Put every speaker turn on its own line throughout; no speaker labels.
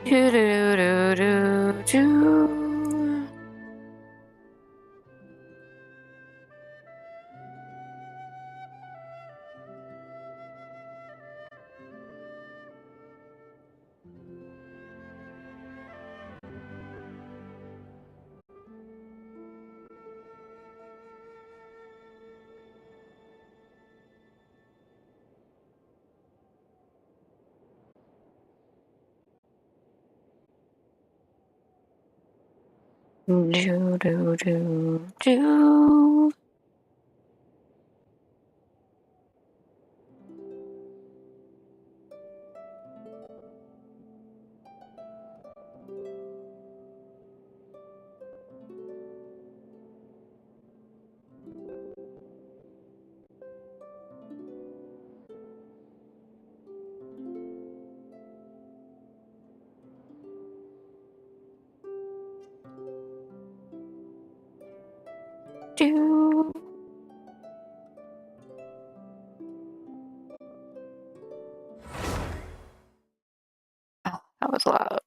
Do do do do do. Do do do do. Do. Oh, that was loud.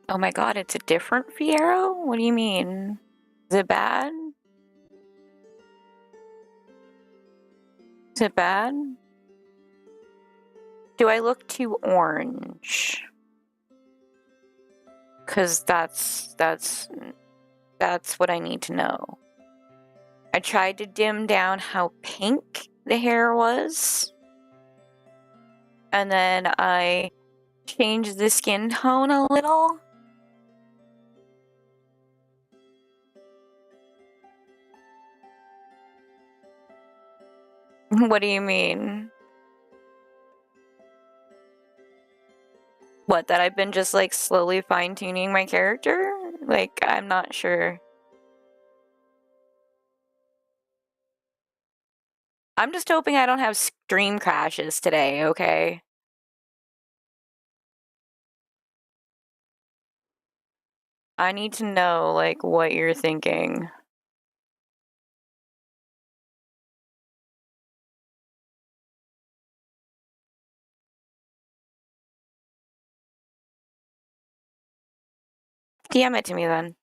Oh my god, it's a different Fiero? What do you mean? Is it bad? Is it bad? Do I look too orange? Cause that's what I need to know. I tried to dim down how pink the hair was. And then I changed the skin tone a little. What do you mean? What, that I've been just like slowly fine-tuning my character? Like, I'm not sure. I'm just hoping I don't have stream crashes today, okay? I need to know, like, what you're thinking. DM it to me then.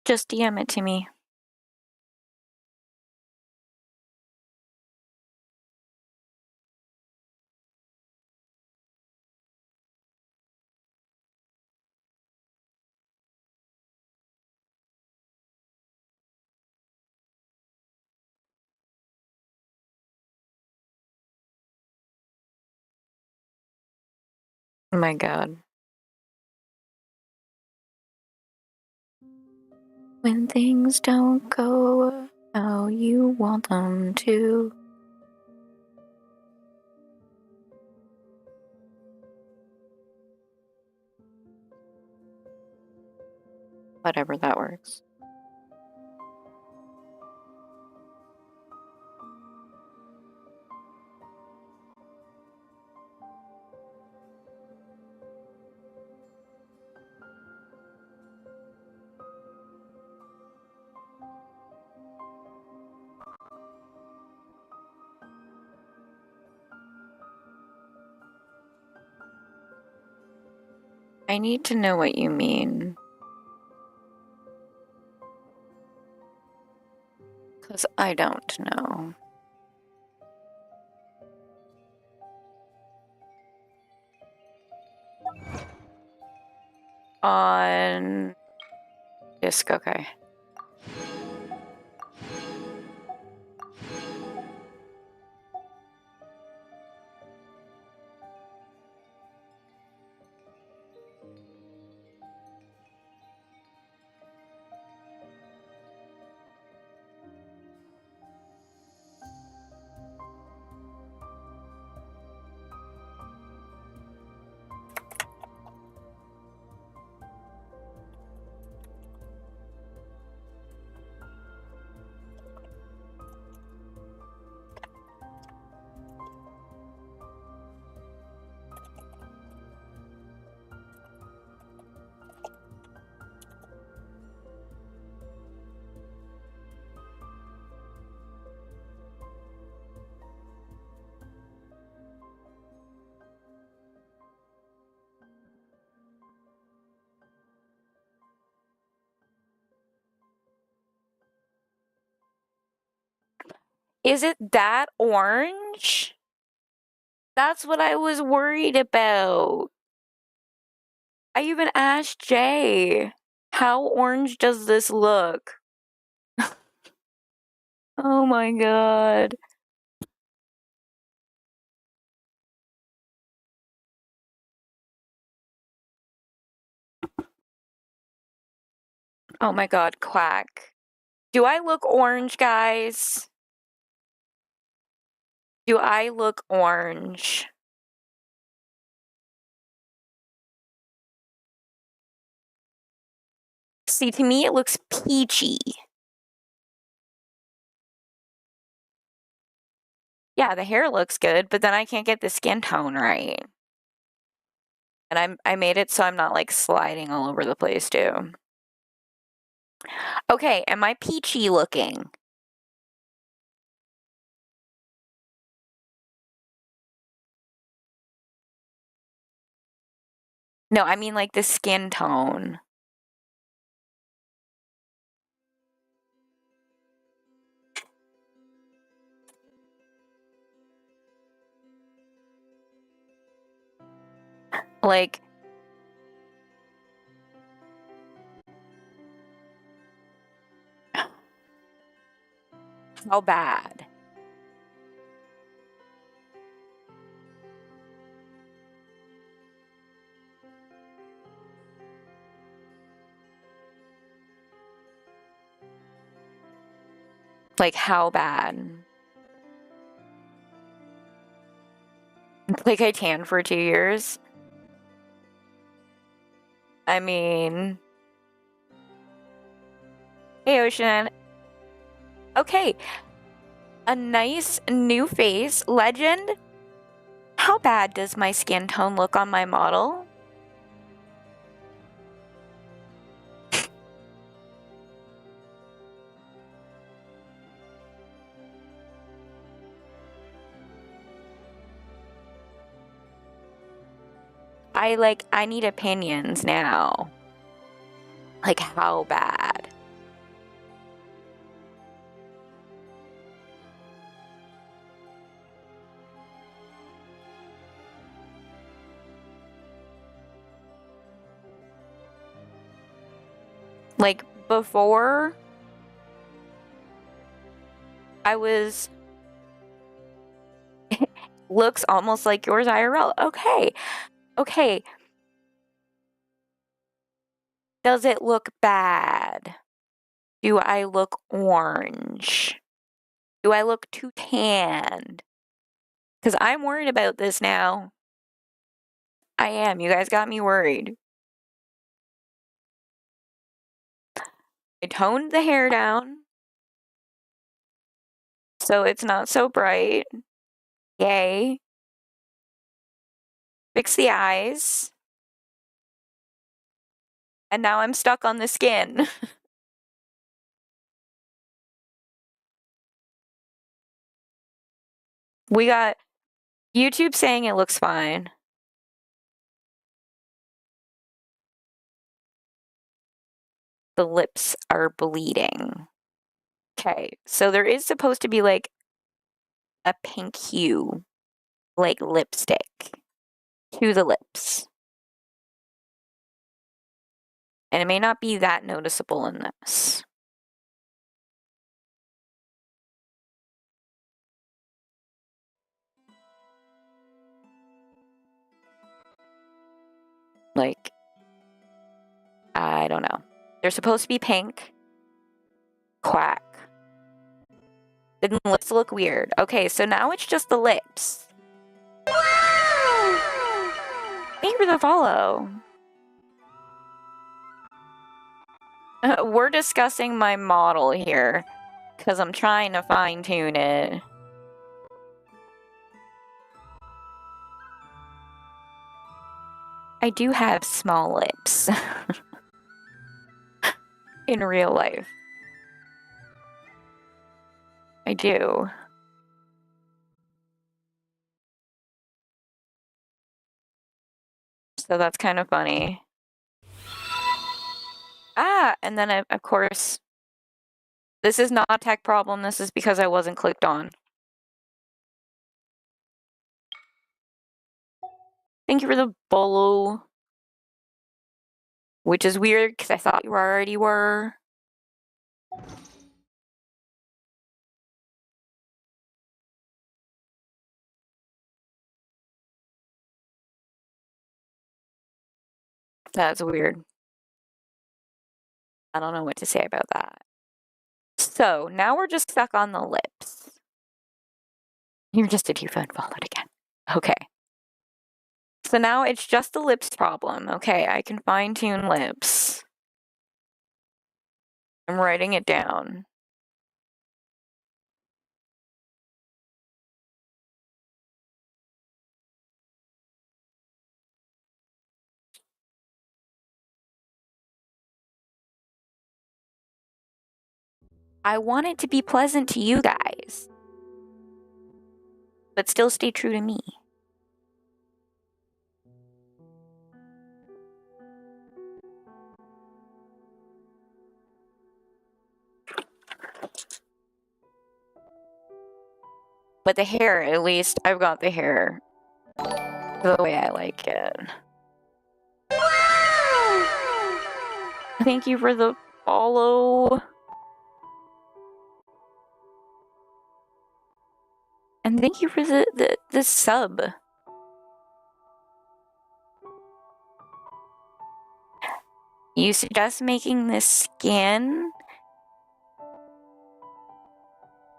Just DM it to me. Oh my god. When things don't go how you want them to. Whatever, that works. I need to know what you mean. Because I don't know. whisk, okay. Is it that orange? That's what I was worried about. I even asked Jay, how orange does this look? Oh my god. Oh my god, quack. Do I look orange, guys? Do I look orange? See, to me it looks peachy. Yeah, the hair looks good, but then I can't get the skin tone right. And I made it so I'm not like sliding all over the place too. Okay, am I peachy looking? No, I mean like the skin tone. Like, how bad? Like, how bad? Like, I tanned for 2 years? I mean, hey, Ocean. Okay, a nice new face. Legend, how bad does my skin tone look on my model? I need opinions now. Like, how bad? Like, before, I was looks almost like yours IRL. Okay. Okay. Does it look bad? Do I look orange? Do I look too tanned? Because I'm worried about this now. I am. You guys got me worried. I toned the hair down so it's not so bright. Yay. Fix the eyes. And now I'm stuck on the skin. We got YouTube saying it looks fine. The lips are bleeding. Okay, so there is supposed to be like a pink hue, like lipstick to the lips. And it may not be that noticeable in this. Like, I don't know. They're supposed to be pink. Quack. The lips look weird. Okay, so now it's just the lips. Thank you for the follow. We're discussing my model here because I'm trying to fine tune it. I do have small lips in real life. I do. So that's kind of funny. Ah, and then of course, this is not a tech problem. This is because I wasn't clicked on. Thank you for the bolo. Which is weird because I thought you already were. That's weird. I don't know what to say about that. So now we're just stuck on the lips. You're just a phone followed again. Okay. So now it's just the lips problem. Okay, I can fine tune lips. I'm writing it down. I want it to be pleasant to you guys, but still stay true to me. But the hair, at least I've got the hair the way I like it. Thank you for the follow. And thank you for the sub. You suggest making the skin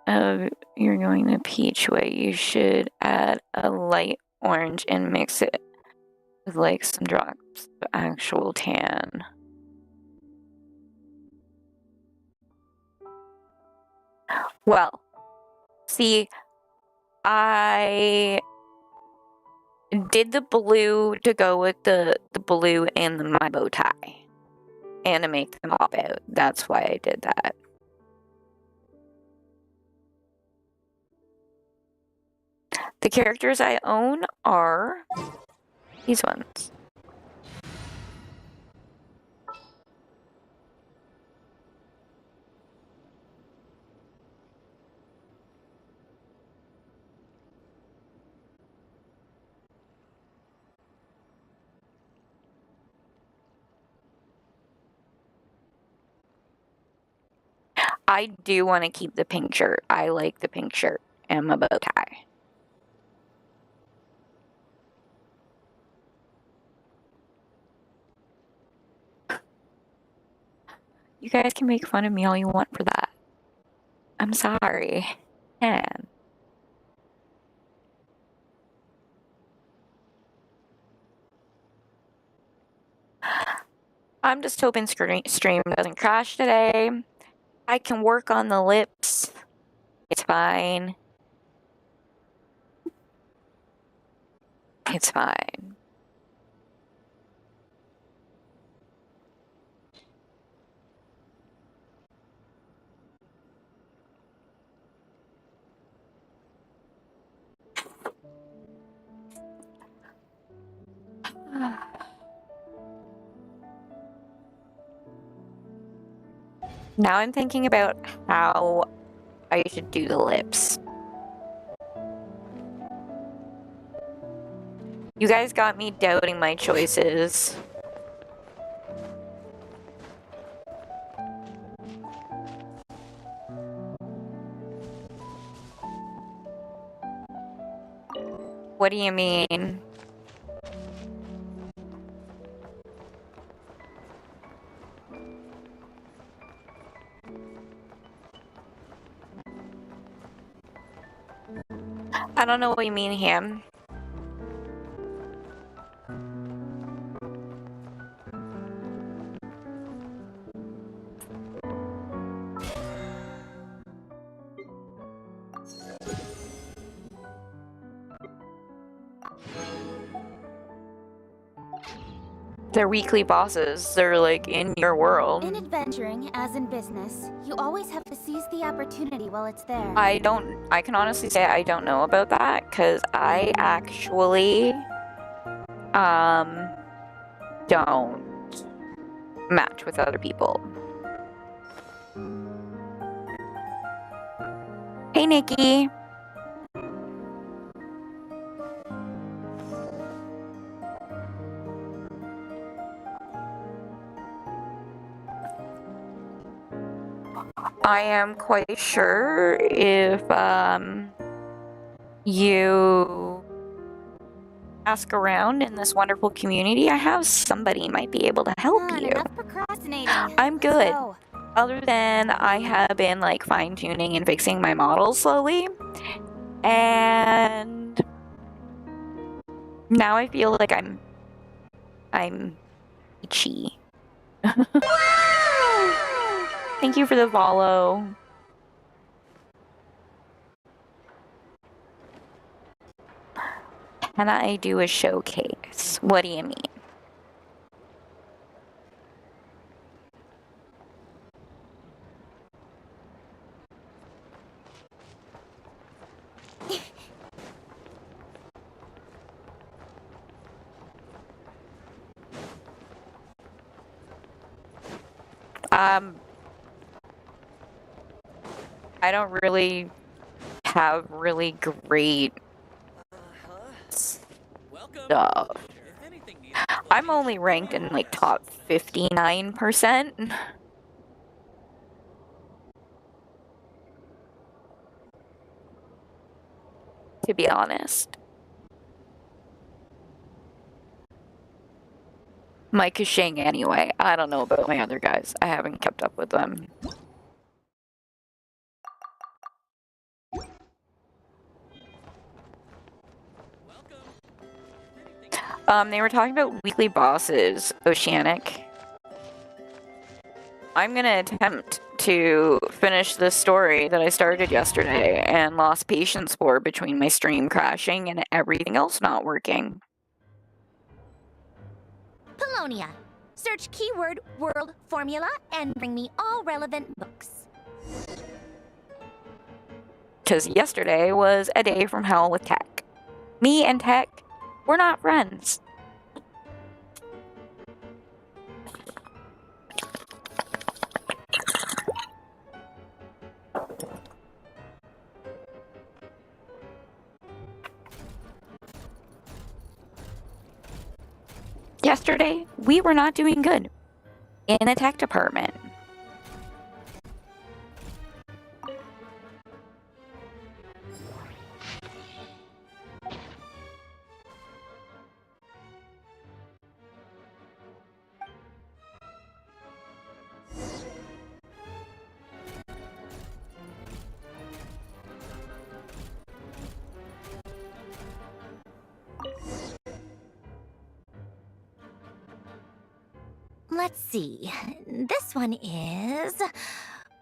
of you're going the peach way. You should add a light orange and mix it with like some drops of actual tan. Well, see, I did the blue to go with the blue and my bow tie and to make them pop out. That's why I did that. The characters I own are these ones. I do want to keep the pink shirt. I like the pink shirt and my bow tie. You guys can make fun of me all you want for that. I'm sorry. Man. I'm just hoping stream doesn't crash today. I can work on the lips. It's fine. It's fine. Now I'm thinking about how I should do the lips. You guys got me doubting my choices. What do you mean? I don't know what you mean, Ham. They're weekly bosses. They're like in your world.
In adventuring, as in business, you always have to seize the opportunity while it's there.
I can honestly say I don't know about that because I actually don't match with other people. Hey, Nikki. I am quite sure if you ask around in this wonderful community I have, somebody might be able to help you.
Enough procrastinating.
I'm good. Other than I have been like fine-tuning and fixing my models slowly, and now I feel like I'm itchy. Thank you for the follow. Can I do a showcase? What do you mean? I don't really have really great stuff. I'm only ranked in like top 59%. To be honest. Mike is Shing anyway. I don't know about my other guys. I haven't kept up with them. They were talking about weekly bosses, Oceanic. I'm gonna attempt to finish this story that I started yesterday and lost patience for between my stream crashing and everything else not working.
Polonia. Search keyword world formula and bring me all relevant books.
Because yesterday was a day from hell with tech. Me and tech, we're not friends. Yesterday, we were not doing good in the tech department.
Let's see. This one is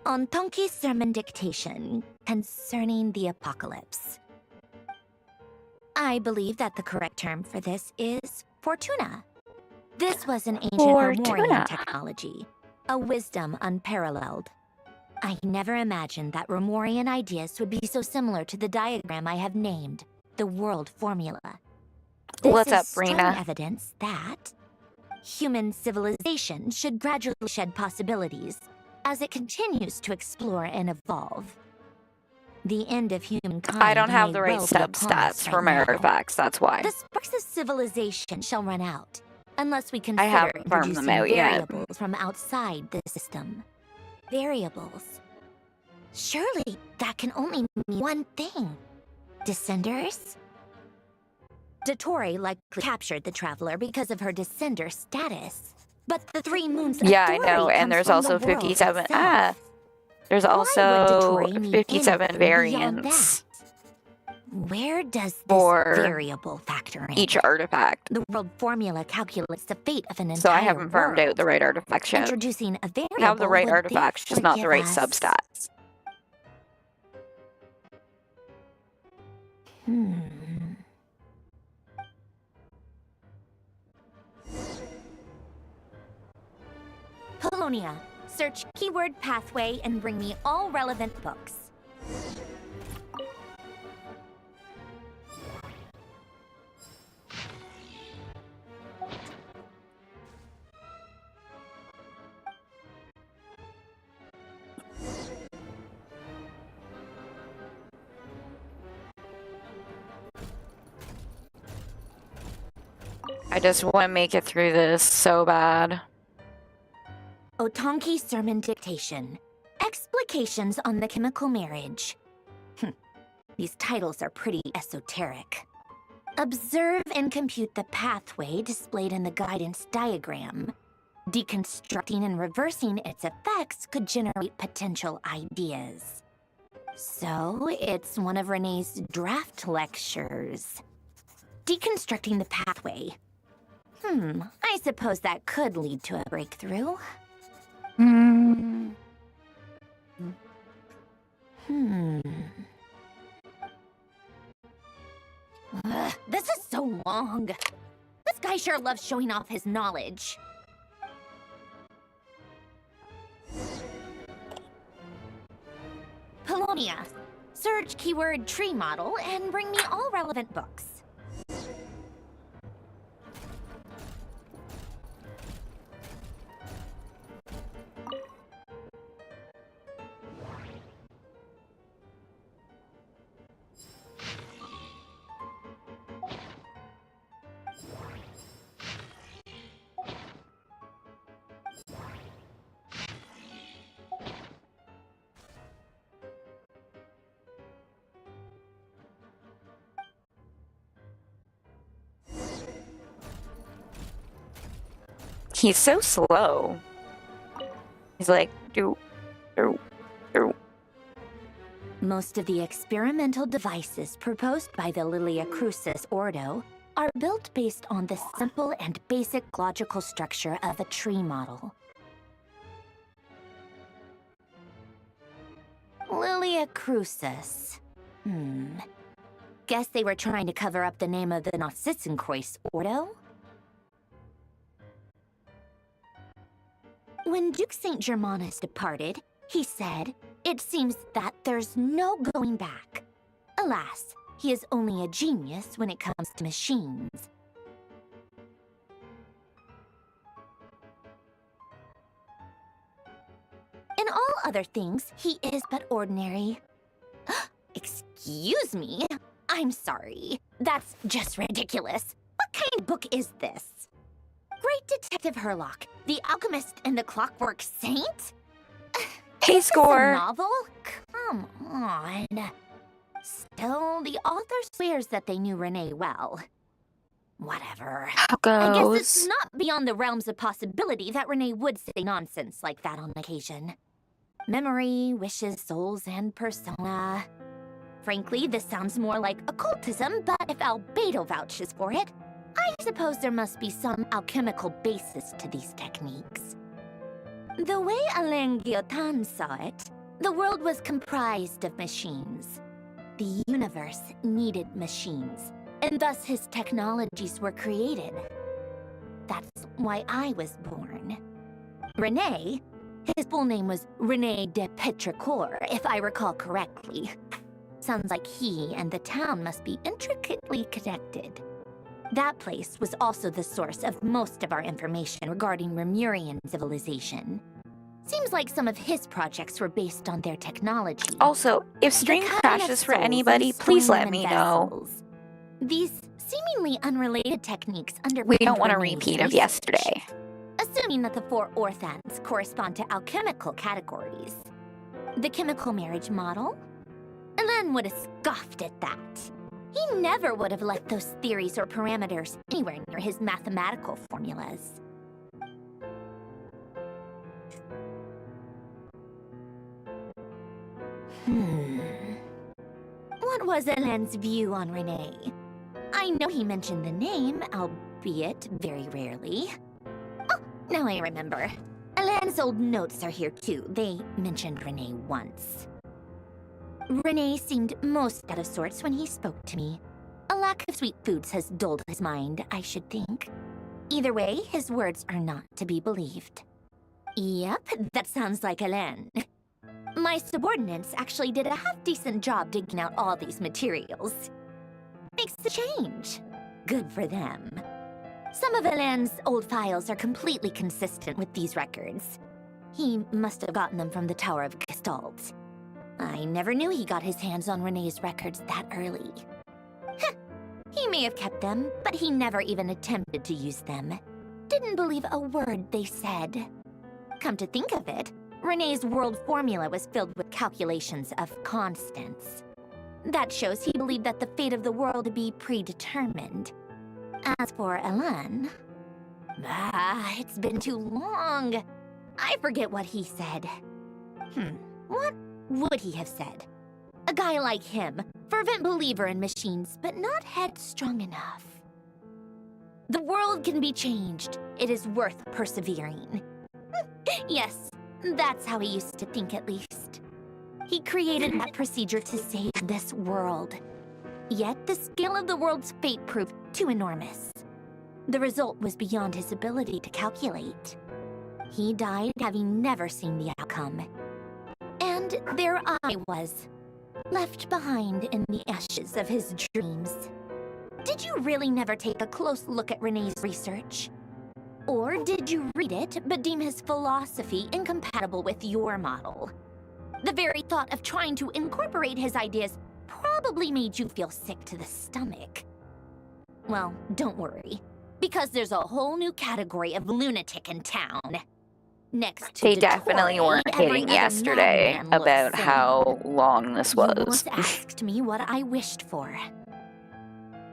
on Tonki's sermon dictation concerning the apocalypse. I believe that the correct term for this is Fortuna. This was an ancient Romorian technology, a wisdom unparalleled. I never imagined that Romorian ideas would be so similar to the diagram I have named, the world formula.
What's up,
This is
Brina?
strong evidence that human civilization should gradually shed possibilities as it continues to explore and evolve. The end of humankind
I don't have
may
the right
well be upon
substats
us
for
right now.
Marifax, that's why.
The sparks of civilization shall run out, unless we
I
consider
haven't farmed them
introducing
out yet.
variables from outside the system. Variables. Surely that can only mean one thing. Descenders? Dottore likely captured the traveler because of her descender status. But the 3 moons
Yeah, I
authority
know, and
comes
there's
from
also
the world
57.
itself.
There's
Why would
also
Dottore need
57
anything beyond
variants
that? Where does this
for
variable factor in?
each artifact.
The world formula calculates the fate of an entire
So I haven't farmed
world.
out the right artifacts yet.
Introducing a variable
I have the right
would
artifacts, just
therefore
not the right
give us-
substats.
Polonia, search keyword pathway and bring me all relevant books.
I just want to make it through this so bad.
Otonki Sermon Dictation. Explications on the Chemical Marriage. These titles are pretty esoteric. Observe and compute the pathway displayed in the guidance diagram. Deconstructing and reversing its effects could generate potential ideas. So, it's one of Renee's draft lectures. Deconstructing the pathway. I suppose that could lead to a breakthrough. This is so long. This guy sure loves showing off his knowledge. Polonia, search keyword tree model and bring me all relevant books.
He's so slow. He's like, do.
Most of the experimental devices proposed by the Lilia Crucis Ordo are built based on the simple and basic logical structure of a tree model. Lilia Crucis. Guess they were trying to cover up the name of the Nausitzenkreuz Ordo? When Duke St. Germanus departed, he said, "It seems that there's no going back." Alas, he is only a genius when it comes to machines. In all other things, he is but ordinary. Excuse me? I'm sorry. That's just ridiculous. What kind of book is this? Great Detective Herlock, the Alchemist and the Clockwork Saint?
Hey,
Is this a
score.
novel? Come on. Still, the author swears that they knew Renee well. Whatever.
How
I guess
goes?
it's not beyond the realms of possibility that Renee would say nonsense like that on occasion. Memory, wishes, souls, and persona. Frankly, this sounds more like occultism, but if Albedo vouches for it, I suppose there must be some alchemical basis to these techniques. The way Alain Guillotin saw it, the world was comprised of machines. The universe needed machines, and thus his technologies were created. That's why I was born. René, his full name was René de Petrichor, if I recall correctly. Sounds like he and the town must be intricately connected. That place was also the source of most of our information regarding Remurian civilization. Seems like some of his projects were based on their technology.
Also, if stream
The cutting of
crashes for
souls
anybody,
and
please
storing
let
them in
me know.
vessels. These seemingly unrelated techniques underpinned
We don't want a
Renee's
repeat of
research,
yesterday.
assuming that the 4 orthans correspond to alchemical categories. The chemical marriage model? Elen would have scoffed at that. He never would have left those theories or parameters anywhere near his mathematical formulas. What was Alain's view on Renee? I know he mentioned the name, albeit very rarely. Oh, now I remember. Alain's old notes are here too. They mentioned Renee once. Renee seemed most out of sorts when he spoke to me. A lack of sweet foods has dulled his mind, I should think. Either way, his words are not to be believed. Yep, that sounds like Alain. My subordinates actually did a half-decent job digging out all these materials. Makes a change. Good for them. Some of Alain's old files are completely consistent with these records. He must have gotten them from the Tower of Gestalt. I never knew he got his hands on Renee's records that early. Heh, he may have kept them, but he never even attempted to use them. Didn't believe a word they said. Come to think of it, Renee's world formula was filled with calculations of constants. That shows he believed that the fate of the world would be predetermined. As for Alain... it's been too long. I forget what he said. What would he have said? A guy like him, fervent believer in machines, but not headstrong enough. The world can be changed. It is worth persevering. Yes, that's how he used to think at least. He created that procedure to save this world. Yet the scale of the world's fate proved too enormous. The result was beyond his ability to calculate. He died having never seen the outcome. And there I was, left behind in the ashes of his dreams. Did you really never take a close look at Renee's research? Or did you read it but deem his philosophy incompatible with your model? The very thought of trying to incorporate his ideas probably made you feel sick to the stomach. Well, don't worry, because there's a whole new category of lunatic in town. Next to
They definitely weren't hating yesterday about how long this was.
You once asked me what I wished for.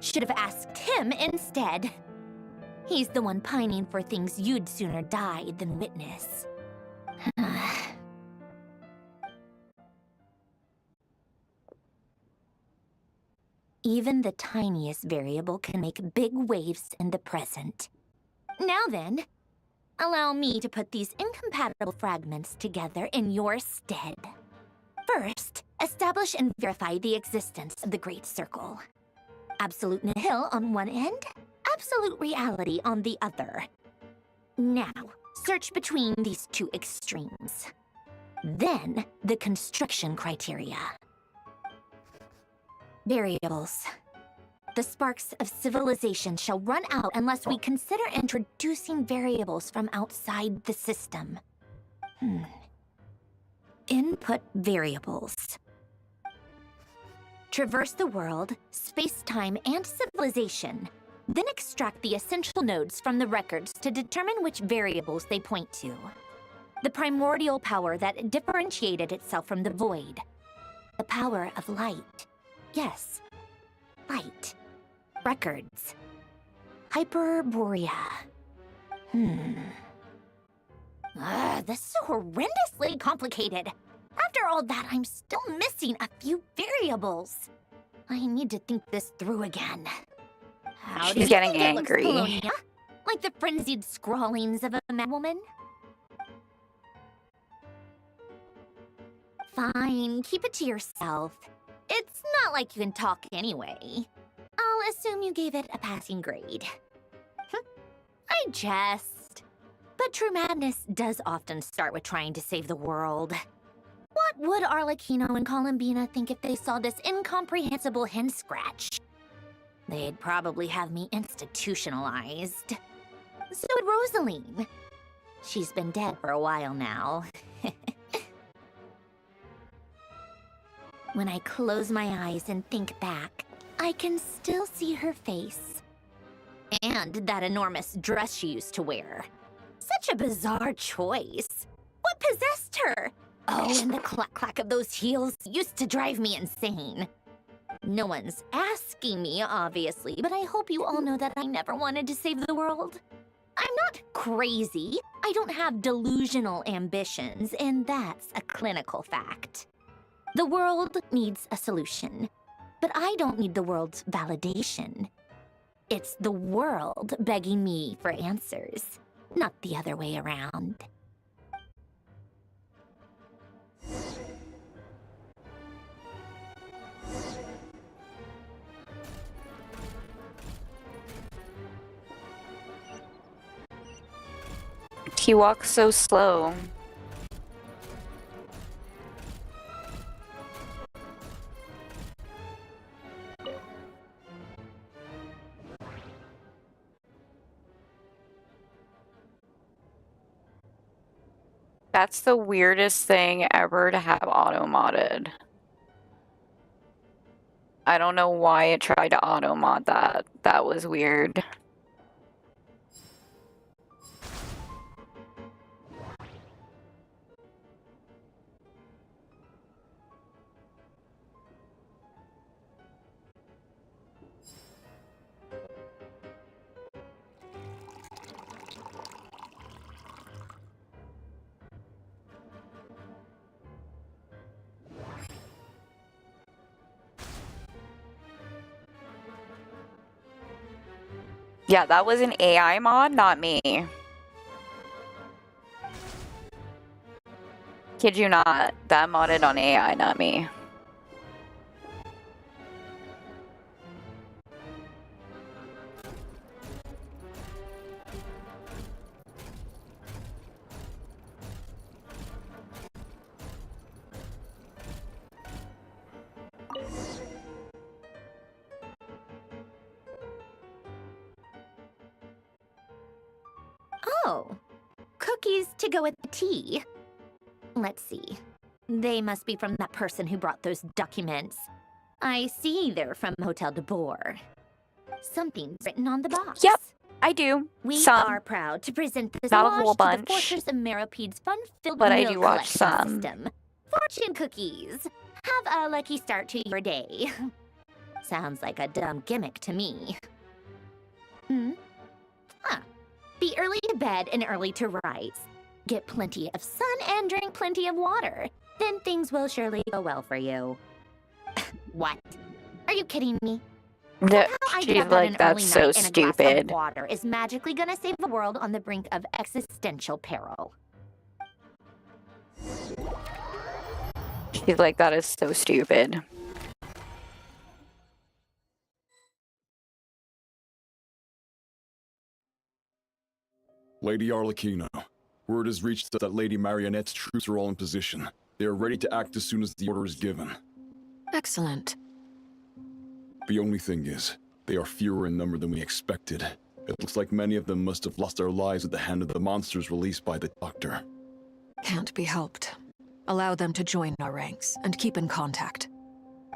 Should have asked him instead. He's the one pining for things you'd sooner die than witness. Even the tiniest variable can make big waves in the present. Now then, allow me to put these incompatible fragments together in your stead. First, establish and verify the existence of the Great Circle. Absolute nihil on one end, absolute reality on the other. Now, search between these two extremes. Then, the construction criteria. Variables. The sparks of civilization shall run out unless we consider introducing variables from outside the system. Input variables. Traverse the world, space-time, and civilization. Then extract the essential nodes from the records to determine which variables they point to. The primordial power that differentiated itself from the void. The power of light. Yes, light. Records. Hyperborea. This is so horrendously complicated. After all that, I'm still missing a few variables. I need to think this through again. How
She's getting angry.
Colonia? Like the frenzied scrawlings of a madwoman? Fine, keep it to yourself. It's not like you can talk anyway. I'll assume you gave it a passing grade. I jest. But true madness does often start with trying to save the world. What would Arlecchino and Columbina think if they saw this incomprehensible hen scratch? They'd probably have me institutionalized. So would Rosaline. She's been dead for a while now. When I close my eyes and think back, I can still see her face. And that enormous dress she used to wear. Such a bizarre choice. What possessed her? Oh, and the clack-clack of those heels used to drive me insane. No one's asking me, obviously, but I hope you all know that I never wanted to save the world. I'm not crazy. I don't have delusional ambitions, and that's a clinical fact. The world needs a solution, but I don't need the world's validation. It's the world begging me for answers, not the other way around.
He walks so slow. That's the weirdest thing ever to have auto-modded. I don't know why it tried to auto-mod that. That was weird. Yeah, that was an AI mod, not me. Kid you not, that modded on AI, not me.
Oh, cookies to go with the tea. Let's see. They must be from that person who brought those documents. I see they're from Hotel de Boer. Something's written on the box.
Yep, I do.
We
Some.
are proud to present this
Not a
homage
whole
to the
bunch.
Fortress of Meropede's fun-filled
But I
meal
do watch
collection
some.
system. Fortune cookies. Have a lucky start to your day. Sounds like a dumb gimmick to me. Be early to bed and early to rise. Get plenty of sun and drink plenty of water. Then things will surely go well for you. What? Are you kidding me?
She's like, that's so stupid.
A glass of water is magically gonna save the world on the brink of existential peril.
She's like, that is so stupid.
Lady Arlecchino, word has reached that Lady Marionette's troops are all in position. They are ready to act as soon as the order is given.
Excellent.
The only thing is, they are fewer in number than we expected. It looks like many of them must have lost their lives at the hand of the monsters released by the Doctor.
Can't be helped. Allow them to join our ranks, and keep in contact.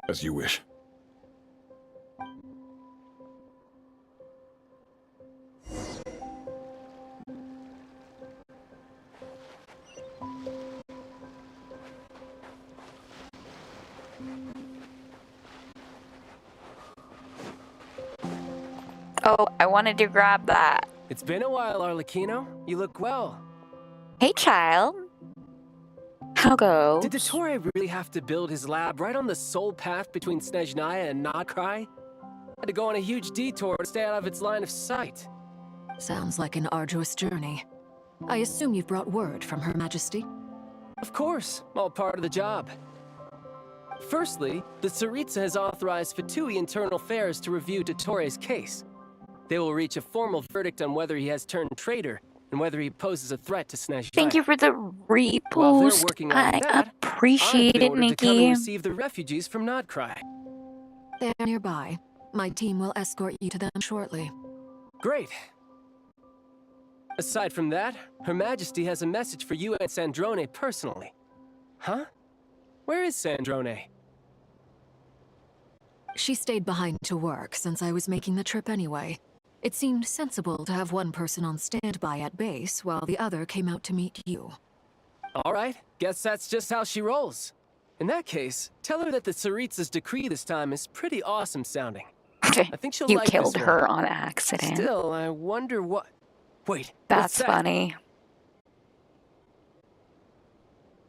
As you wish.
Oh, I wanted to grab that.
It's been a while, Arlecchino. You look well.
Hey, child. How goes?
Did Dottore really have to build his lab right on the sole path between Snezhnaya and Nodcry? Had to go on a huge detour to stay out of its line of sight.
Sounds like an arduous journey. I assume you've brought word from Her Majesty?
Of course, all part of the job. Firstly, the Tsaritsa has authorized Fatui Internal Affairs to review Dottore's case. They will reach a formal verdict on whether he has turned traitor and whether he poses a threat to Snezhnaya.
Thank you for the
While they're
repost.
working on
I
that,
appreciate
I've been
it,
ordered to come and
Nikki.
receive the refugees from Nodcry.
They're nearby. My team will escort you to them shortly.
Great. Aside from that, Her Majesty has a message for you and Sandrone personally. Huh? Where is Sandrone?
She stayed behind to work since I was making the trip anyway. It seemed sensible to have one person on standby at base while the other came out to meet you.
All right, guess that's just how she rolls. In that case, tell her that the Tsaritsa's decree this time is pretty awesome sounding. I think she'll
You
like
killed
this
her
one.
on accident.
Still, I wonder what... Wait, what's
That's
that?
funny.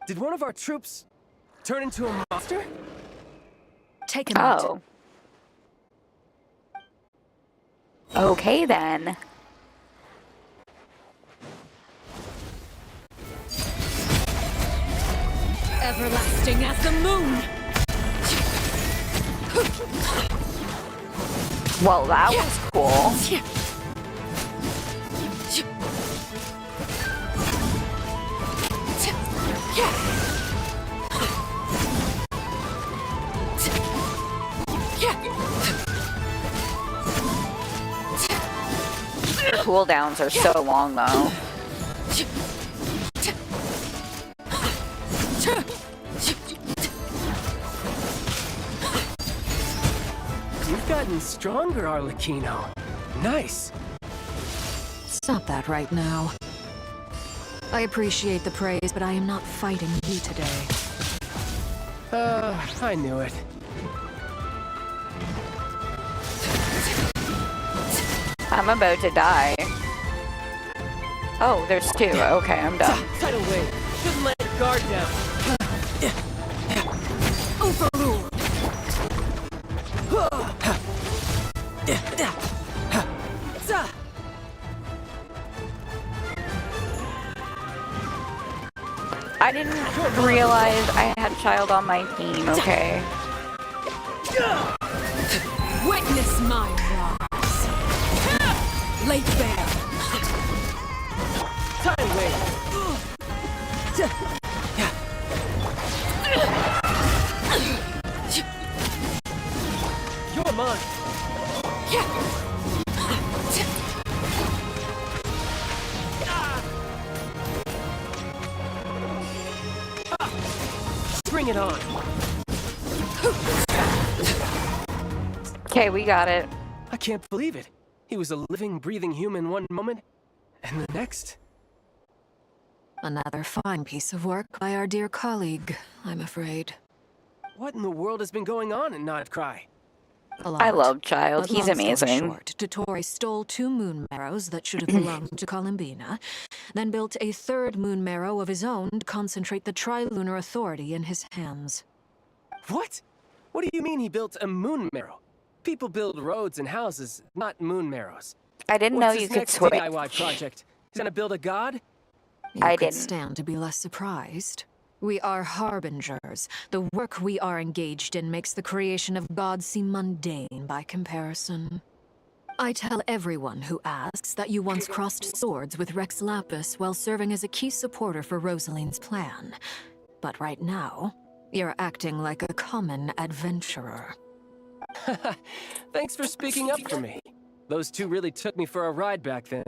Did one of our troops turn into a monster?
Take him out.
Oh. Okay then.
Everlasting as the moon!
Well, that was cool. Cooldowns are so long, though.
You've gotten stronger, Arlecchino. Nice.
Stop that right now. I appreciate the praise, but I am not fighting you today.
I knew it.
I'm about to die. Oh, there's two. Okay, I'm done.
Tidal wave. Shouldn't let your guard down.
Overruled!
I didn't realize I had child on my team, okay?
Witness my rise! Late bear!
Tidal wave. You're mine. Bring it on.
Okay, we got it.
I can't believe it. He was a living, breathing human one moment, and the next.
Another fine piece of work by our dear colleague, I'm afraid.
What in the world has been going on in Notcry?
A lot.
I love Child.
But
He's
long story
amazing.
short, Dottore stole 2 moon marrows that should have belonged to Columbina, then built a 3rd moon marrow of his own to concentrate the Trilunar Authority in his hands.
What? What do you mean he built a moon marrow? People build roads and houses, not moon marrows.
I didn't know
What's
you
his
could
next
switch.
DIY project? He's gonna build a god?
You
I
could
didn't.
stand to be less surprised. We are harbingers. The work we are engaged in makes the creation of gods seem mundane by comparison. I tell everyone who asks that you once crossed swords with Rex Lapis while serving as a key supporter for Rosaline's plan. But right now, you're acting like a common adventurer.
Thanks for speaking up for me. Those two really took me for a ride back then.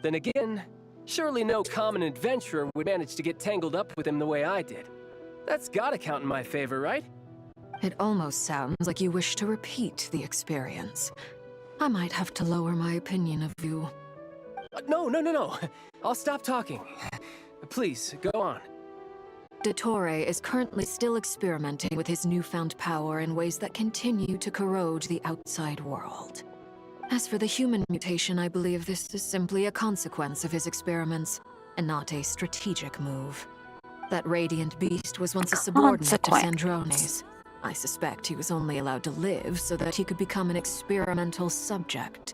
Then again, surely no common adventurer would manage to get tangled up with him the way I did. That's gotta count in my favor, right?
It almost sounds like you wish to repeat the experience. I might have to lower my opinion of you.
No. I'll stop talking. Please, go on.
Dottore is currently still experimenting with his newfound power in ways that continue to corrode the outside world. As for the human mutation, I believe this is simply a consequence of his experiments, and not a strategic move. That radiant beast was once a subordinate to Sandrone's. I suspect he was only allowed to live so that he could become an experimental subject.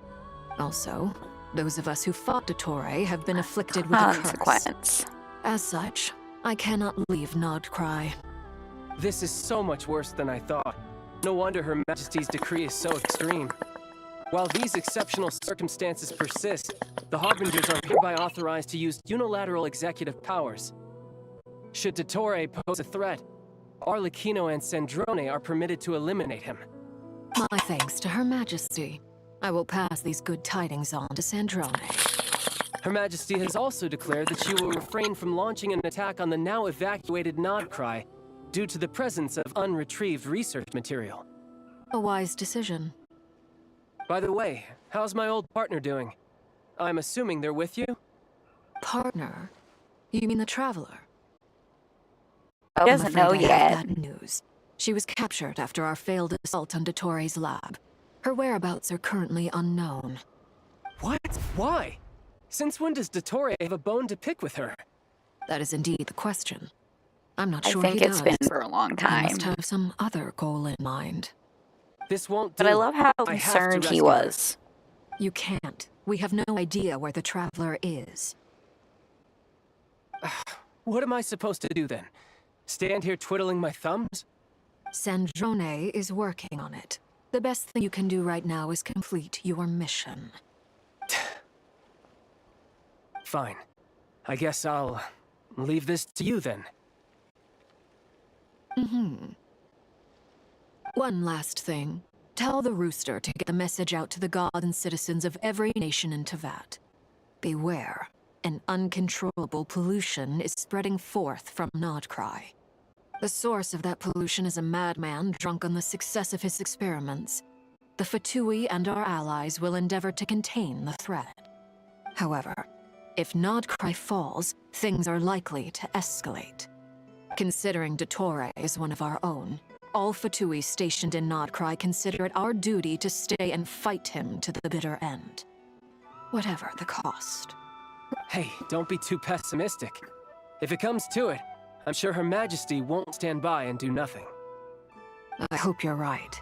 Also, those of us who fought Dottore have been afflicted with a curse.
Consequence.
As such, I cannot leave Nodcry.
This is so much worse than I thought. No wonder Her Majesty's decree is so extreme. While these exceptional circumstances persist, the Harbingers are hereby authorized to use unilateral executive powers. Should Dottore pose a threat, Arlecchino and Sandrone are permitted to eliminate him.
My thanks to Her Majesty. I will pass these good tidings on to Sandrone.
Her Majesty has also declared that she will refrain from launching an attack on the now evacuated Nodcry due to the presence of unretrieved research material.
A wise decision.
By the way, how's my old partner doing? I'm assuming they're with you?
Partner? You mean the Traveler?
He doesn't know
I have
yet.
bad news. She was captured after our failed assault on Dottore's lab. Her whereabouts are currently unknown.
What? Why? Since when does Dottore have a bone to pick with her?
That is indeed the question. I'm not
I
sure
think
he
it's
does.
been for a long
He
time.
must have some other goal in mind.
This won't do.
But I love how
I have to
concerned he
rescue her.
was.
You can't. We have no idea where the Traveler is.
What am I supposed to do then? Stand here twiddling my thumbs?
Sandrone is working on it. The best thing you can do right now is complete your mission.
Fine. I guess I'll leave this to you then.
One last thing. Tell the Rooster to get the message out to the gods and citizens of every nation in Tevat. Beware. An uncontrollable pollution is spreading forth from Nodcry. The source of that pollution is a madman drunk on the success of his experiments. The Fatui and our allies will endeavor to contain the threat. However, if Nodcry falls, things are likely to escalate. Considering Dottore is one of our own, all Fatui stationed in Nodcry consider it our duty to stay and fight him to the bitter end. Whatever the cost.
Hey, don't be too pessimistic. If it comes to it, I'm sure Her Majesty won't stand by and do nothing.
I hope you're right.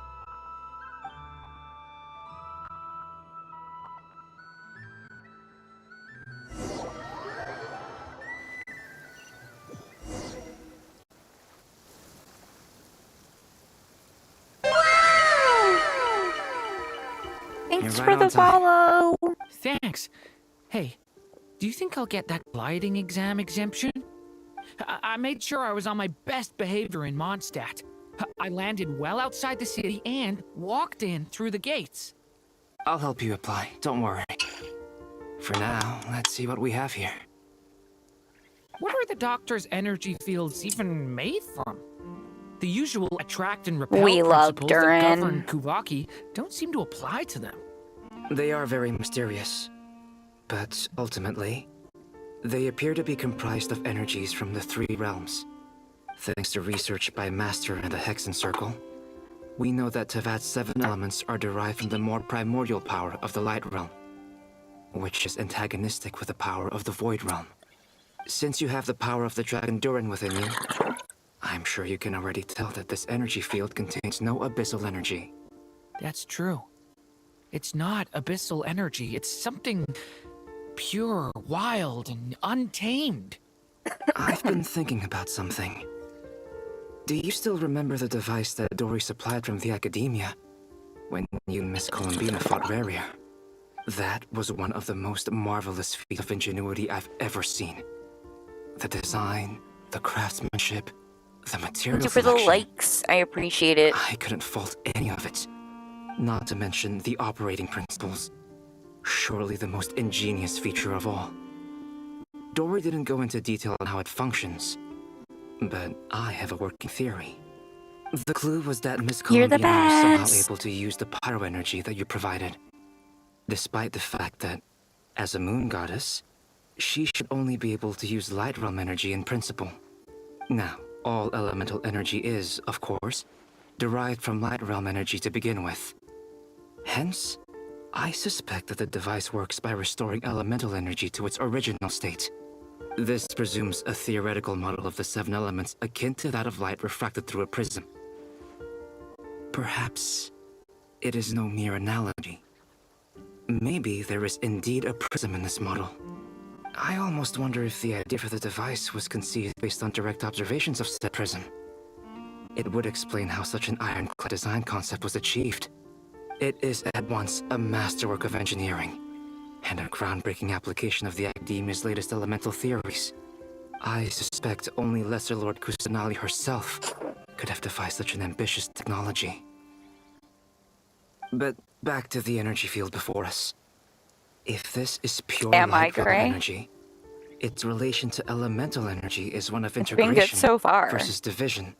Thanks
You're
for
right
the
on time.
follow.
Thanks. Hey, do you think I'll get that gliding exam exemption? I made sure I was on my best behavior in Mondstadt. I landed well outside the city and walked in through the gates. I'll help you apply, don't worry. For now, let's see what we have here.
What are the doctor's energy fields even made from? The usual attract and repel
We love
principles that
Durin.
govern Kuvaki don't seem to apply to them.
They are very mysterious. But ultimately, they appear to be comprised of energies from the three realms. Thanks to research by Master and the Hexen Circle, we know that Tevat's 7 elements are derived from the more primordial power of the Light Realm, which is antagonistic with the power of the Void Realm. Since you have the power of the Dragon Durin within you, I'm sure you can already tell that this energy field contains no abyssal energy.
That's true. It's not abyssal energy. It's something pure, wild, and untamed.
I've been thinking about something. Do you still remember the device that Dory supplied from the Academia when you and Miss Columbina fought Raria? That was one of the most marvelous feats of ingenuity I've ever seen. The design, the craftsmanship, the material
Thank you for the
selection.
likes. I appreciate it.
I couldn't fault any of it. Not to mention the operating principles. Surely the most ingenious feature of all. Dory didn't go into detail on how it functions, but I have a working theory. The clue was that Miss
You're the
Columbina was somehow
best.
able to use the pyro energy that you provided, despite the fact that, as a moon goddess, she should only be able to use light realm energy in principle. Now, all elemental energy is, of course, derived from light realm energy to begin with. Hence, I suspect that the device works by restoring elemental energy to its original state. This presumes a theoretical model of the 7 elements akin to that of light refracted through a prism. Perhaps it is no mere analogy. Maybe there is indeed a prism in this model. I almost wonder if the idea for the device was conceived based on direct observations of said prism. It would explain how such an ironclad design concept was achieved. It is at once a masterwork of engineering and a groundbreaking application of the Academia's latest elemental theories. I suspect only Lesser Lord Kusanali herself could have devised such an ambitious technology. But back to the energy field before us. If this is pure
Am I
light realm
gray?
energy, its relation to elemental energy is one of
It's been good
integration
so far.
versus division.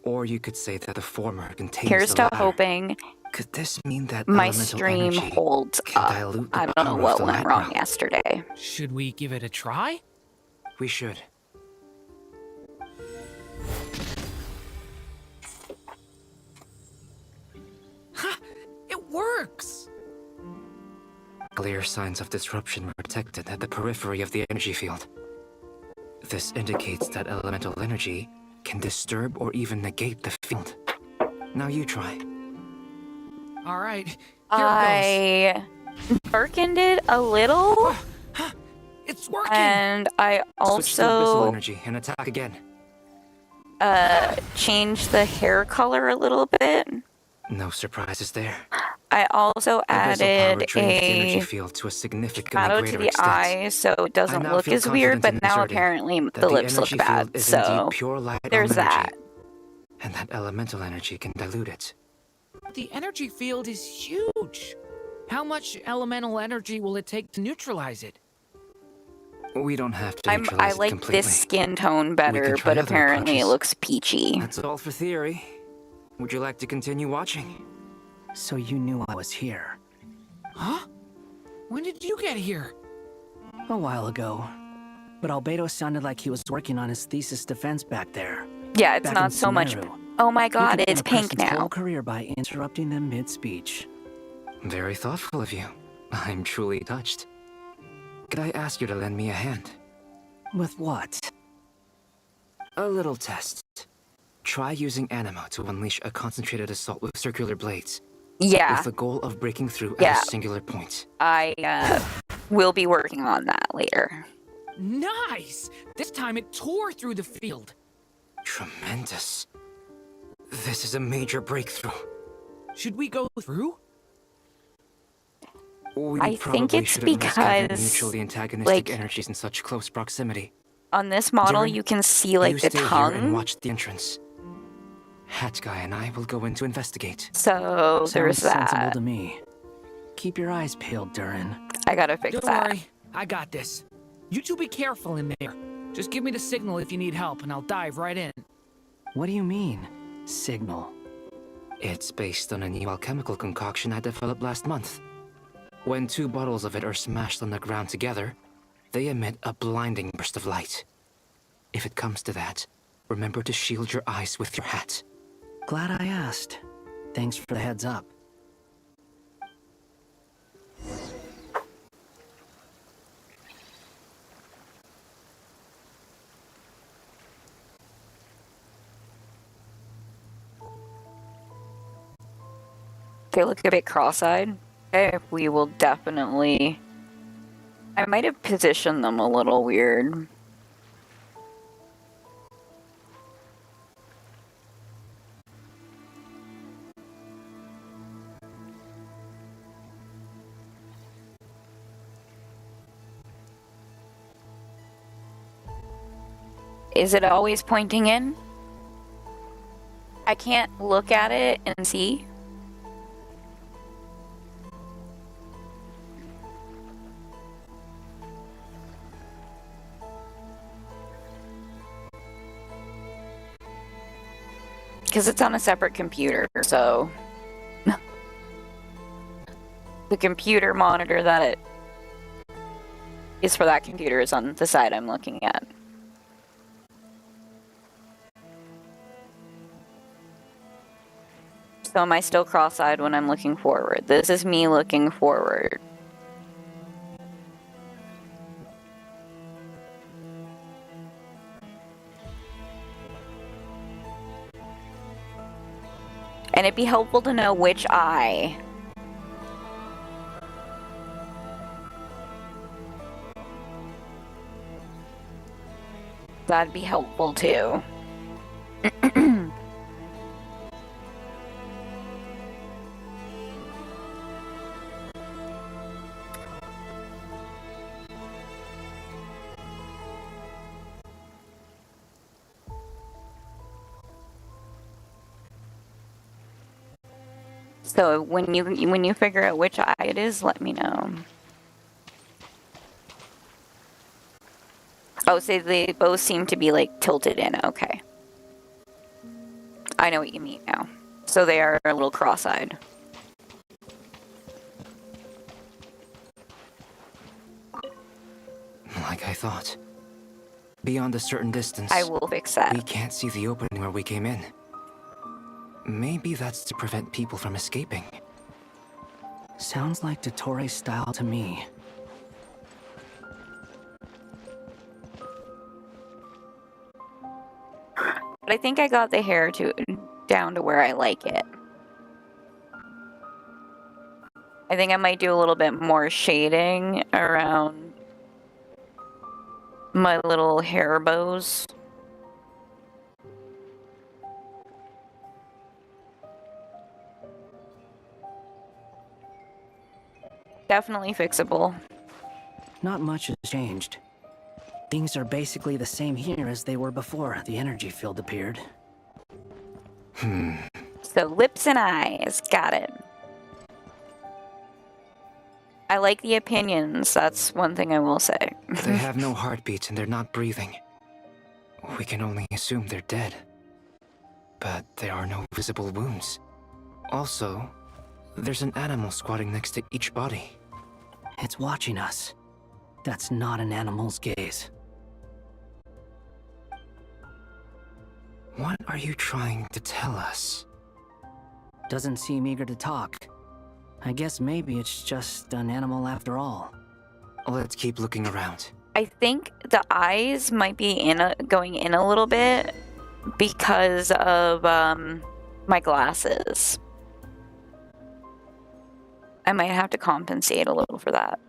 Or you could say that the former contains
Here's
the
to
latter.
hoping
Could this mean that
my
elemental
stream
energy
holds
can
up.
dilute the
I don't know
power of
what
the
went
light
wrong
realm?
yesterday.
Should we give it a try?
We should. Clear signs of disruption were detected at the periphery of the energy field. This indicates that elemental energy can disturb or even negate the field. Now you try.
All right, here
I darkened it a little,
it goes. It's working.
and I
Switch to abyssal
also
energy and attack again.
changed the hair color a little bit.
No surprises there.
I also
Abyssal power
added
drains the energy
a
field to a significantly
shadow to
greater
the
extent.
eyes, so it doesn't
now
look
feel
as weird,
confident in
but now
asserting
apparently
that
the lips look
energy
bad,
field is
so
indeed pure light
there's
energy,
that.
and that elemental energy can dilute it.
The energy field is huge. How much elemental energy will it take to neutralize it?
We don't have to
I
neutralize it
like
completely.
this skin tone better,
try
but
other
apparently it
approaches.
looks peachy.
That's all for theory. Would you like to continue watching?
So you knew I was here.
Huh? When did you get here?
A while ago. But Albedo sounded like he was working on his thesis defense back there.
Yeah, it's
Back
not
in
so much.
Sumeru.
Oh my
You
god,
could
it's
end a
pink
person's
now.
whole career by interrupting them mid-speech.
Very thoughtful of you. I'm truly touched. Could I ask you to lend me a hand?
With what?
A little test. Try using Anima to unleash a concentrated assault with circular blades,
Yeah,
with the goal of breaking through
Yeah.
at a singular point.
I will be working on that later.
Nice! This time it tore through the field.
Tremendous. This is a major breakthrough.
Should we go through?
We
I think
probably
it's
shouldn't risk having
because,
mutually antagonistic
like,
energies in such close proximity.
On this model,
Jiren,
you can see like
you
the
stay here and
tongue.
watch the entrance. Hat Guy and I will go in to investigate.
So there's
Sounds sensible
that.
to me. Keep your eyes peeled, Durin.
I gotta fix
Don't
that.
worry, I got this. You two be careful in there. Just give me the signal if you need help, and I'll dive right in.
What do you mean, signal?
It's based on a new alchemical concoction I developed last month. When 2 bottles of it are smashed on the ground together, they emit a blinding burst of light. If it comes to that, remember to shield your eyes with your hat.
Glad I asked. Thanks for the heads up.
They look a bit cross-eyed. Okay, we will definitely... I might have positioned them a little weird. Is it always pointing in? I can't look at it and see. Because it's on a separate computer, so... the computer monitor that it is for that computer is on the side I'm looking at. So am I still cross-eyed when I'm looking forward? This is me looking forward. And it'd be helpful to know which eye. That'd be helpful too. So when you figure out which eye it is, let me know. Oh, so they both seem to be like tilted in. Okay. I know what you mean now. So they are a little cross-eyed.
Like I thought. Beyond a certain distance,
I will fix that.
we can't see the opening where we came in. Maybe that's to prevent people from escaping.
Sounds like Dottore style to me.
But I think I got the hair down to where I like it. I think I might do a little bit more shading around my little hair bows. Definitely fixable.
Not much has changed. Things are basically the same here as they were before the energy field appeared.
So lips and eyes, got it. I like the opinions, that's one thing I will say.
They have no heartbeats and they're not breathing. We can only assume they're dead. But there are no visible wounds. Also, there's an animal squatting next to each body.
It's watching us. That's not an animal's gaze.
What are you trying to tell us?
Doesn't seem eager to talk. I guess maybe it's just an animal after all.
Let's keep looking around.
I think the eyes might be going in a little bit because of my glasses. I might have to compensate a little for that.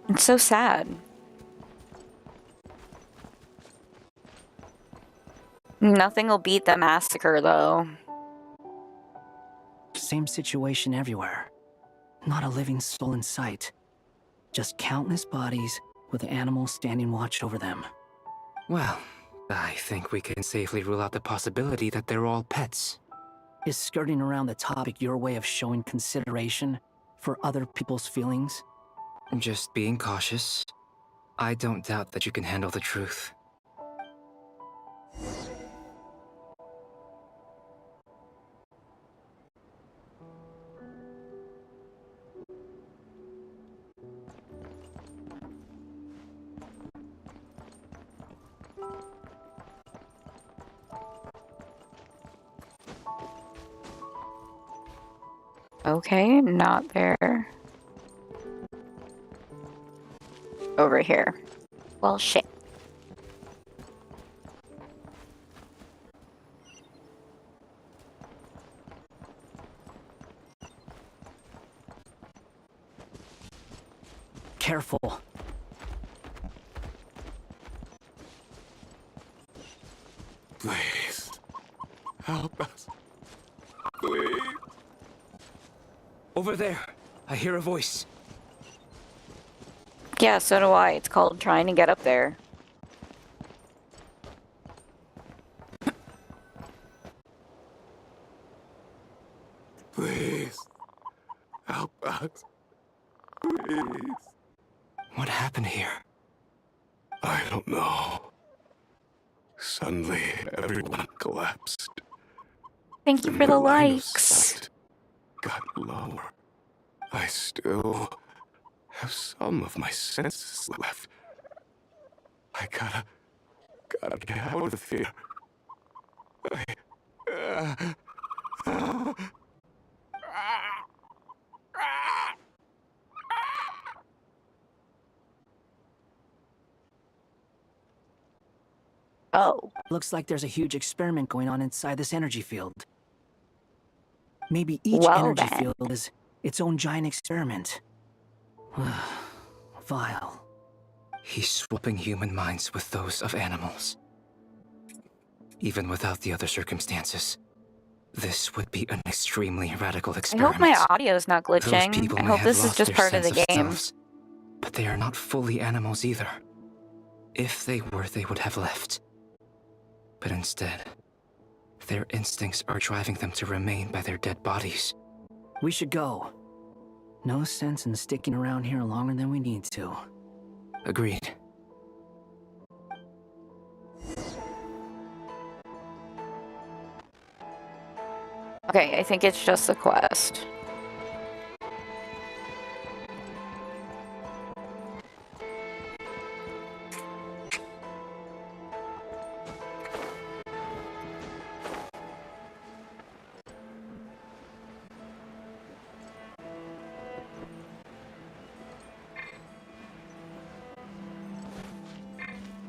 It's so sad. Nothing will beat the massacre, though.
Same situation everywhere. Not a living soul in sight. Just countless bodies with animals standing watch over them.
Well, I think we can safely rule out the possibility that they're all pets.
Is skirting around the topic your way of showing consideration for other people's feelings?
Just being cautious. I don't doubt that you can handle the truth.
Okay, not there. Over here. Well, shit.
Careful.
Please. Help us. Please.
Over there, I hear a voice.
Yeah, so do I. It's called trying to get up there.
Please. Help us. Please.
What happened here?
I don't know. Suddenly, everyone collapsed.
Thank you for the
line of
likes.
sight got lower. I still have some of my senses left. I gotta get out of here.
Oh.
Looks like there's a huge experiment going on inside this energy field. Maybe each
Well,
energy
then.
field is its own giant experiment. Vile.
He's swapping human minds with those of animals. Even without the other circumstances, this would be an extremely radical
I
experiment.
hope my audio's not
Those
glitching.
people
I
may
hope
have
this is
lost
just
their
part of the
sense
game.
selves, but they are not fully animals either. If they were, they would have left. But instead, their instincts are driving them to remain by their dead bodies.
We should go. No sense in sticking around here longer than we need to.
Agreed.
Okay, I think it's just a quest.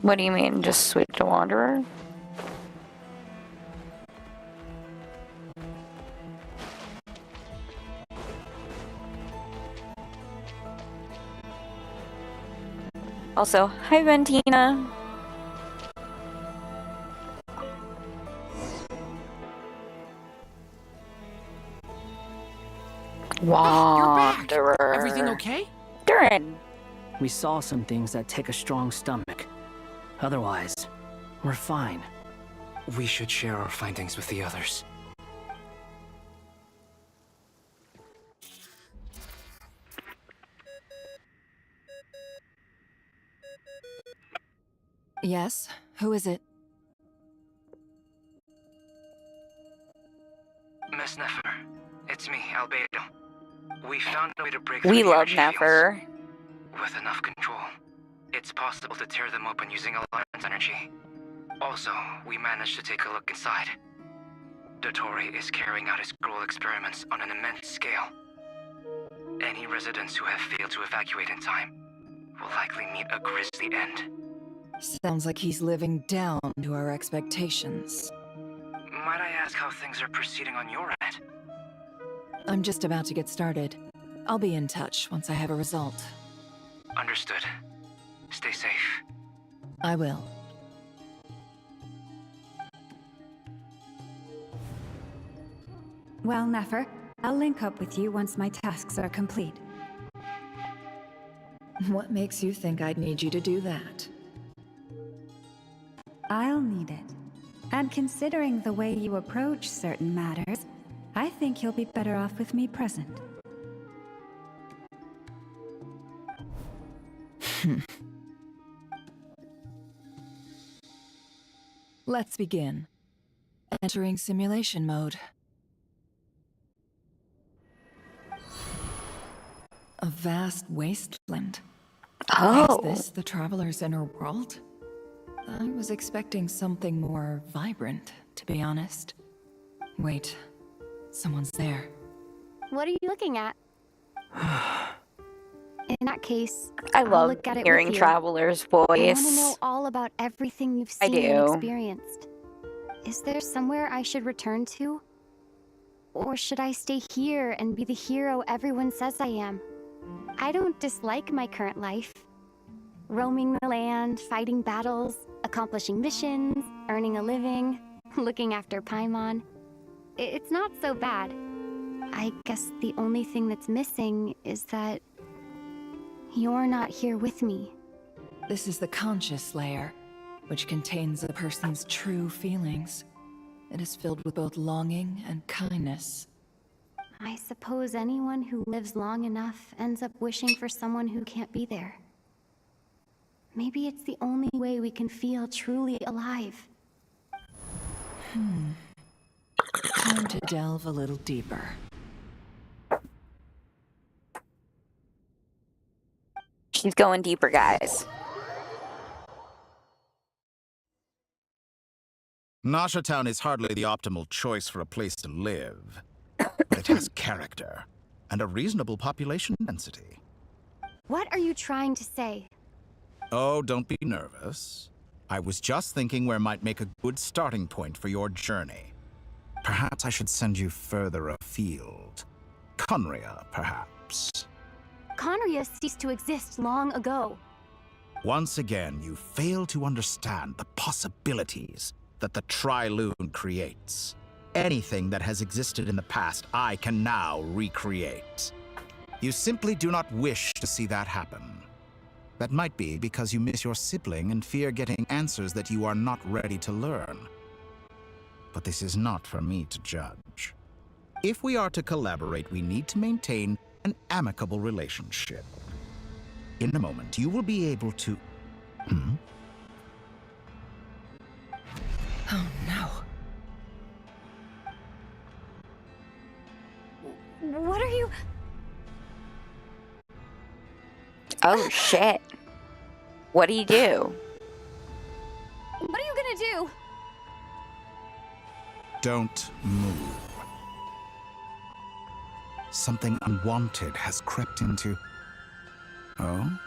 What do you mean, just switch to Wanderer? Also, hi Ventina. Wanderer.
Everything okay?
Durin.
We saw some things that take a strong stomach. Otherwise, we're fine.
We should share our findings with the others.
Yes? Who is it?
Miss Nefer, it's me, Albedo. We found a way to break through
We
the
love
energy fields.
Nefer.
With enough control, it's possible to tear them open using Alliance energy. Also, we managed to take a look inside. Dottore is carrying out his cruel experiments on an immense scale. Any residents who have failed to evacuate in time will likely meet a grisly end.
Sounds like he's living down to our expectations.
Might I ask how things are proceeding on your end?
I'm just about to get started. I'll be in touch once I have a result.
Understood. Stay safe.
I will.
Well, Nefer, I'll link up with you once my tasks are complete.
What makes you think I'd need you to do that?
I'll need it. And considering the way you approach certain matters, I think you'll be better off with me present.
Let's begin. Entering simulation mode. A vast wasteland.
Oh.
Is this the Traveler's inner world? I was expecting something more vibrant, to be honest. Wait, someone's there.
What are you looking at? In that case,
I
I'll
love
look at it
hearing
with you.
Traveler's
I want to
voice.
know all about everything you've
I
seen and
do.
experienced. Is there somewhere I should return to? Or should I stay here and be the hero everyone says I am? I don't dislike my current life. Roaming the land, fighting battles, accomplishing missions, earning a living, looking after Paimon. It's not so bad. I guess the only thing that's missing is that you're not here with me.
This is the conscious layer, which contains a person's true feelings. It is filled with both longing and kindness.
I suppose anyone who lives long enough ends up wishing for someone who can't be there. Maybe it's the only way we can feel truly alive.
Time to delve a little deeper.
She's going deeper, guys.
Nasha Town is hardly the optimal choice for a place to live, but it has character and a reasonable population density.
What are you trying to say?
Oh, don't be nervous. I was just thinking where might make a good starting point for your journey. Perhaps I should send you further afield. Conria, perhaps.
Conria ceased to exist long ago.
Once again, you fail to understand the possibilities that the Tri-Lune creates. Anything that has existed in the past, I can now recreate. You simply do not wish to see that happen. That might be because you miss your sibling and fear getting answers that you are not ready to learn. But this is not for me to judge. If we are to collaborate, we need to maintain an amicable relationship. In a moment, you will be able to...
Oh no.
What are you...
Oh, shit. What do you do?
What are you gonna do?
Don't move. Something unwanted has crept into... Oh?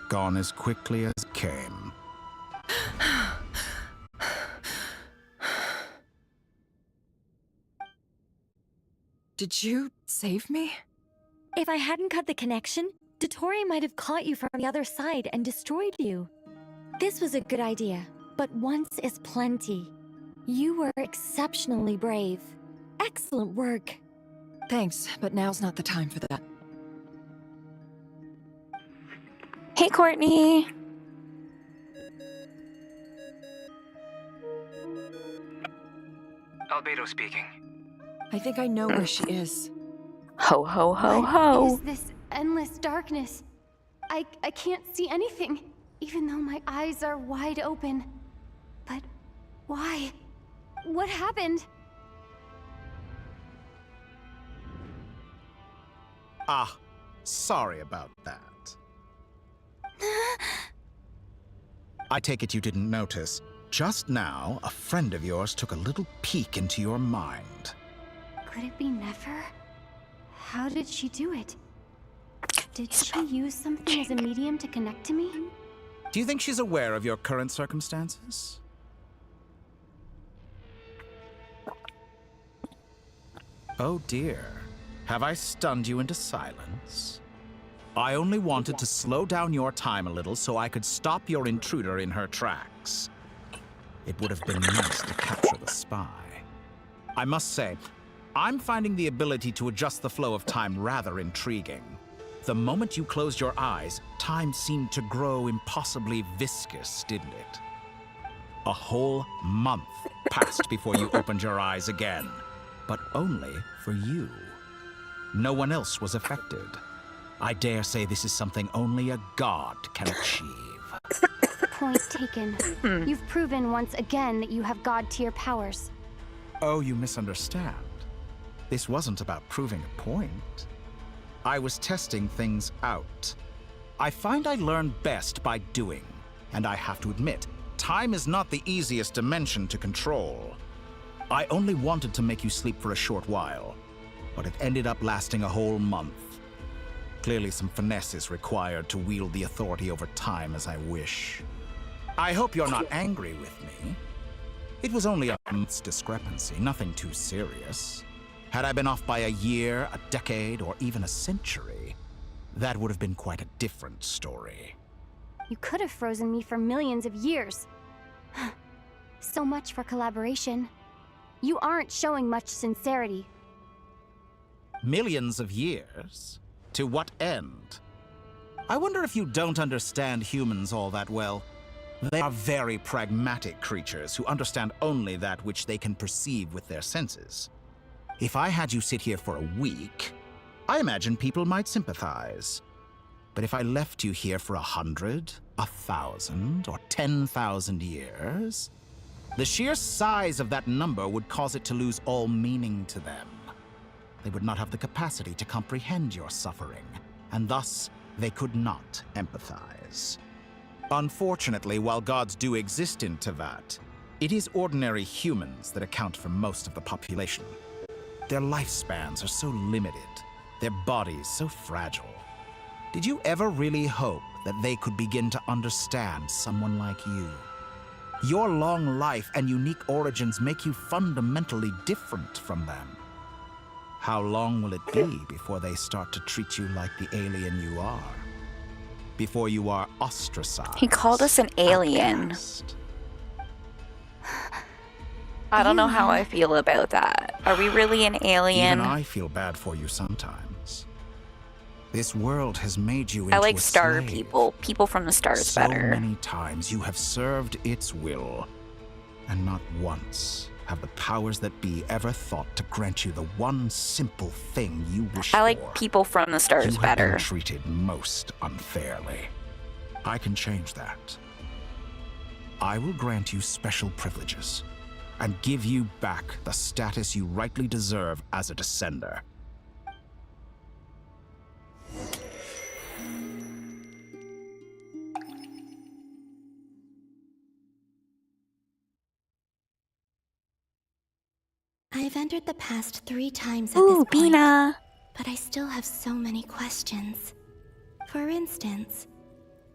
Gone as quickly as it came.
Did you save me?
If I hadn't cut the connection, Dottore might have caught you from the other side and destroyed you. This was a good idea, but once is plenty. You were exceptionally brave. Excellent work.
Thanks, but now's not the time for that.
Hey, Courtney.
Albedo speaking.
I think I know where she is.
Ho, ho, ho,
What
ho.
is this endless darkness? I can't see anything, even though my eyes are wide open. But why? What happened?
Ah, sorry about that. I take it you didn't notice. Just now, a friend of yours took a little peek into your mind.
Could it be Nefer? How did she do it? Did she use something as a medium to connect to me?
Do you think she's aware of your current circumstances? Oh dear. Have I stunned you into silence? I only wanted to slow down your time a little so I could stop your intruder in her tracks. It would have been nice to capture the spy. I must say, I'm finding the ability to adjust the flow of time rather intriguing. The moment you closed your eyes, time seemed to grow impossibly viscous, didn't it? A whole month passed before you opened your eyes again, but only for you. No one else was affected. I dare say this is something only a god can achieve.
Point taken. You've proven once again that you have god-tier powers.
Oh, you misunderstand. This wasn't about proving a point. I was testing things out. I find I learn best by doing, and I have to admit, time is not the easiest dimension to control. I only wanted to make you sleep for a short while, but it ended up lasting a whole month. Clearly some finesse is required to wield the authority over time as I wish. I hope you're not angry with me. It was only a month's discrepancy, nothing too serious. Had I been off by a year, a decade, or even a century, that would have been quite a different story.
You could have frozen me for millions of years. So much for collaboration. You aren't showing much sincerity.
Millions of years? To what end? I wonder if you don't understand humans all that well. They are very pragmatic creatures who understand only that which they can perceive with their senses. If I had you sit here for a week, I imagine people might sympathize. But if I left you here for 100, 1,000, or 10,000 years, the sheer size of that number would cause it to lose all meaning to them. They would not have the capacity to comprehend your suffering, and thus they could not empathize. Unfortunately, while gods do exist in Tevat, it is ordinary humans that account for most of the population. Their lifespans are so limited, their bodies so fragile. Did you ever really hope that they could begin to understand someone like you? Your long life and unique origins make you fundamentally different from them. How long will it be before they start to treat you like the alien you are? Before you are ostracized?
He called us an alien.
Outcast?
I don't know how I feel about that. Are we really an alien?
Even I feel bad for you sometimes. This world has made you into
I like
a
star
slave.
people. People from the stars
So
better.
many times you have served its will, and not once have the powers that be ever thought to grant you the one simple thing you wish
I
for.
like people from the stars
You have
better.
been treated most unfairly. I can change that. I will grant you special privileges and give you back the status you rightly deserve as a descender.
I've entered the past 3 times at
Ooh,
this point,
Bina.
but I still have so many questions. For instance,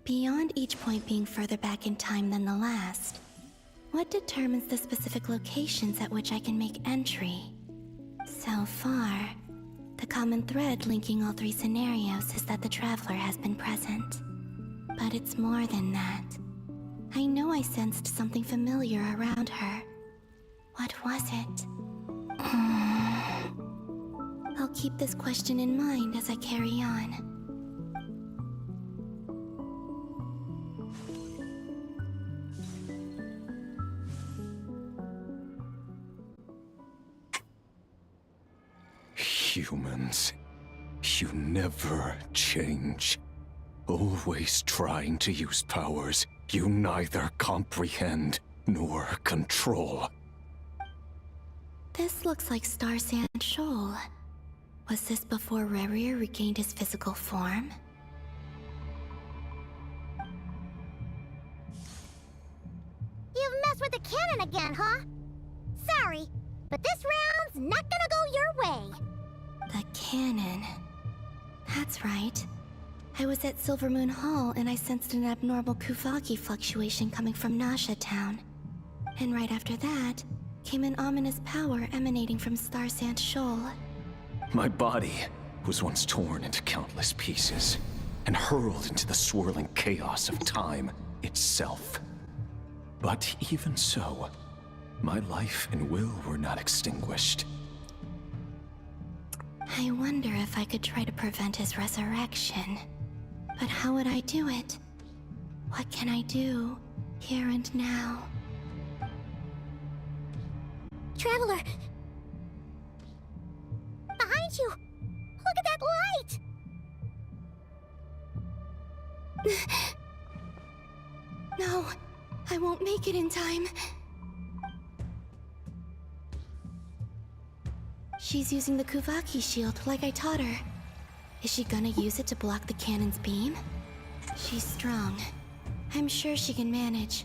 beyond each point being further back in time than the last, what determines the specific locations at which I can make entry? So far, the common thread linking all 3 scenarios is that the Traveler has been present. But it's more than that. I know I sensed something familiar around her. What was it? I'll keep this question in mind as I carry on.
Humans, you never change. Always trying to use powers you neither comprehend nor control.
This looks like Star Sand Shoal. Was this before Rerir regained his physical form?
You've messed with the cannon again, huh? Sorry, but this round's not gonna go your way.
The cannon. That's right. I was at Silvermoon Hall and I sensed an abnormal Kuvaki fluctuation coming from Nasha Town. And right after that, came an ominous power emanating from Star Sand Shoal.
My body was once torn into countless pieces and hurled into the swirling chaos of time itself. But even so, my life and will were not extinguished.
I wonder if I could try to prevent his resurrection. But how would I do it? What can I do, here and now?
Traveler! Behind you! Look at that light!
No, I won't make it in time. She's using the Kuvaki shield like I taught her. Is she gonna use it to block the cannon's beam? She's strong. I'm sure she can manage.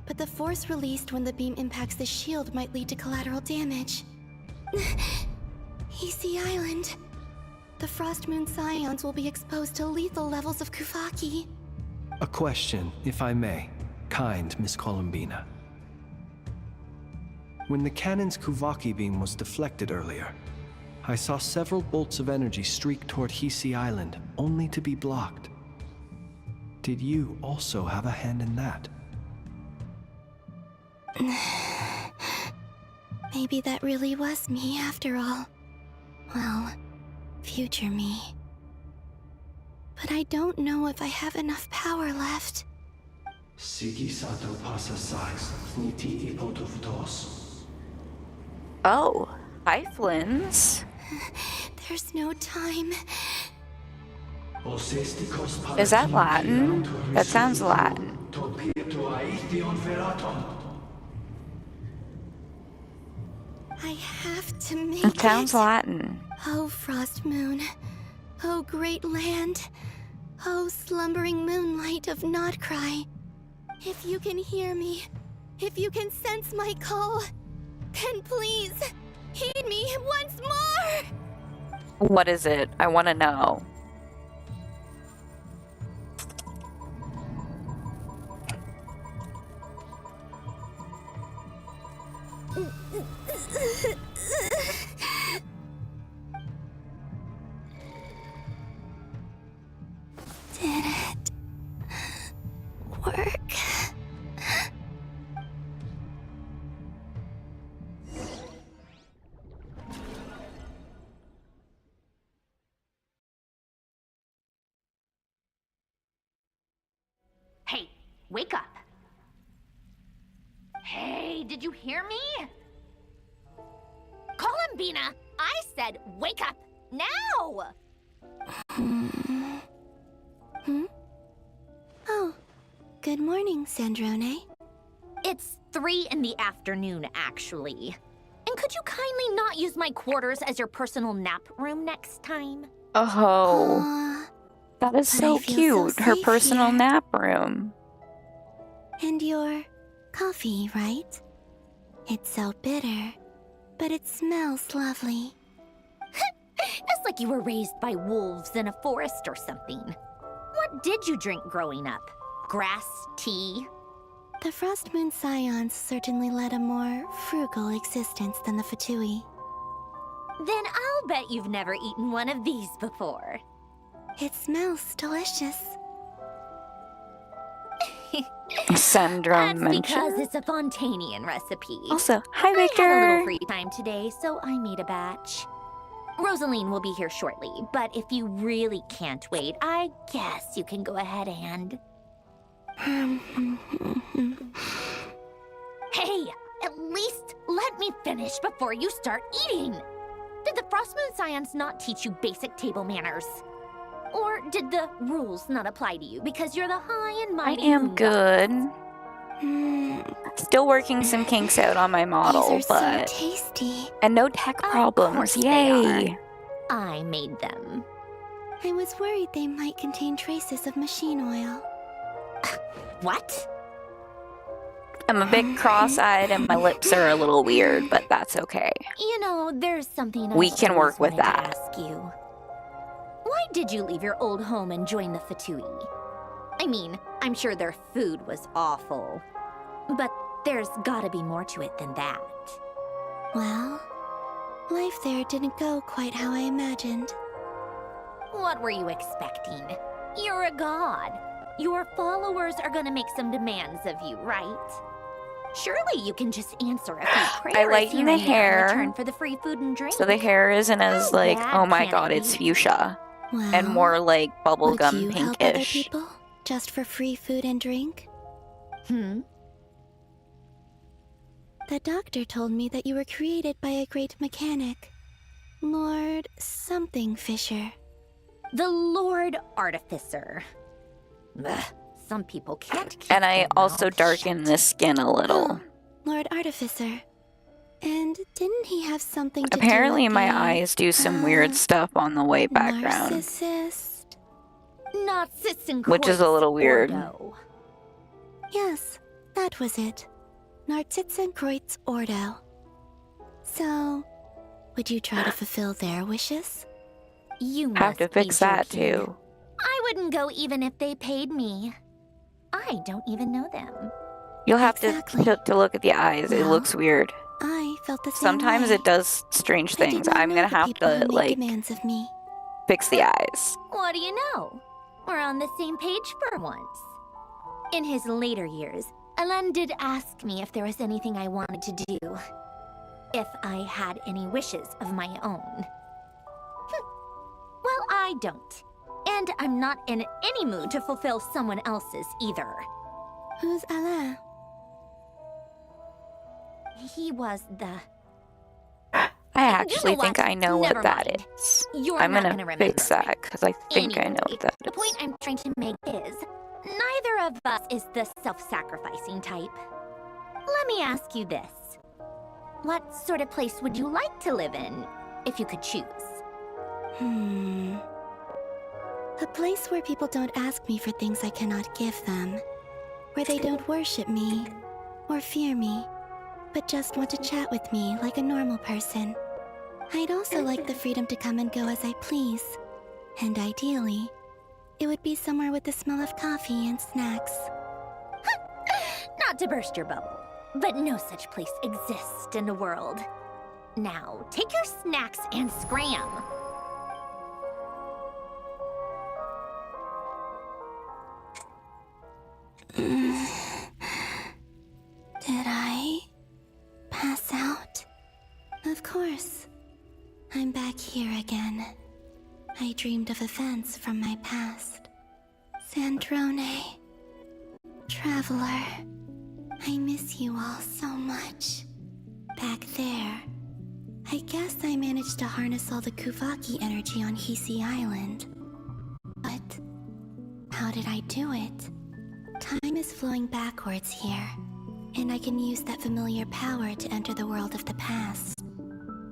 But the force released when the beam impacts the shield might lead to collateral damage. EC Island. The Frost Moon Scions will be exposed to lethal levels of Kuvaki.
A question, if I may. Kind Miss Columbina. When the cannon's Kuvaki beam was deflected earlier, I saw several bolts of energy streak toward Hisi Island, only to be blocked. Did you also have a hand in that?
Maybe that really was me after all. Well, future me. But I don't know if I have enough power left.
Oh, hi, Flins.
There's no time.
Is that Latin? That sounds Latin.
I have to make
It sounds
it.
Latin.
Oh, Frost Moon. Oh, great land. Oh, slumbering moonlight of Nodcry. If you can hear me, if you can sense my call, then please, heed me once more!
What is it? I want to know.
Did it work?
Hey, wake up. Hey, did you hear me?
Bina! I said wake up! Now!
Oh, good morning, Sandrone.
It's 3 in the afternoon, actually. And could you kindly not use my quarters as your personal nap room next time?
Oh, that is
but
so
I feel
cute.
so
Her
safe
personal
here.
nap room.
And your coffee, right? It's so bitter, but it smells lovely.
It's like you were raised by wolves in a forest or something. What did you drink growing up? Grass tea?
The Frost Moon Scions certainly led a more frugal existence than the Fatui.
Then I'll bet you've never eaten one of these before.
It smells delicious.
Syndrome
That's because
mentioned.
it's a Fontanian recipe.
Also, hi
I had a
Victor.
little free time today, so I made a batch. Rosaline will be here shortly, but if you really can't wait, I guess you can go ahead and... Hey, at least let me finish before you start eating. Did the Frost Moon Scions not teach you basic table manners? Or did the rules not apply to you because you're the high and
I
mighty
am
moon goddess?
good. Still working some kinks out on my model,
These are
but
so tasty.
and no tech
Of
problems.
course they
Yay!
I made them.
I was worried they might contain traces of machine oil.
What?
I'm a bit cross-eyed and my lips are a little weird, but that's okay.
You know, there's something
We
I
can
always
work with
wanted to
that.
ask you. Why did you leave your old home and join the Fatui? I mean, I'm sure their food was awful, but there's gotta be more to it than that.
Well, life there didn't go quite how I imagined.
What were you expecting? You're a god. Your followers are gonna make some demands of you, right? Surely you can just answer a few prayers
lighten
here
the
and there
hair,
in return for the free food and drink.
So the hair isn't as
How
like,
bad
oh my
can
god,
it
it's
be?
fuchsia.
Well,
And more like
would
bubblegum
you help other
pinkish.
people just for free food and drink?
Hmm?
The doctor told me that you were created by a great mechanic, Lord something Fisher.
The Lord Artificer. Ugh, some people can't keep
And I
their
also
mouths
darken
shut.
the skin a little.
Oh, Lord Artificer. And didn't he have something to
Apparently
do with
my
the,
eyes do some weird stuff on the white background.
narcissist?
Which is a little weird.
Ordo.
Yes, that was it. Narcitzenkreuz Ordo. So, would you try to fulfill their wishes?
You
Have to
must be
fix that
joking.
too.
I wouldn't go even if they paid me. I don't even know them.
You'll have
Exactly.
to look at the eyes. It
Well,
looks weird.
I felt the same
Sometimes
way.
it does strange
I did
things.
not
I'm
know
gonna
the
have
people who
to
make
like
demands of me.
fix the eyes.
What do you know? We're on the same page for once. In his later years, Alan did ask me if there was anything I wanted to do. If I had any wishes of my own. Well, I don't. And I'm not in any mood to fulfill someone else's either.
Who's Alain?
He was the...
I actually
know
think
what?
I know
Never
what that
mind.
is.
You're
I'm
not
gonna
gonna remember.
fix that because I think I know
Anyway,
what that
the
is.
point I'm trying to make is, neither of us is the self-sacrificing type. Let me ask you this. What sort of place would you like to live in, if you could choose?
A place where people don't ask me for things I cannot give them. Where they don't worship me, or fear me, but just want to chat with me like a normal person. I'd also like the freedom to come and go as I please. And ideally, it would be somewhere with the smell of coffee and snacks.
Not to burst your bubble, but no such place exists in the world. Now, take your snacks and scram.
Did I pass out? Of course. I'm back here again. I dreamed of events from my past. Sandrone. Traveler. I miss you all so much. Back there, I guess I managed to harness all the Kuvaki energy on Hisi Island. But how did I do it? Time is flowing backwards here, and I can use that familiar power to enter the world of the past.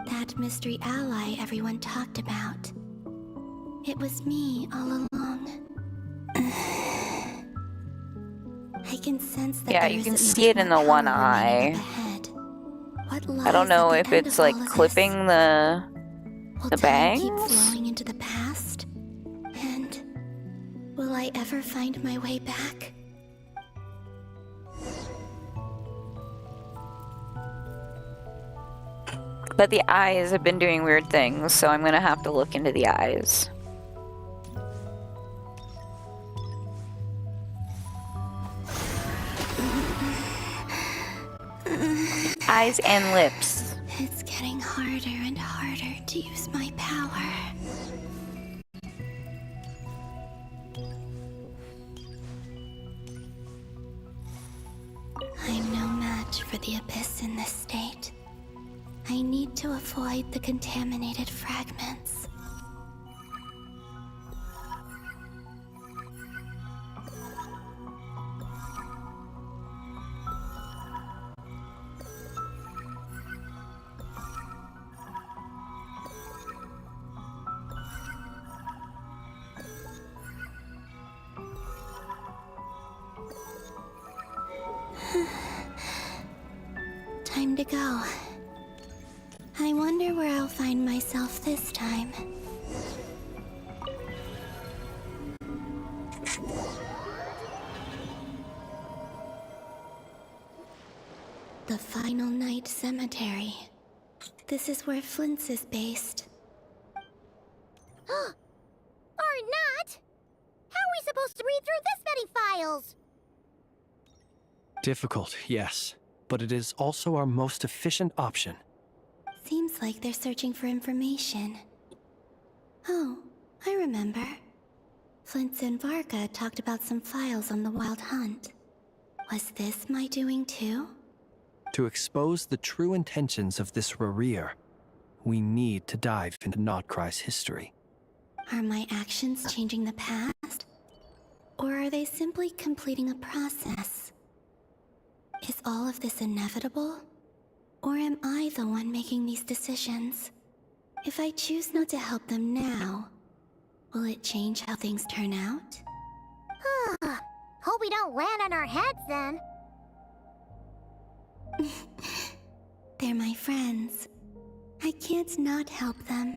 That mystery ally everyone talked about. It was me all along. I can sense that
Yeah,
there
you can
isn't
see
much
it in
more
the one
power remaining
eye.
up ahead. What lies
I don't know
at
if
the end
it's
of
like
all of
clipping
this? Will
the
time keep
bangs.
flowing into the past? And will I ever find my way back?
But the eyes have been doing weird things, so I'm gonna have to look into the eyes. Eyes and lips.
It's getting harder and harder to use my power. I'm no match for the Abyss in this state. I need to avoid the contaminated fragments. Time to go. I wonder where I'll find myself this time. The Final Night Cemetery. This is where Flint's is based.
Or not! How are we supposed to read through this many files?
Difficult, yes, but it is also our most efficient option.
Seems like they're searching for information. Oh, I remember. Flint's and Varka talked about some files on the Wild Hunt. Was this my doing too?
To expose the true intentions of this Rereer, we need to dive into Notcry's history.
Are my actions changing the past? Or are they simply completing a process? Is all of this inevitable? Or am I the one making these decisions? If I choose not to help them now, will it change how things turn out?
Hope we don't land on our heads then.
They're my friends. I can't not help them.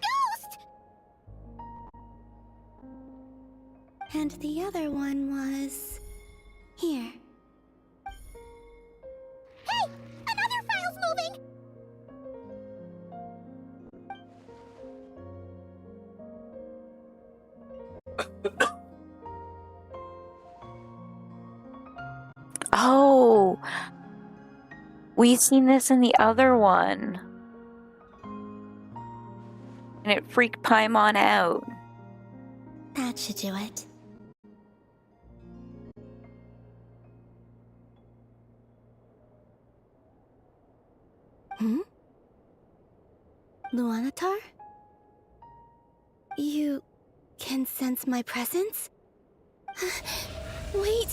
Ghost!
And the other one was... here.
Hey! Another file's moving!
Oh, we've seen this in the other one. And it freaked Paimon out.
That should do it. Luanatar? You can sense my presence? Wait!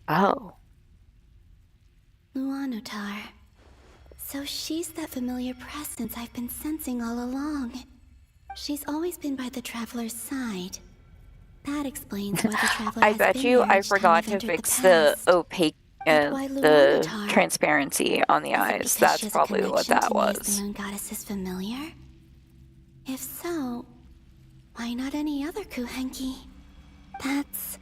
Oh.
Luanatar. So she's that familiar presence I've been sensing all along. She's always been by the Traveler's side. That explains why the Traveler
I
has
bet
been
you
here
I
each time
forgot
we've
to
entered
fix
the
the
past.
opaque,
But why
the
Luanatar?
transparency on the
Is it
eyes.
because
That's
she has a
probably what
connection
that
to me as
was.
the Moon Goddess is familiar? If so, why not any other Kuhenki? That's...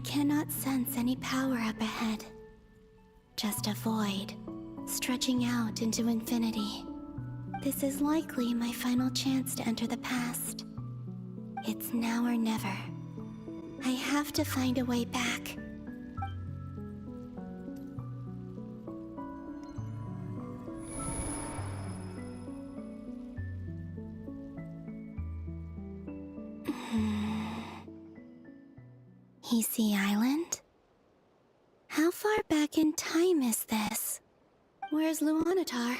cannot sense any power up ahead. Just a void, stretching out into infinity. This is likely my final chance to enter the past. It's now or never. I have to find a way back. Easy Island? How far back in time is this? Where's Luanatar?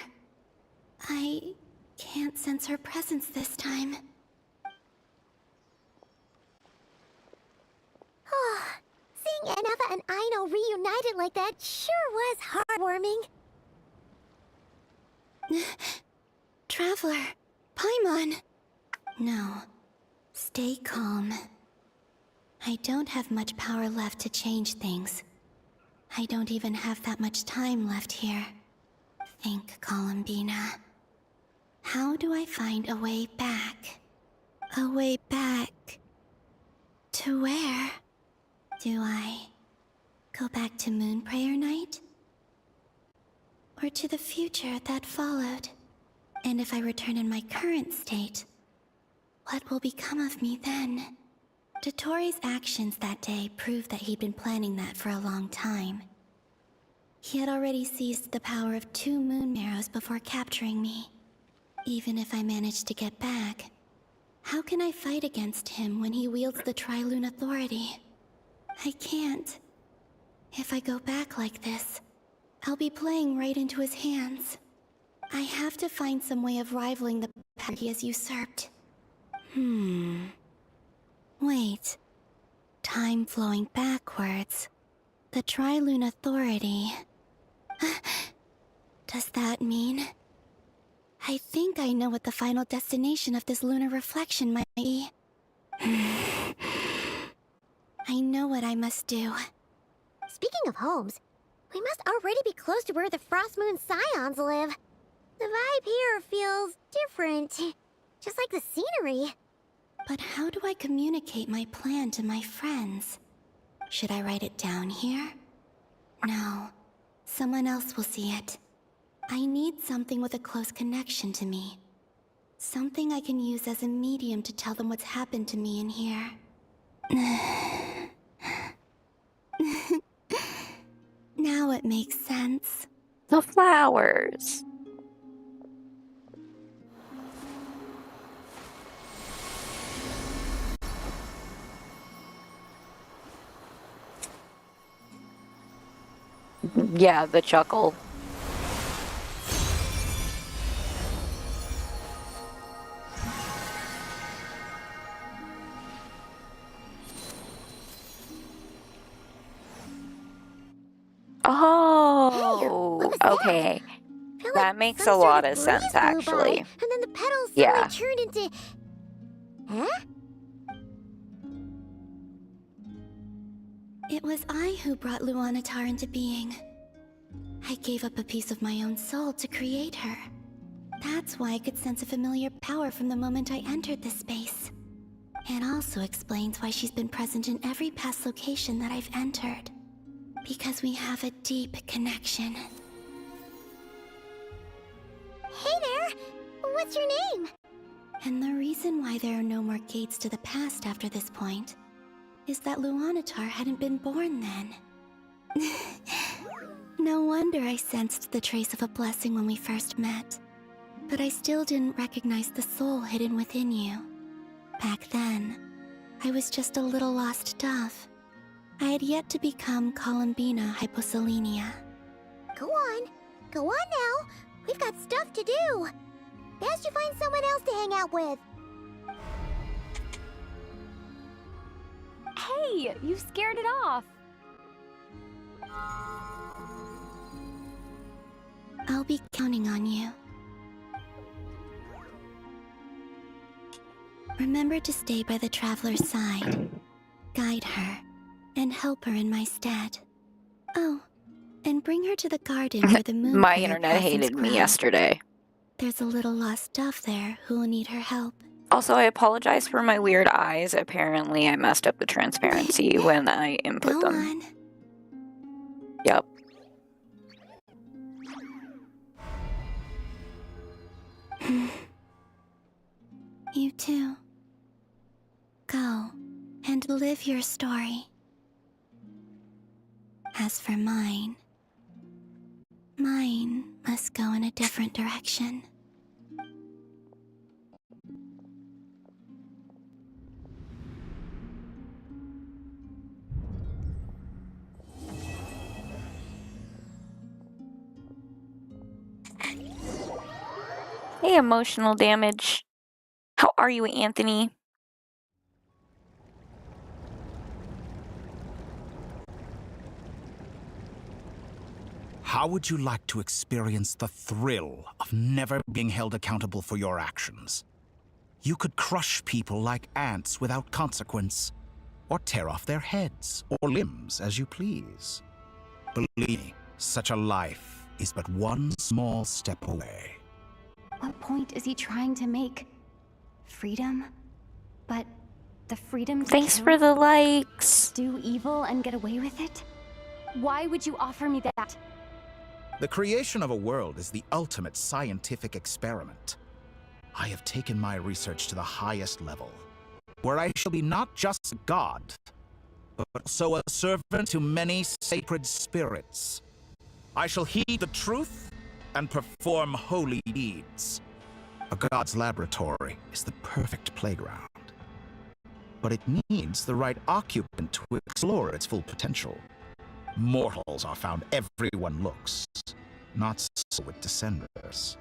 I can't sense her presence this time.
Oh, seeing Anafa and Aino reunited like that sure was heartwarming.
Traveler, Paimon. No, stay calm. I don't have much power left to change things. I don't even have that much time left here. Think, Columbina. How do I find a way back? A way back... to where? Do I go back to Moon Prayer Night? Or to the future that followed? And if I return in my current state, what will become of me then? Dotori's actions that day proved that he'd been planning that for a long time. He had already seized the power of 2 moon marrows before capturing me. Even if I managed to get back, how can I fight against him when he wields the Tri-Lune Authority? I can't. If I go back like this, I'll be playing right into his hands. I have to find some way of rivaling the power he has usurped. Wait. Time flowing backwards. The Tri-Lune Authority. Does that mean... I think I know what the final destination of this lunar reflection might be. I know what I must do.
Speaking of homes, we must already be close to where the Frost Moon Scions live. The vibe here feels different, just like the scenery.
But how do I communicate my plan to my friends? Should I write it down here? No. Someone else will see it. I need something with a close connection to me. Something I can use as a medium to tell them what's happened to me in here. Now it makes sense.
The flowers. Yeah, the chuckle. Oh, okay. That makes a lot of sense, actually.
And then the petals
Yeah.
suddenly turned into... Huh?
It was I who brought Luanatar into being. I gave up a piece of my own soul to create her. That's why I could sense a familiar power from the moment I entered this space. It also explains why she's been present in every past location that I've entered. Because we have a deep connection.
Hey there! What's your name?
And the reason why there are no more gates to the past after this point is that Luanatar hadn't been born then. No wonder I sensed the trace of a blessing when we first met. But I still didn't recognize the soul hidden within you. Back then, I was just a little lost dove. I had yet to become Columbina Hyposelenia.
Go on now. We've got stuff to do. Best you find someone else to hang out with.
Hey, you scared it off.
I'll be counting on you. Remember to stay by the traveler's side, guide her, and help her in my stead. Oh, and bring her to the garden where the moon
My
prayer
internet
blessings
hated me
grow.
yesterday.
There's a little lost dove there who will need her help.
Also, I apologize for my weird eyes. Apparently, I messed up the transparency when I input
Go
them.
on.
Yep.
You too. Go and live your story. As for mine must go in a different direction.
Hey, emotional damage. How are you, Anthony?
How would you like to experience the thrill of never being held accountable for your actions? You could crush people like ants without consequence, or tear off their heads or limbs as you please. Believe me, such a life is but one small step away.
What point is he trying to make? Freedom? But the freedom to
Thanks
kill,
for the likes.
do evil and get away with it? Why would you offer me that?
The creation of a world is the ultimate scientific experiment. I have taken my research to the highest level, where I shall be not just a god, but also a servant to many sacred spirits. I shall heed the truth and perform holy deeds. A god's laboratory is the perfect playground, but it needs the right occupant to explore its full potential. Mortals are found everyone looks, not so with descenders.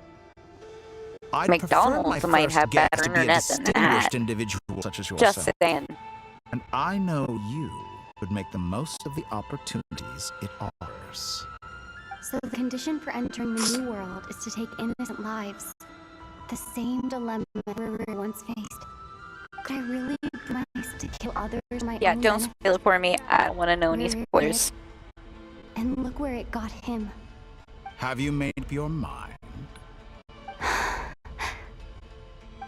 I'd
McDonald's might have better
to be a
internet than
distinguished
that.
individual such as yourself.
Just saying.
And I know you would make the most of the opportunities it offers.
So the condition for entering the new world is to take innocent lives. The same dilemma we were once faced. Could I really be nice to kill others for my
Yeah,
own
don't
benefit?
spoil it for me. I don't want to know any
We're
spoilers.
And look where it got him.
Have you made up your mind?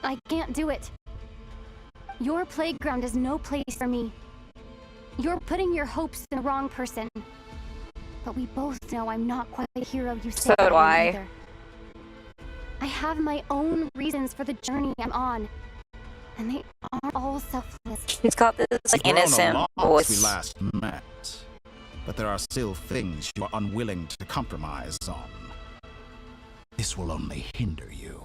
I can't do it. Your playground is no place for me. You're putting your hopes in the wrong person. But we both know I'm not quite the hero you say
So do
I
I.
am either. I have my own reasons for the journey I'm on. And they aren't all selfless.
He's got this like
You've grown
innocent
a lot since we
voice.
last met, but there are still things you are unwilling to compromise on. This will only hinder you.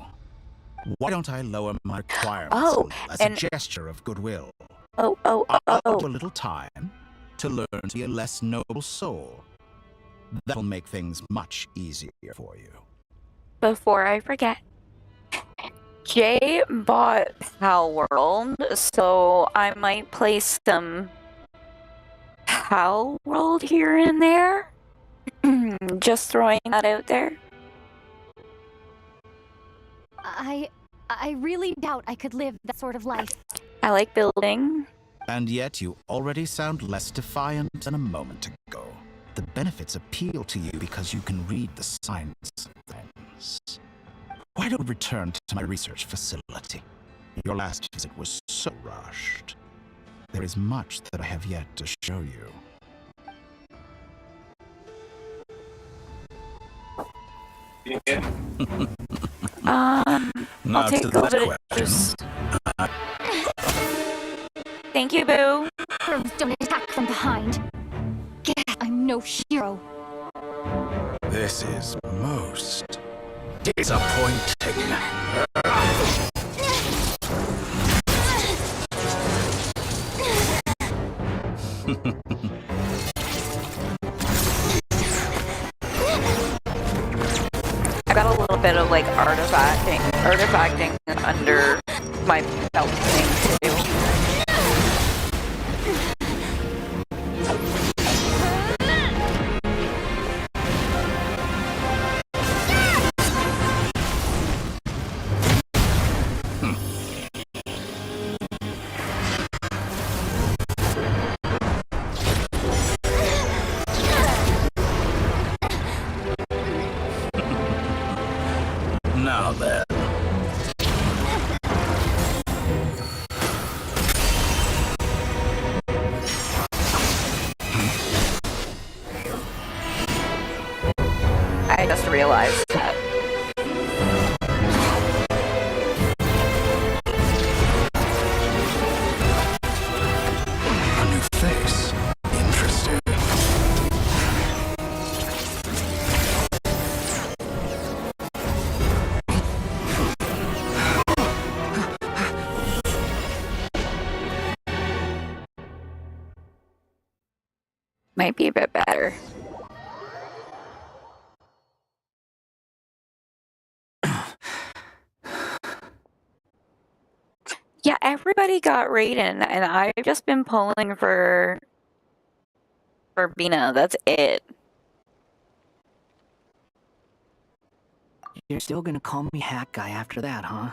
Why don't I lower my requirements as a gesture of goodwill? I'll give you a little time to learn to be a less noble soul. That'll make things much easier for you.
Before I forget, Jay bought Pal World, so I might play some Pal World here and there. Just throwing that out there.
I really doubt I could live that sort of life.
I like building.
And yet you already sound less defiant than a moment ago. The benefits appeal to you because you can read the signs of things. Why don't we return to my research facility? Your last visit was so rushed. There is much that I have yet to show you. Now
I'll take
to
a
that
little bit of
question.
Thank you, Boo.
Heroes don't attack from behind. I'm no hero.
This is most disappointing.
I got a little bit of like artifacting under my belt thing too.
Now then.
realize that.
A new face. Interesting.
Might be a bit better. Yeah, everybody got Raiden, and I've just been pulling for Bina. That's it.
You're still gonna call me Hack Guy after that, huh?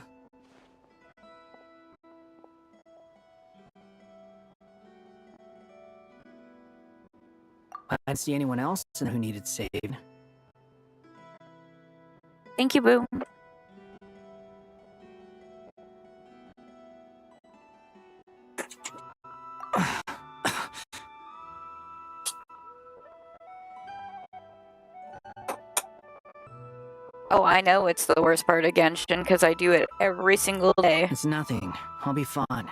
I didn't see anyone else who needed saved.
Thank you, Boo. Oh, I know it's the worst part of Genshin because I do it every single day.
It's nothing. I'll be fine.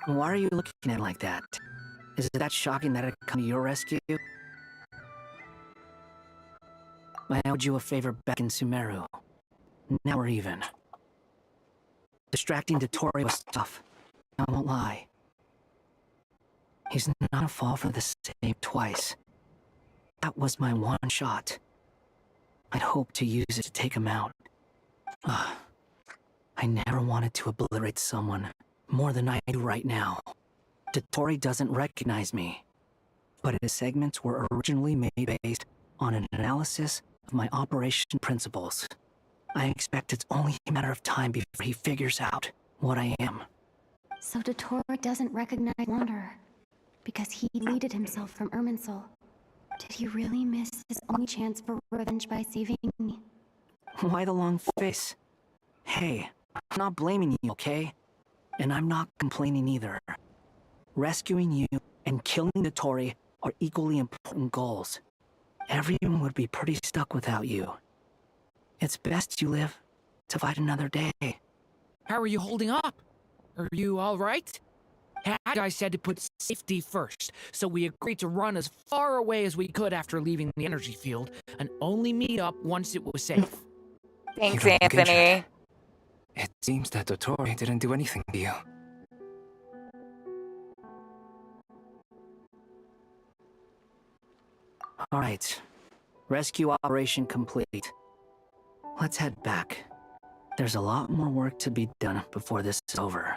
Why are you looking at it like that? Is it that shocking that I'd come to your rescue? I owed you a favor back in Sumeru. Now we're even. Distracting Dottore was tough. I won't lie. He's not a fall for the same twice. That was my one shot. I'd hoped to use it to take him out. I never wanted to obliterate someone more than I do right now. Dottore doesn't recognize me, but his segments were originally made based on an analysis of my operation principles. I expect it's only a matter of time before he figures out what I am.
So Dottore doesn't recognize Wanderer because he deleted himself from Irminsul. Did he really miss his only chance for revenge by saving me?
Why the long face? Hey, I'm not blaming you, okay? And I'm not complaining either. Rescuing you and killing Dottore are equally important goals. Everyone would be pretty stuck without you. It's best you live to fight another day.
How are you holding up? Are you all right? Guy said to put safety first, so we agreed to run as far away as we could after leaving the energy field, and only meet up once it was safe.
Thanks,
You don't look
Anthony.
injured. It seems that Dottore didn't do anything to you.
Alright. Rescue operation complete. Let's head back. There's a lot more work to be done before this is over.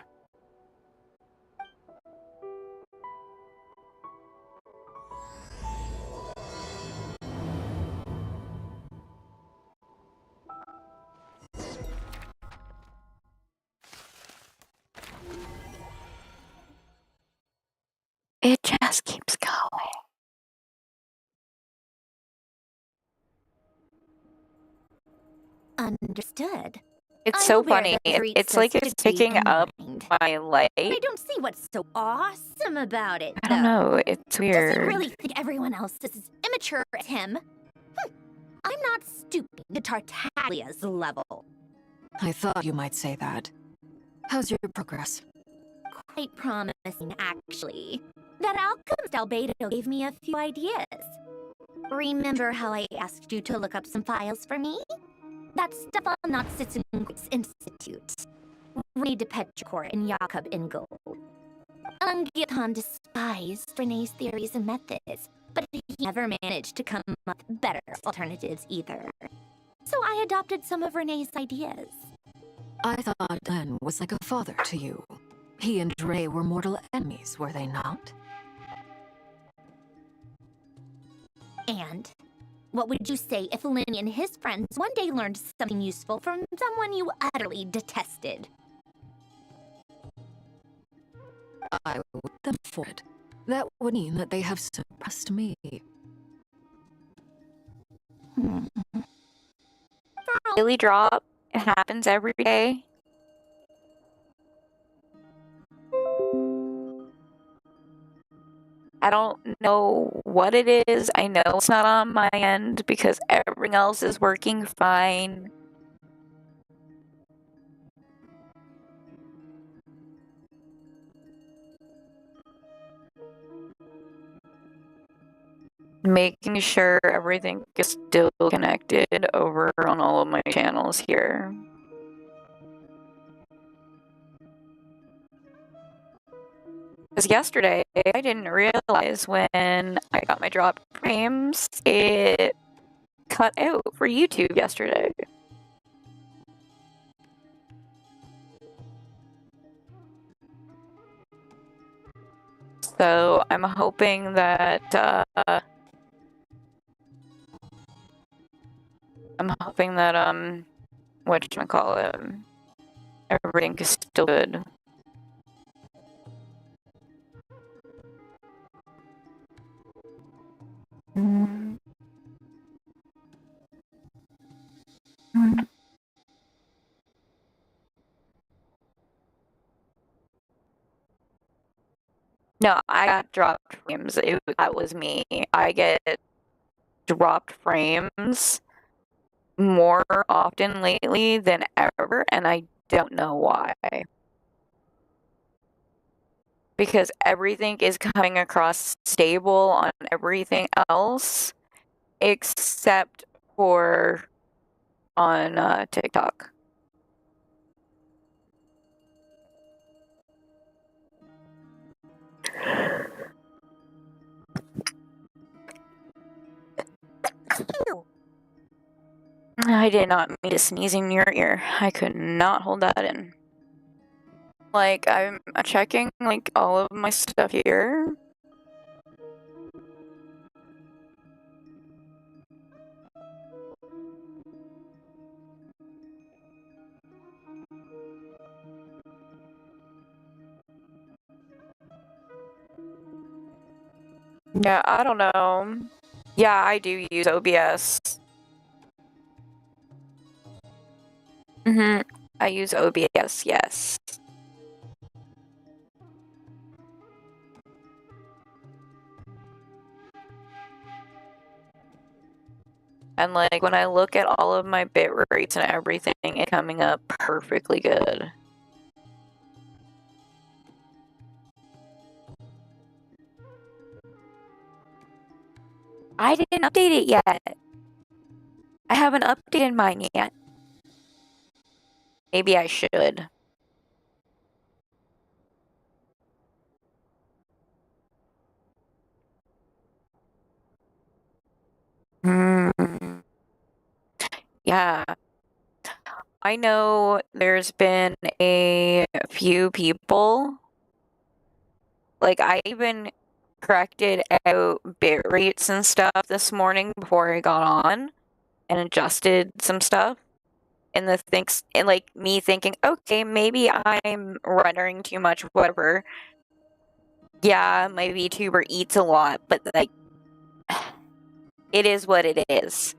It just keeps going.
Understood.
It's
I'm
so
aware
funny.
that Therese
It's like
says
it's
to keep
picking
in
up
mind.
my light.
I don't see what's so awesome about it,
I don't
though.
know. It's
Does he
weird.
really think everyone else is as immature as him? I'm not stooping to Tartaglia's level.
I thought you might say that. How's your progress?
Quite promising, actually. That alchemist Albedo gave me a few ideas. Remember how I asked you to look up some files for me? That stuff on Natsitsun's Institute. Rene de Petrichor and Jakob Engel. Angiaton despised Rene's theories and methods, but he never managed to come up with better alternatives either. So I adopted some of Rene's ideas.
I thought Glenn was like a father to you. He and Ray were mortal enemies, were they not?
And what would you say if Lynn and his friends one day learned something useful from someone you utterly detested?
I would them for it. That would mean that they have suppressed me.
Daily drop. It happens every day. I don't know what it is. I know it's not on my end because every everything else is working fine. Making sure everything is still connected over on all of my channels here. Because yesterday, I didn't realize when I got my drop frames, it cut out for YouTube yesterday. So I'm hoping that whatchamacallit, everything is still good. No, I got dropped frames. That was me. I get dropped frames more often lately than ever, and I don't know why. Because everything is coming across stable on everything else, except for on TikTok. I did not mean to sneeze in your ear. I could not hold that in. Like, I'm checking, like, all of my stuff here. Yeah, I don't know. Yeah, I do use OBS. I use OBS, yes. And like when I look at all of my bit rates and everything, it's coming up perfectly good. I didn't update it yet. I haven't updated mine yet. Maybe I should. Yeah. I know there's been a few people, like I even corrected out bit rates and stuff this morning before I got on and adjusted some stuff. And like me thinking, okay, maybe I'm rendering too much, whatever. Yeah, my VTuber eats a lot, but like, it is what it is.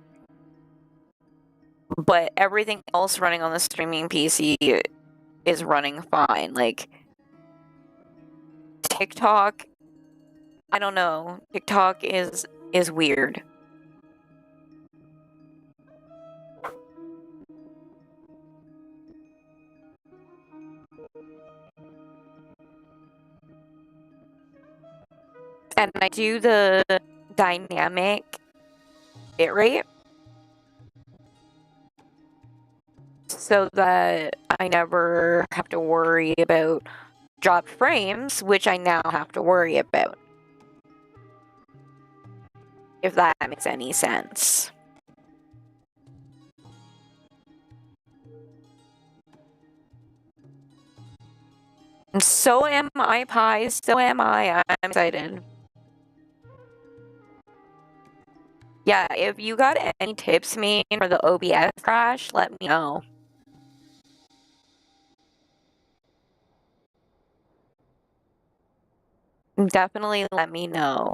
But everything else running on the streaming PC is running fine. Like, TikTok, I don't know. TikTok is weird. And I do the dynamic bitrate so that I never have to worry about dropped frames, which I now have to worry about. If that makes any sense. And so am I, Pie. So am I. I'm excited. Yeah, if you got any tips, me, for the OBS crash, let me know. Definitely let me know.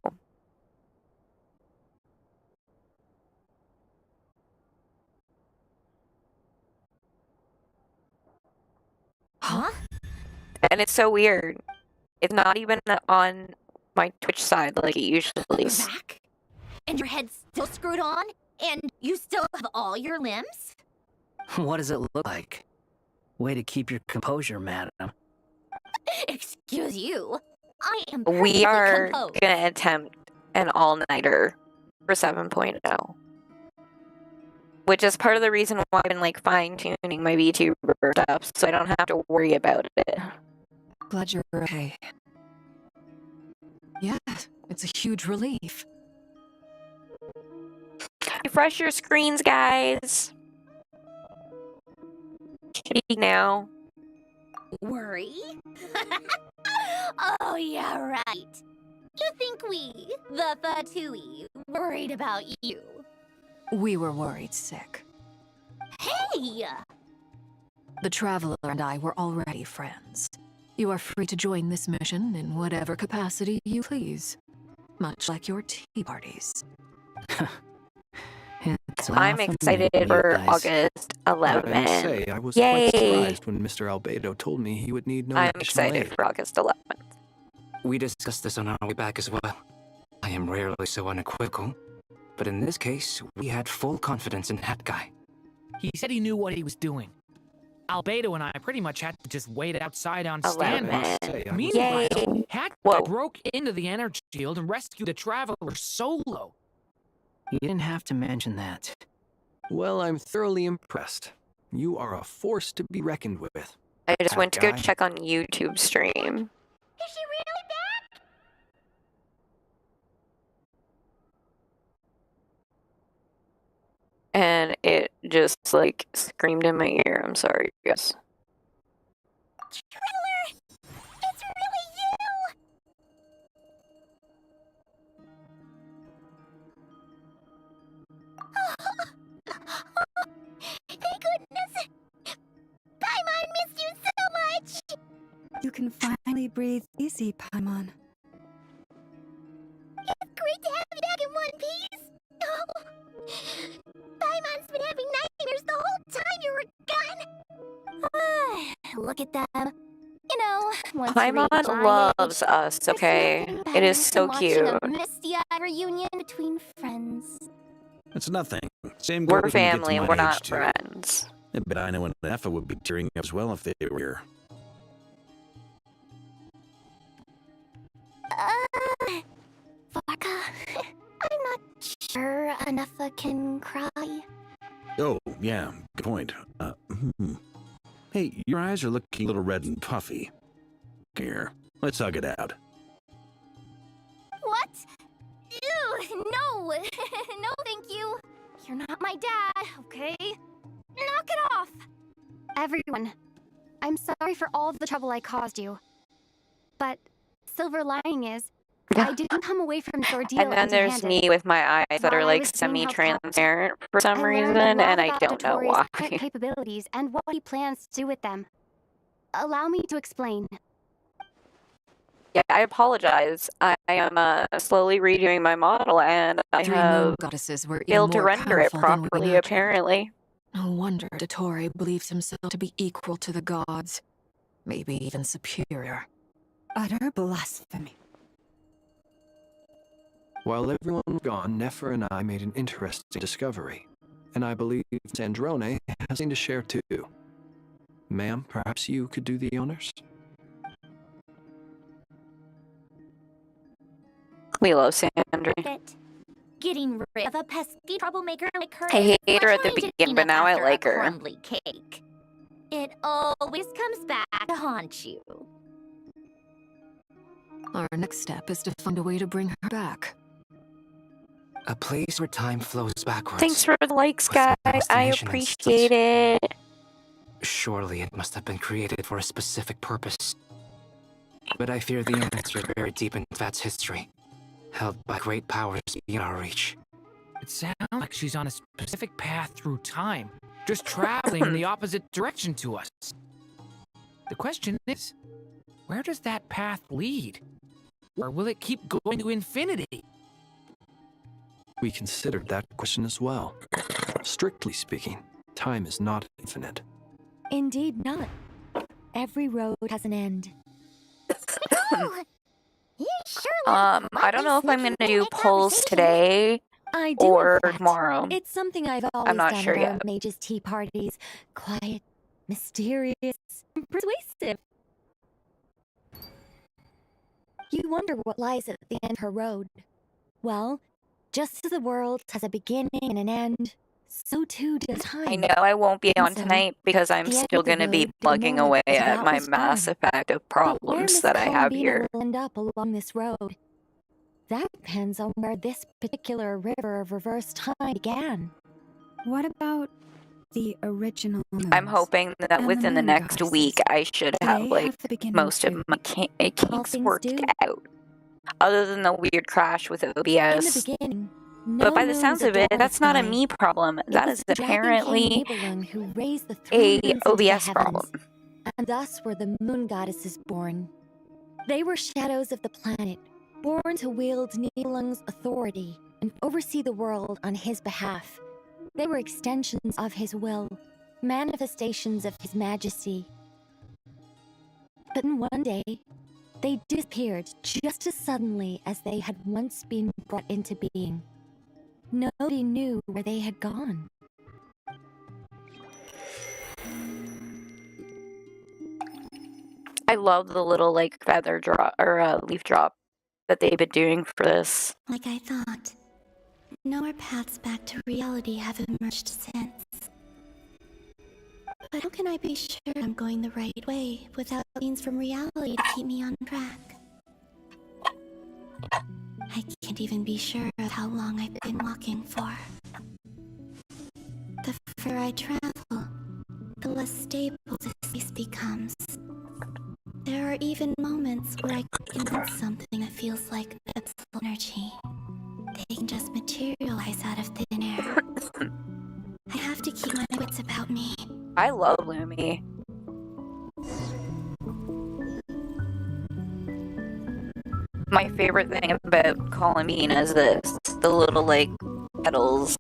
Huh?
And it's so weird. It's not even on my Twitch side like it usually is.
Back? And your head's still screwed on? And you still have all your limbs?
What does it look like? Way to keep your composure, madam.
Excuse you. I am
We
perfectly
are
composed.
gonna attempt an all-nighter for 7.0. Which is part of the reason why I've been like fine-tuning my VTuber stuff, so I don't have to worry about it.
Glad you're okay. Yeah, it's a huge relief.
Refresh your screens, guys. Now.
Worry? Oh, yeah, right. You think we, the Fatui, worried about you?
We were worried sick.
Hey!
The Traveler and I were already friends. You are free to join this mission in whatever capacity you please. Much like your tea parties.
I'm excited for August 11th.
I must say, I was
Yay!
quite surprised when Mr. Albedo told me he would need no
I'm
additional
excited
aid.
for August 11th.
We discussed this on our way back as well. I am rarely so unequivocal, but in this case, we had full confidence in that guy.
He said he knew what he was doing. Albedo and I pretty much had to just wait outside on standby. Meanwhile, Hat Guy broke into the energy field and rescued the Traveler solo.
You didn't have to mention that.
Well, I'm thoroughly impressed. You are a force to be reckoned with.
I just
That
went to go
guy.
check on YouTube stream.
Is she really back?
And it just like screamed in my ear. I'm sorry, guys.
Traveler! It's really you! Thank goodness! Paimon missed you so much!
You can finally breathe easy, Paimon.
It's great to have you back in one piece! Oh. Paimon's been having nightmares the whole time you were gone!
Look at them. You know, once
Paimon
you reach my
loves
age,
us,
there's
okay?
nothing
It
better
is so
than watching
cute.
a misty-eyed reunion between friends.
It's nothing. Same
We're
goes when you get to
family,
my
we're
age,
not
too.
friends.
I bet I know an Effa would be tearing up as well if they were here.
Varka, I'm not sure Anefa can cry.
Oh, yeah, good point. Hey, your eyes are looking a little red and puffy. Here, let's hug it out.
What? Ew, no! No, thank you. You're not my dad, okay? Knock it off!
Everyone, I'm sorry for all the trouble I caused you. But silver lining is, I didn't come away from this ordeal
And then there's
empty-handed.
me with my eyes that
While
are
I
like
was being held
semi-transparent for some
I learned
reason,
a lot
and I
about
don't know
Dottoro's
why.
current capabilities and what he plans to do with them. Allow me to explain.
Yeah, I apologize. I am slowly redoing my model, and I
Three moon
have
goddesses were even
failed to
more
render it
powerful than we
properly,
imagined.
apparently.
No wonder Dottore believes himself to be equal to the gods. Maybe even superior.
Utter blasphemy.
While everyone was gone, Nefer and I made an interesting discovery. And I believe Sandrone has something to share too. Ma'am, perhaps you could do the honors?
We love Sandra.
Getting rid of a pesky troublemaker like her
I
is
hated her at the
much
beginning, but
enough
now I
after a
like her.
crumbly cake. It always comes back to haunt you.
Our next step is to find a way to bring her back.
A place where time flows backwards.
Thanks for the likes,
with no
guys. I
destination in
appreciate
sight.
it.
Surely it must have been created for a specific purpose. But I fear the answer buried deep in Vat's history, held by great powers beyond our reach.
It sounds like she's on a specific path through time, just traveling in the opposite direction to us. The question is, where does that path lead? Or will it keep going to infinity?
We considered that question as well. Strictly speaking, time is not infinite.
Indeed not. Every road has an end.
I don't know if I'm gonna do polls today.
I do,
or
in fact.
tomorrow.
It's something I've always
I'm not
done
sure
at
yet.
our mages' tea parties. Quiet, mysterious, and persuasive. You wonder what lies at the end of her road. Well, just as the world has a beginning and an end, so too does time.
I know I won't be
And
on
so,
tonight because I'm
the end
still
of the
going to be
road, the
plugging
moment
away
is
at my
doubtless
massive
firm.
pack of
But where
problems
Miss
that I have
Columbina
here.
will end up along this road, that depends on where this particular river of reverse time began.
What about the original moons?
I'm hoping that
and
within the
moon
next
goddesses?
week I should
Do
have
they
like
have the beginning
most of
too?
my
All
kinks
things
worked
do.
out. Other than the weird crash with
In the
OBS.
beginning,
But
no
by the
moons
sounds of it,
adorned the
that's not a
sky.
me problem.
It
That
was
is
the Dragon King
apparently
Nibelung who raised the
a
throne into the
OBS
heavens,
problem.
and thus were the moon goddesses born. They were shadows of the planet, born to wield Nibelung's authority and oversee the world on his behalf. They were extensions of his will, manifestations of his majesty. But then one day, they disappeared just as suddenly as they had once been brought into being. Nobody knew where they had gone.
I love the little like feather drop or leaf drop that they've been doing for this.
Like I thought. No more paths back to reality have emerged since. But how can I be sure I'm going the right way without means from reality to keep me on track? I can't even be sure of how long I've been walking for. The further I travel, the less stable the space becomes. There are even moments where I can sense something that feels like depth energy. They can just materialize out of thin air. I have to keep my wits about me.
I love Lumi. My favorite thing about Colin Bean is this, the little like petals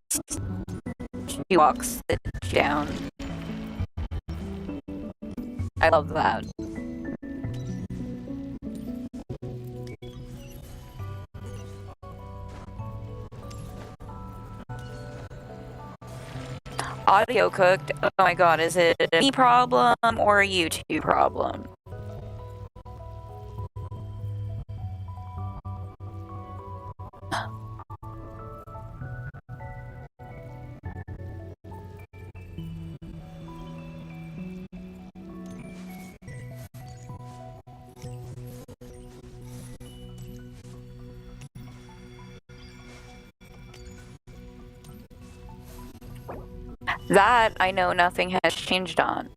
she walks down. I love that. Audio cooked. Oh my god, is it a me problem or a YouTube problem? That I know nothing has changed on.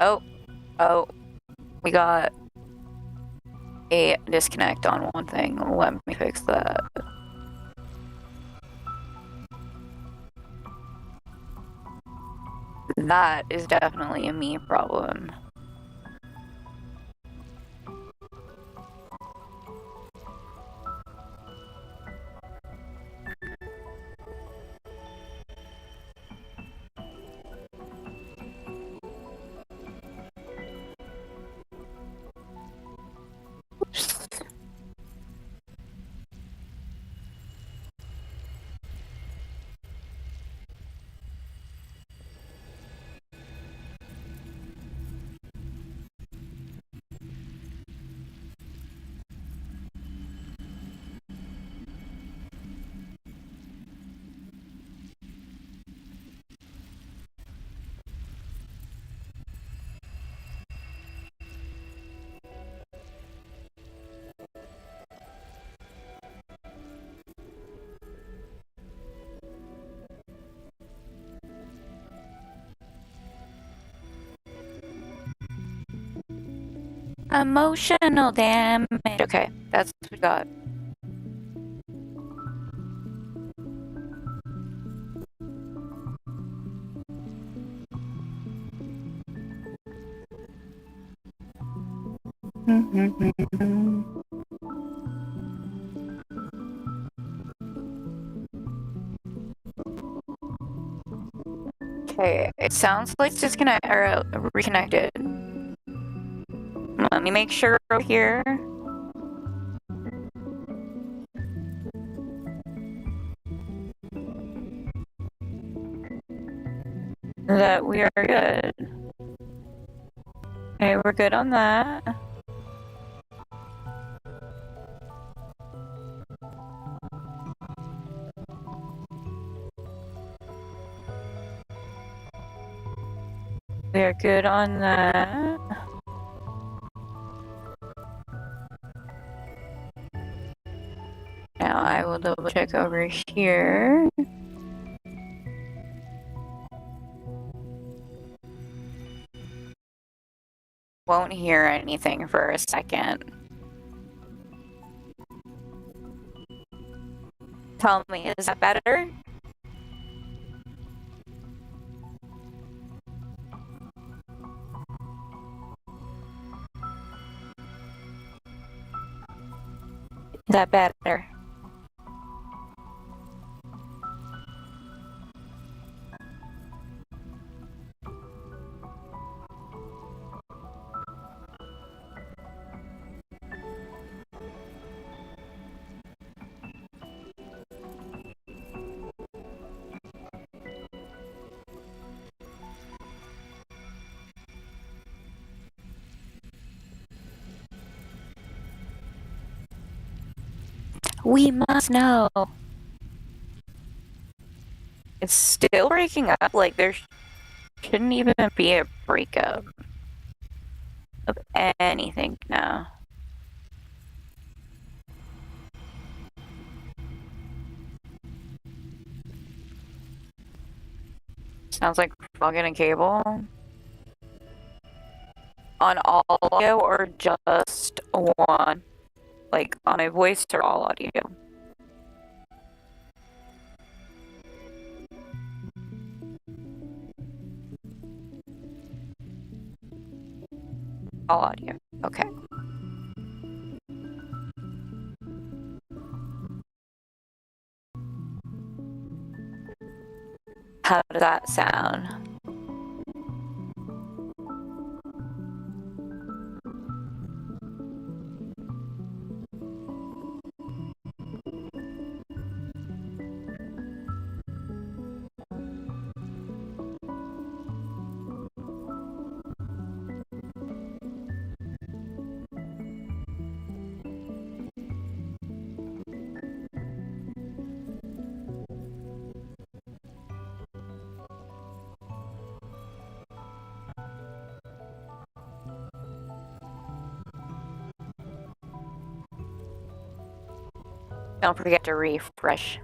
Oh, we got a disconnect on one thing. Let me fix that. That is definitely a me problem. Emotional damage. Okay, that's what we got. Okay, it sounds like it's disconnect or reconnected. Let me make sure over here. that we are good. Okay, we're good on that. We are good on that. Now I will double check over here. Won't hear anything for a second. Tell me, is that better? Is that better? We must know. It's still breaking up. Like, there shouldn't even be a breakup of anything now. Sounds like plugging a cable. On all audio or just one? Like, on a voice or all audio? All audio. Okay. How does that sound? Don't forget to refresh.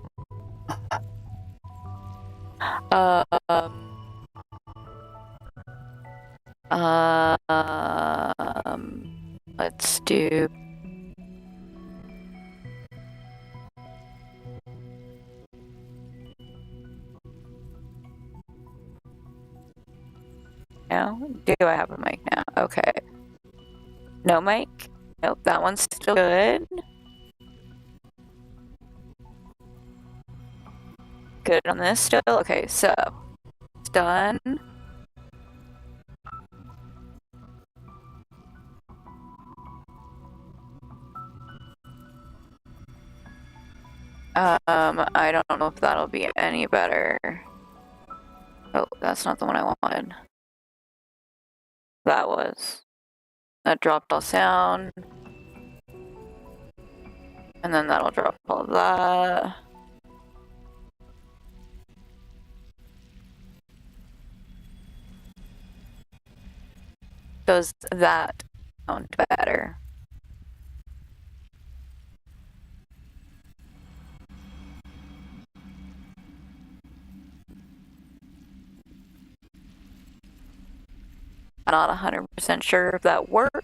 Let's do. Now, do I have a mic now? Okay. No mic? Nope, that one's still good. Good on this still? Okay, so it's done. I don't know if that'll be any better. Oh, that's not the one I wanted. That was. That dropped all sound. And then that'll drop all of that. Does that sound better? I'm not 100% sure if that worked,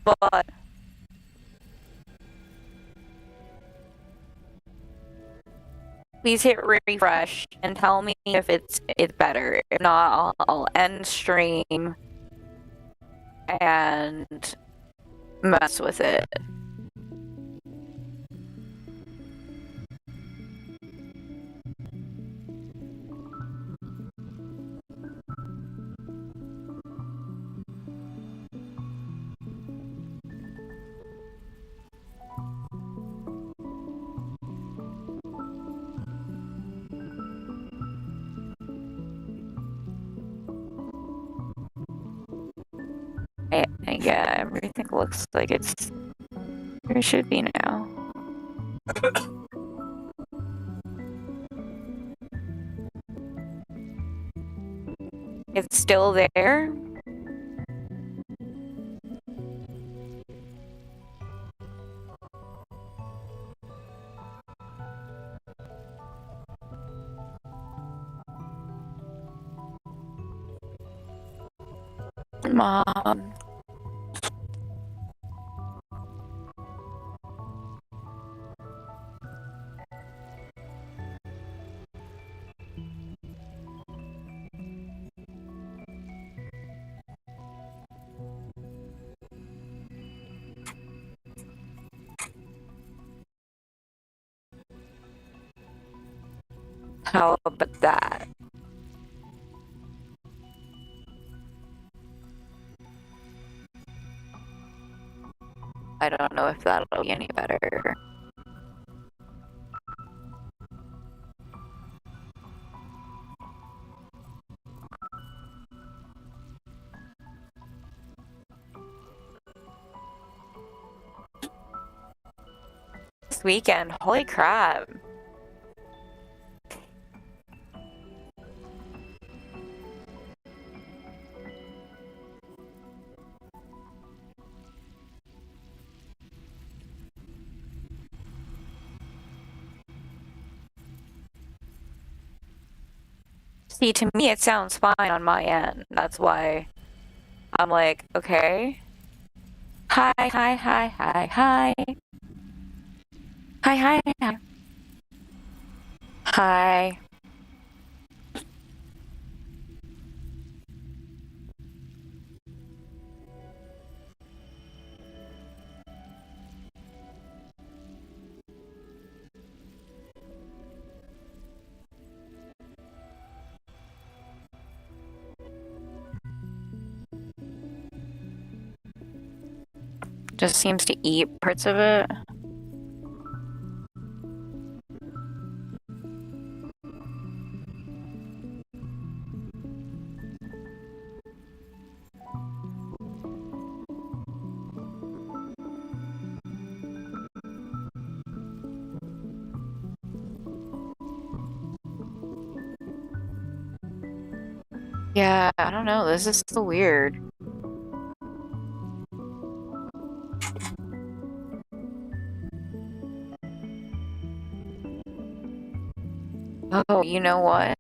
but please hit refresh and tell me if it's better. If not, I'll end stream and mess with it. Yeah, everything looks like it's where it should be now. It's still there? Mom. How about that? I don't know if that'll be any better. This weekend, holy crap. See, to me, it sounds fine on my end. That's why I'm like, okay. Hi, hi, hi, hi, hi. Hi, hi, hi. Hi. Just seems to eat parts of it. Yeah, I don't know. This is so weird. Oh, you know what?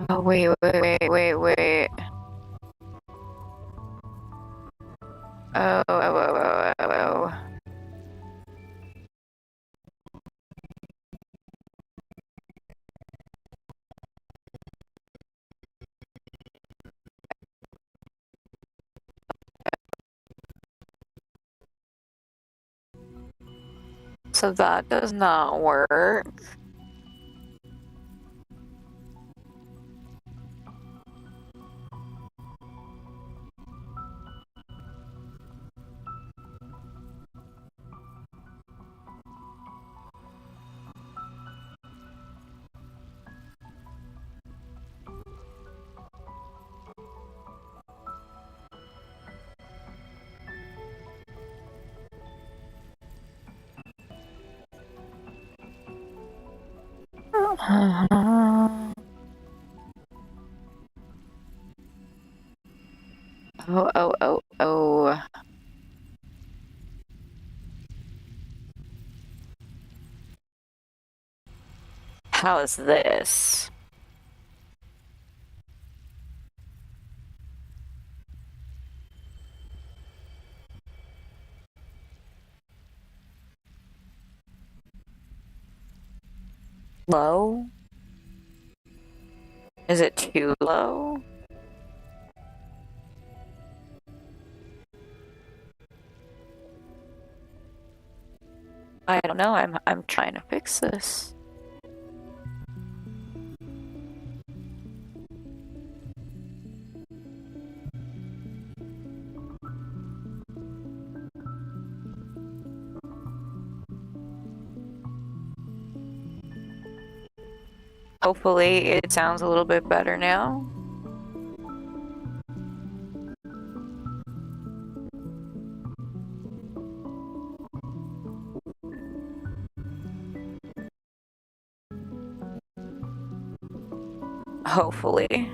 Oh, wait. Oh. So that does not work. Oh. How is this? Low? Is it too low? I don't know. I'm trying to fix this. Hopefully it sounds a little bit better now. Hopefully.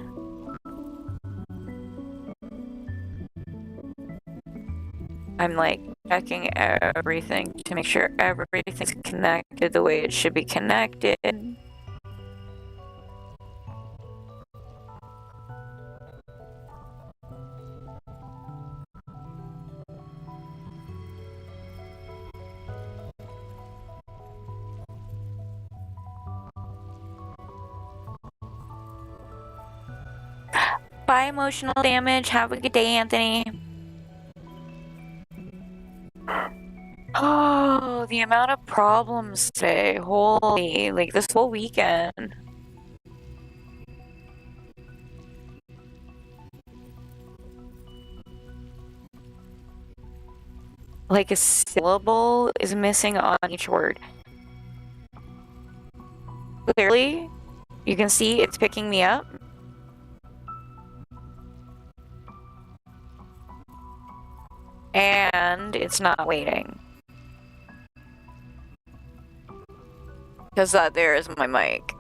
I'm like checking everything to make sure everything's connected the way it should be connected. Bye, emotional damage. Have a good day, Anthony. Oh, the amount of problems today. Holy, like this whole weekend. Like a syllable is missing on each word. Clearly, you can see it's picking me up. And it's not waiting. Because that there is my mic.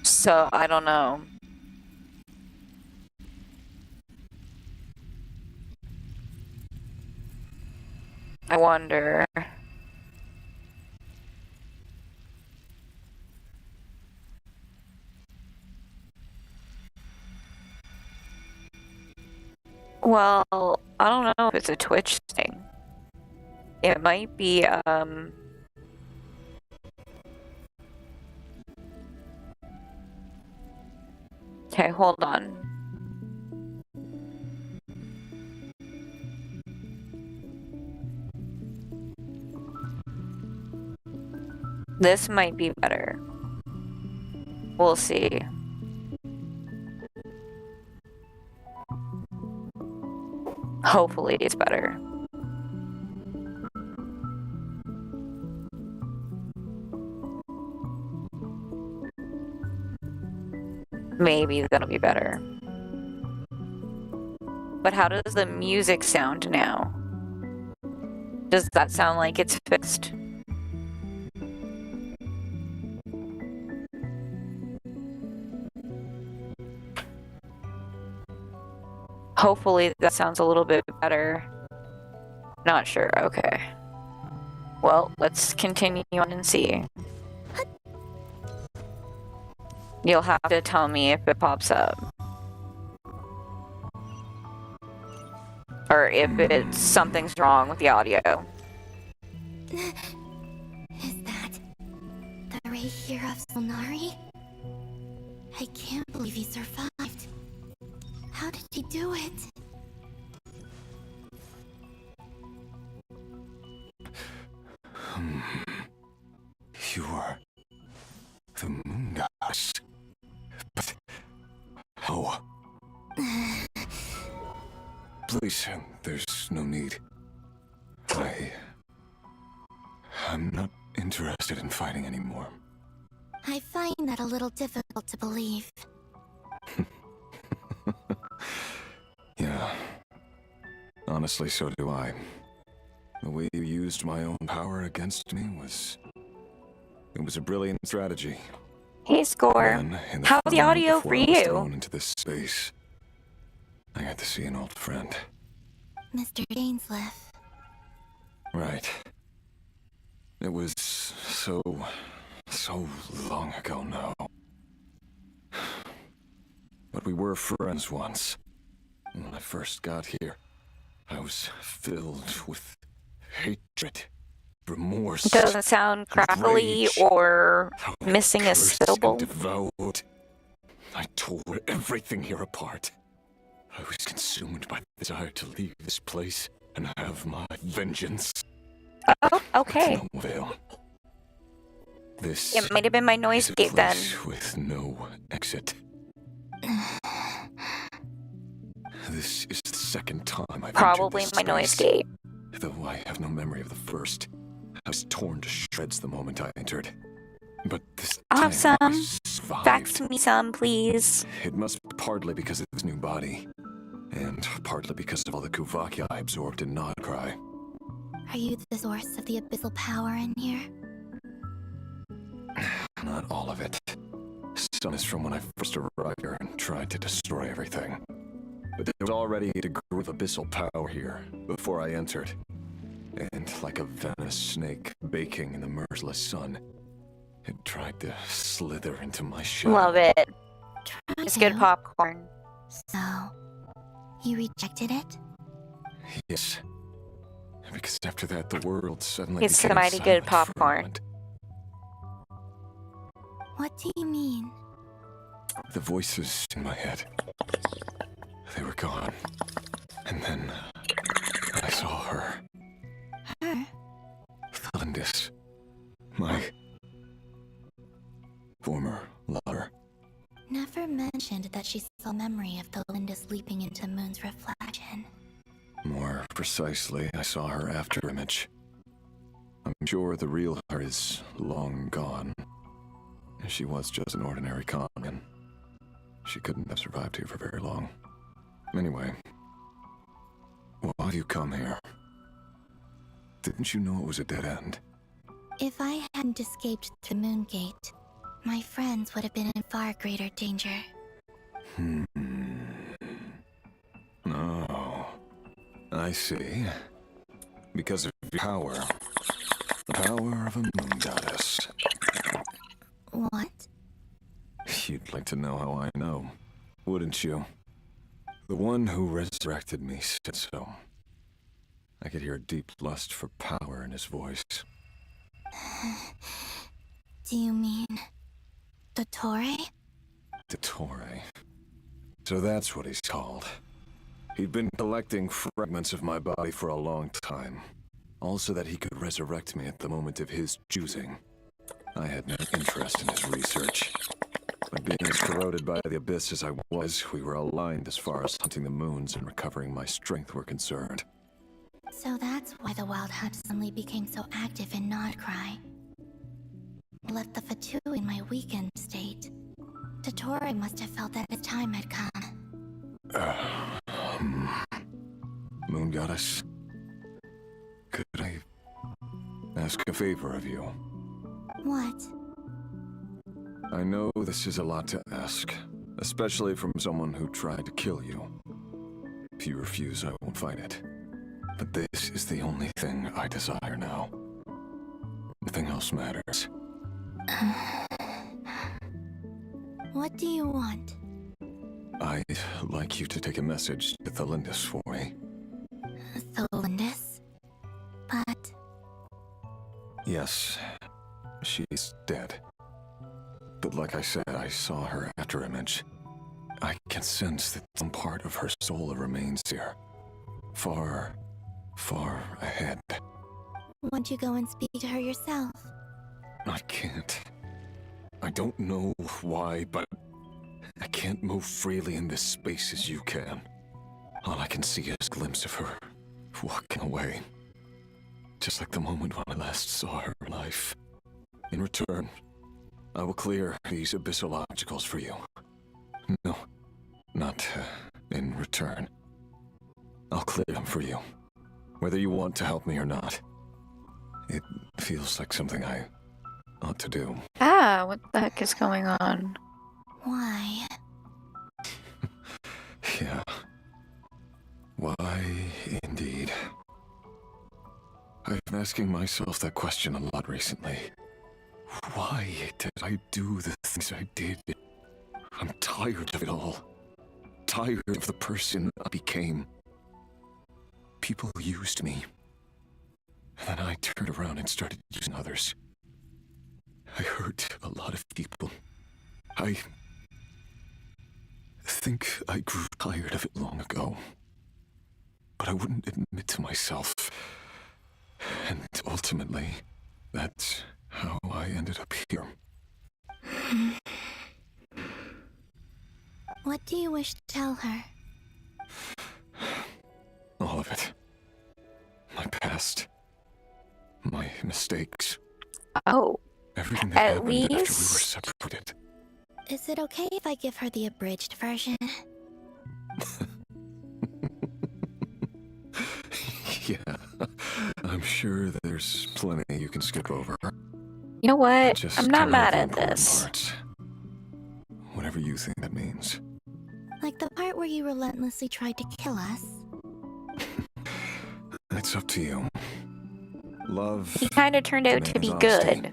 So, I don't know. I wonder. Well, I don't know if it's a Twitch thing. It might be, Okay, hold on. This might be better. We'll see. Hopefully it's better. Maybe that'll be better. But how does the music sound now? Does that sound like it's fixed? Hopefully that sounds a little bit better. Not sure, okay. Well, let's continue on and see. You'll have to tell me if it pops up. Or if it's something's wrong with the audio.
Is that the Ray here of Solnari? I can't believe he survived. How did he do it?
You are the moon goddess. But how? Please, there's no need. I'm not interested in fighting anymore.
I find that a little difficult to believe.
Yeah. Honestly, so do I. The way you used my own power against me was... It was a brilliant strategy.
Hey, Score. How's the audio for you?
Thrown into this space, I got to see an old friend.
Mr. Dainsleif.
Right. It was so long ago now. But we were friends once. When I first got here, I was filled with hatred, remorse.
Doesn't sound crackly or missing a syllable.
Devoured. I tore everything here apart. I was consumed by the desire to leave this place and have my vengeance.
Oh, okay.
No avail. This
It might have been my noise
is a
gate then.
place with no exit. This is the second time I've
Probably
entered this
my noise
space.
gate.
Though I have no memory of the first. I was torn to shreds the moment I entered. But this
Awesome.
time I survived.
Fax me some, please.
It must be partly because of this new body, and partly because of all the Kuvaki I absorbed in Nodcry.
Are you the source of the abyssal power in here?
Not all of it. Some is from when I first arrived here and tried to destroy everything. But there was already a degree of abyssal power here before I entered. And like a venomous snake baking in the merciless sun, it tried to slither into my shell.
Love it. It's good popcorn.
So, you rejected it?
Yes. Because after that, the world suddenly
It's
became
mighty good
silent for a
popcorn.
moment.
What do you mean?
The voices in my head, they were gone. And then I saw her.
Her?
Thalindis. My former lover.
Never mentioned that she saw memory of the Lindis leaping into Moon's reflection.
More precisely, I saw her after image. I'm sure the real her is long gone. She was just an ordinary common. She couldn't have survived here for very long. Anyway, why do you come here? Didn't you know it was a dead end?
If I hadn't escaped the Moon Gate, my friends would have been in far greater danger.
Oh, I see. Because of your power. The power of a moon goddess.
What?
You'd like to know how I know, wouldn't you? The one who resurrected me said so. I could hear a deep lust for power in his voice.
Do you mean... Dottore?
Dottore. So that's what he's called. He'd been collecting fragments of my body for a long time. All so that he could resurrect me at the moment of his choosing. I had no interest in his research. But being as corroded by the abyss as I was, we were aligned as far as hunting the moons and recovering my strength were concerned.
So that's why the Wild Hunt suddenly became so active in Nodcry. Left the Fatu in my weakened state. Dottore must have felt that his time had come.
Moon Goddess, could I ask a favor of you?
What?
I know this is a lot to ask, especially from someone who tried to kill you. If you refuse, I won't fight it. But this is the only thing I desire now. Nothing else matters.
What do you want?
I'd like you to take a message to Thalindis for me.
Thalindis? But...
Yes, she's dead. But like I said, I saw her after image. I can sense that some part of her soul remains here. Far, far ahead.
Won't you go and speak to her yourself?
I can't. I don't know why, but I can't move freely in this space as you can. All I can see is a glimpse of her walking away. Just like the moment when I last saw her alive. In return, I will clear these abyssal obstacles for you. No, not in return. I'll clear them for you, whether you want to help me or not. It feels like something I ought to do.
Ah, what the heck is going on?
Why?
Yeah. Why, indeed. I've been asking myself that question a lot recently. Why did I do the things I did? I'm tired of it all. Tired of the person I became. People used me. And then I turned around and started using others. I hurt a lot of people. I think I grew tired of it long ago. but I wouldn't admit to myself. And ultimately, that's how I ended up here.
What do you wish to tell her?
All of it. My past. My mistakes.
Oh.
Everything that
At
happened after we were
least...
separated.
Is it okay if I give her the abridged version?
Yeah. I'm sure there's plenty you can skip over.
You know what?
Just
I'm not
cut
mad
out the
at
important
this.
parts. Whatever you think that means.
Like the part where you relentlessly tried to kill us?
It's up to you. Love.
He kind of turned out to be good.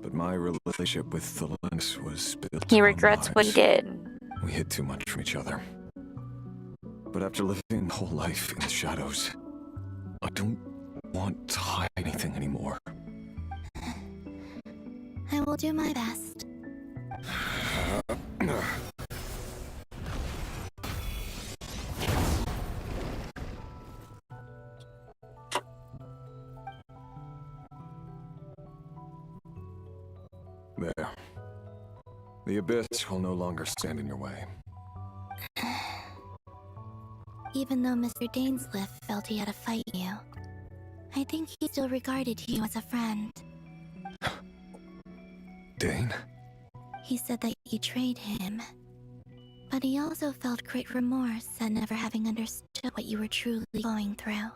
But my relationship with the lynx was built
He
on
regrets what he
lies.
did.
We hid too much from each other. But after living the whole life in the shadows, I don't want to hide anything anymore.
I will do my best.
There. The abyss will no longer stand in your way.
Even though Mr. Dainsleif felt he had to fight you, I think he still regarded you as a friend.
Dane?
He said that you betrayed him, but he also felt great remorse at never having understood what you were truly going through.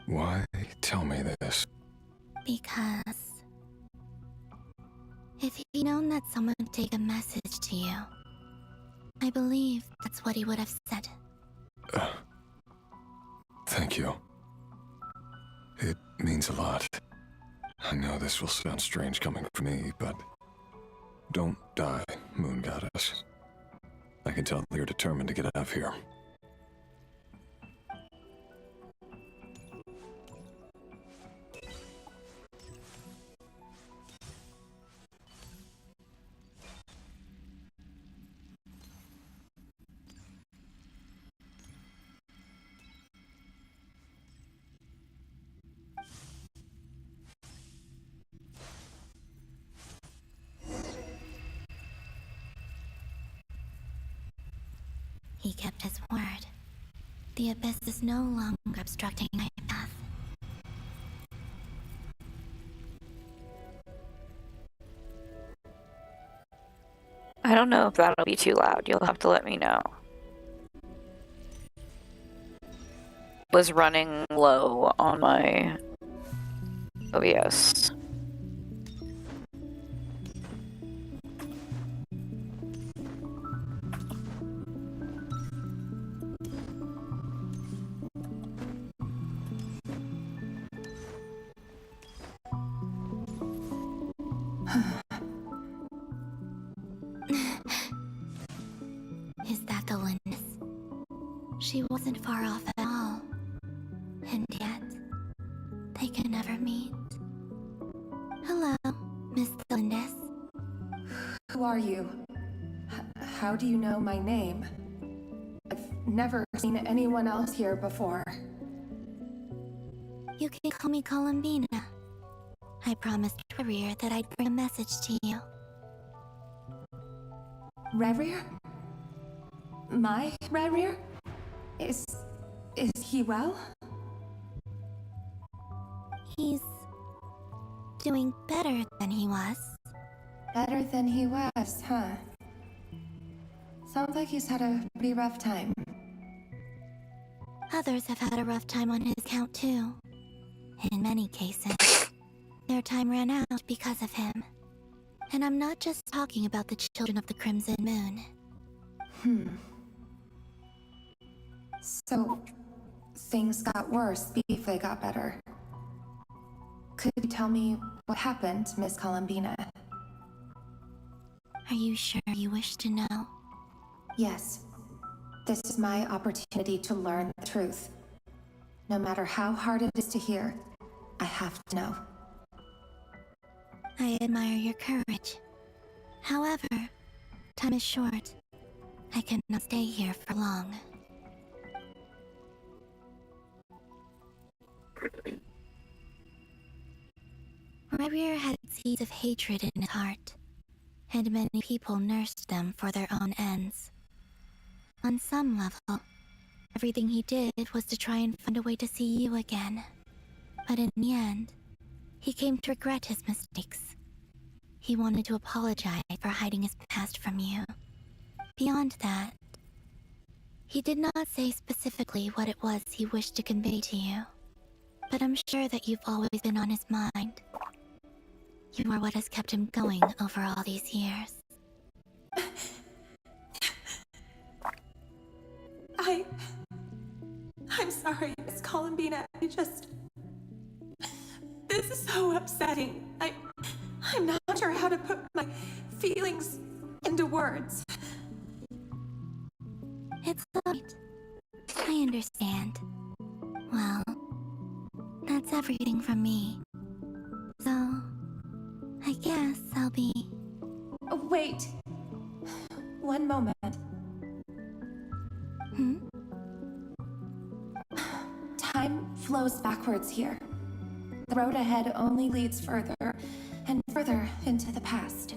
Why tell me this?
Because if he'd known that someone would take a message to you, I believe that's what he would have said.
Thank you. It means a lot. I know this will sound strange coming from me, but don't die, Moon Goddess. I can tell you're determined to get out of here.
He kept his word. The abyss is no longer obstructing my path.
I don't know if that'll be too loud. You'll have to let me know. Was running low on my OBS.
Is that the Linus? She wasn't far off at all. And yet, they can never meet. Hello, Miss Linus.
Who are you? How do you know my name? I've never seen anyone else here before.
You can call me Columbina. I promised Rerir that I'd bring a message to you.
Rerir? My Rerir? Is he well?
He's doing better than he was.
Better than he was, huh? Sounds like he's had a pretty rough time.
Others have had a rough time on his account too. In many cases, their time ran out because of him. And I'm not just talking about the children of the Crimson Moon.
So, things got worse before they got better. Could you tell me what happened, Miss Columbina?
Are you sure you wish to know?
Yes. This is my opportunity to learn the truth. No matter how hard it is to hear, I have to know.
I admire your courage. However, time is short. I cannot stay here for long. Revier had seeds of hatred in his heart, and many people nursed them for their own ends. On some level, everything he did was to try and find a way to see you again. But in the end, he came to regret his mistakes. He wanted to apologize for hiding his past from you. Beyond that, he did not say specifically what it was he wished to convey to you. But I'm sure that you've always been on his mind. You are what has kept him going over all these years.
I'm sorry, Miss Columbina. This is so upsetting. I'm not sure how to put my feelings into words.
It's alright. I understand. Well, that's everything from me. So, I guess I'll be...
Wait. One moment. Time flows backwards here. The road ahead only leads further and further into the past.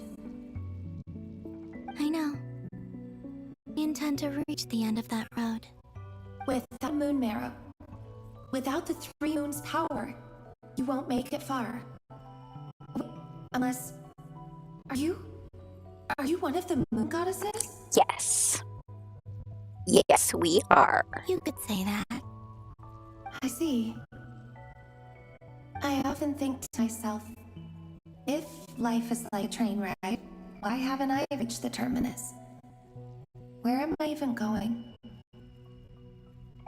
I know. We intend to reach the end of that road.
With that moon marrow, without the 3 moons' power, you won't make it far. Unless... Are you one of the moon goddesses?
Yes. Yes, we are.
You could say that.
I see. I often think to myself, if life is like a train ride, why haven't I reached the terminus? Where am I even going?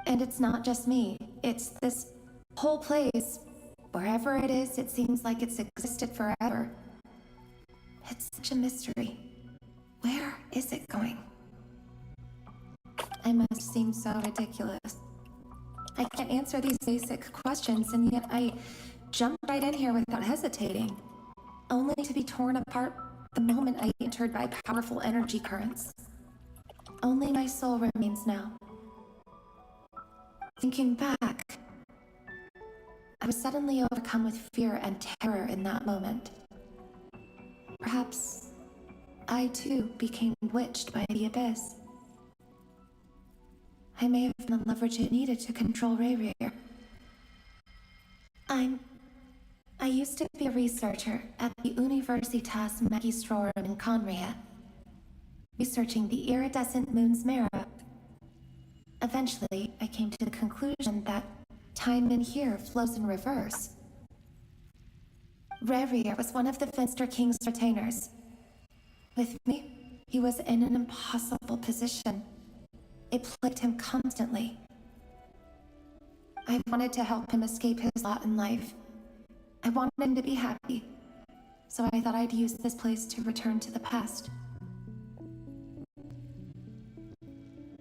And it's not just me, it's this whole place. Wherever it is, it seems like it's existed forever. It's such a mystery. Where is it going? I must seem so ridiculous. I can't answer these basic questions, and yet I jumped right in here without hesitating, only to be torn apart the moment I entered by powerful energy currents. Only my soul remains now. Thinking back, I was suddenly overcome with fear and terror in that moment. Perhaps I too became bewitched by the abyss. I may have been the leverage it needed to control Revier. I used to be a researcher at the Universitas Magistrorum in Conria, researching the iridescent moon's marrow. Eventually, I came to the conclusion that time in here flows in reverse. Revier was one of the Finster King's retainers. With me, he was in an impossible position. It plagued him constantly. I wanted to help him escape his lot in life. I wanted him to be happy, so I thought I'd use this place to return to the past.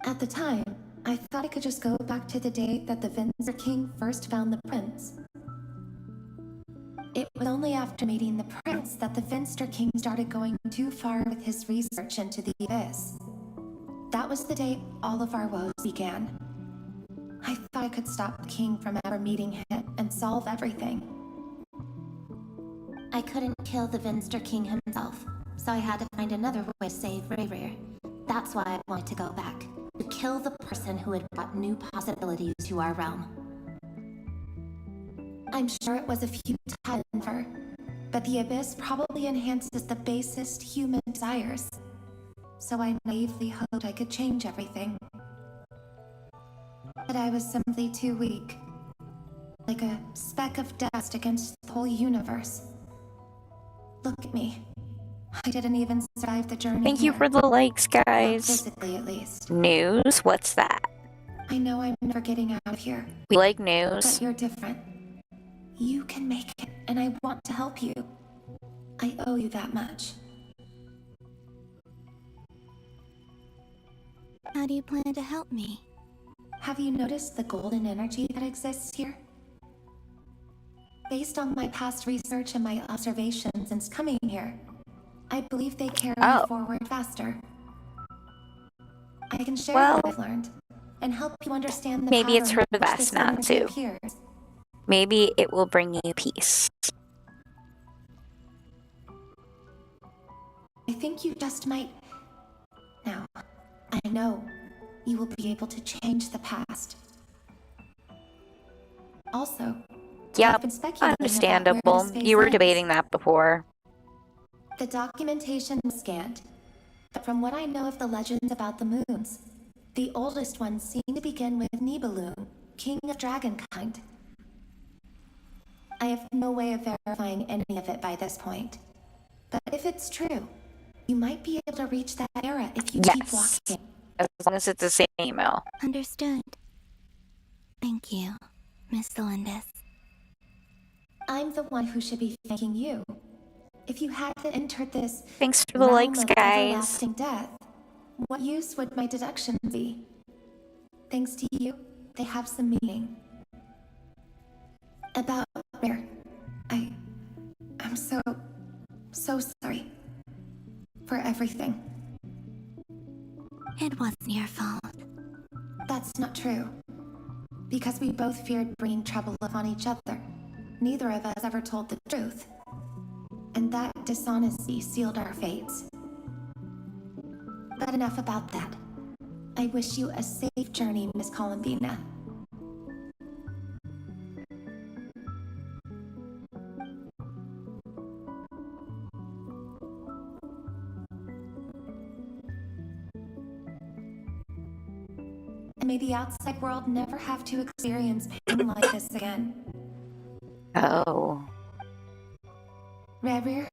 At the time, I thought I could just go back to the day that the Finster King first found the prince. It was only after meeting the prince that the Finster King started going too far with his research into the abyss. That was the day all of our woes began. I thought I could stop the king from ever meeting him and solve everything. I couldn't kill the Finster King himself, so I had to find another way to save Revier. That's why I wanted to go back, to kill the person who had brought new possibilities to our realm. I'm sure it was a futile endeavor, but the abyss probably enhances the basest human desires. So I naively hoped I could change everything. But I was simply too weak. Like a speck of dust against the whole universe. Look at me. I didn't even survive the journey.
Thank you for the likes, guys.
Not physically, at least.
News? What's that?
I know I'm never getting out of here.
We like news.
But you're different. You can make it, and I want to help you. I owe you that much.
How do you plan to help me?
Have you noticed the golden energy that exists here? Based on my past research and my observations since coming here, I believe they carry me forward faster. I can share
Well,
what I've learned and help you understand the
maybe it's
pattern
for the
in which
best
this
not
energy
to.
appears.
Maybe it will bring you peace.
I think you just might. Now, I know you will be able to change the past. Also,
Yep,
I've been speculating
understandable.
about where the space
You were
ends.
debating that before.
The documentation was scanned, but from what I know of the legends about the moons, the oldest ones seem to begin with Nibelung, king of dragonkind. I have no way of verifying any of it by this point. But if it's true, you might be able to reach that era if you keep
Yes,
walking.
as long as it's the same email.
Understood. Thank you, Miss Delindis.
I'm the one who should be thanking you. If you hadn't entered this
Thanks for the
realm
likes,
of
guys.
everlasting death, what use would my deductions be? Thanks to you, they have some meaning. About where I'm so sorry for everything.
It wasn't your fault.
That's not true. Because we both feared bringing trouble upon each other. Neither of us ever told the truth. And that dishonesty sealed our fates. But enough about that. I wish you a safe journey, Miss Columbina. And may the outside world never have to experience pain like this again.
Oh.
Rerir?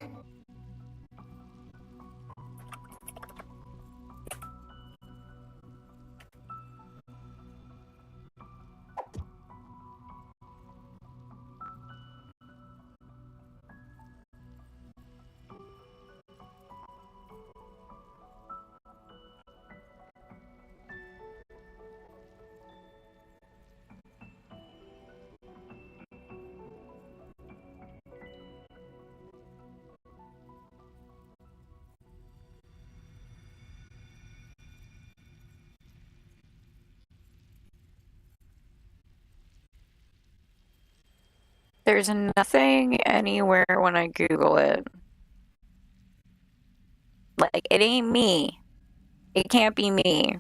There's nothing anywhere when I Google it. Like, it ain't me. It can't be me.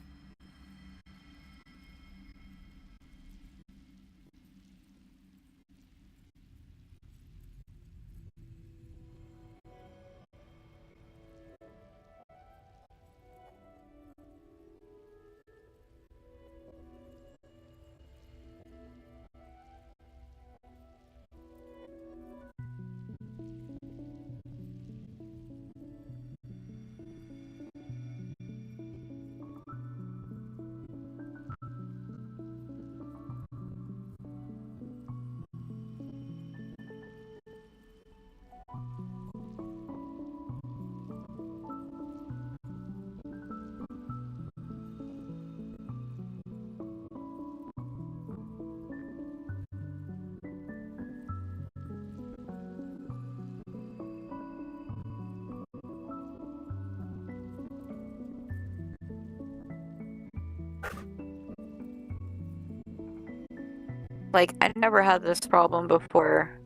Like, I never had this problem before.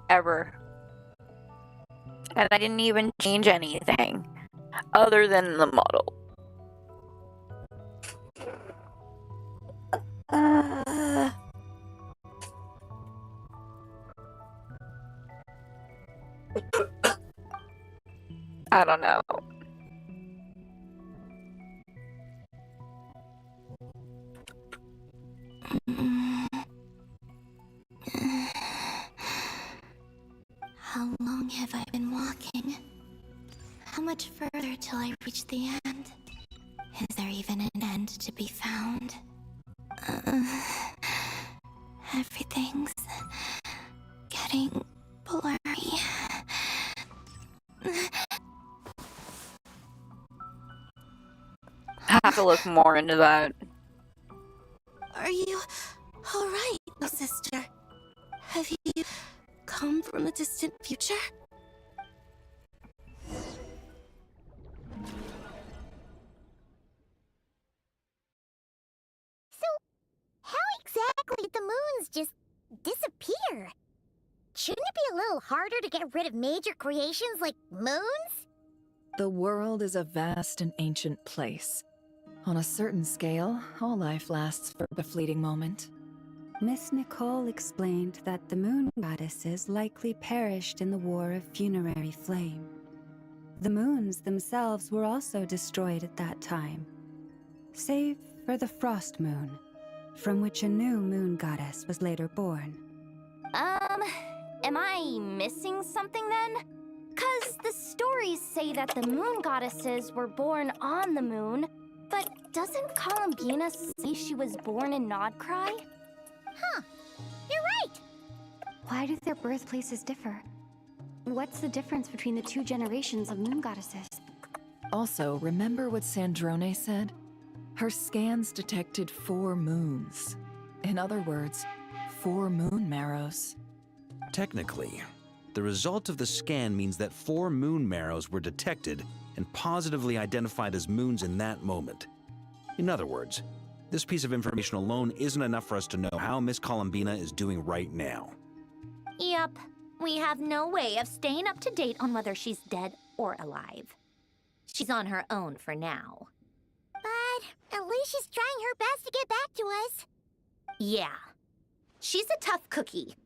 Ever. And I didn't even change anything other than the model. I don't know.
How long have I been walking? How much further till I reach the end? Is there even an end to be found? Everything's getting blurry.
I have to look more into that.
Are you alright, sister? Have you come from a distant future?
just disappear. Shouldn't it be a little harder to get rid of major creations like moons?
The world is a vast and ancient place. On a certain scale, all life lasts for a fleeting moment.
Miss Nicole explained that the moon goddesses likely perished in the War of Funerary Flame. The moons themselves were also destroyed at that time, save for the Frost Moon, from which a new moon goddess was later born.
Am I missing something then? 'Cause the stories say that the moon goddesses were born on the moon, but doesn't Columbina say she was born in Nodcry?
Huh, you're right!
Why do their birthplaces differ? What's the difference between the two generations of moon goddesses?
Also, remember what Sandrone said? Her scans detected 4 moons. In other words, 4 moon marrows.
Technically, the result of the scan means that 4 moon marrows were detected and positively identified as moons in that moment. In other words, this piece of information alone isn't enough for us to know how Miss Columbina is doing right now.
Yep, we have no way of staying up to date on whether she's dead or alive. She's on her own for now.
But at least she's trying her best to get back to us.
Yeah, she's a tough cookie.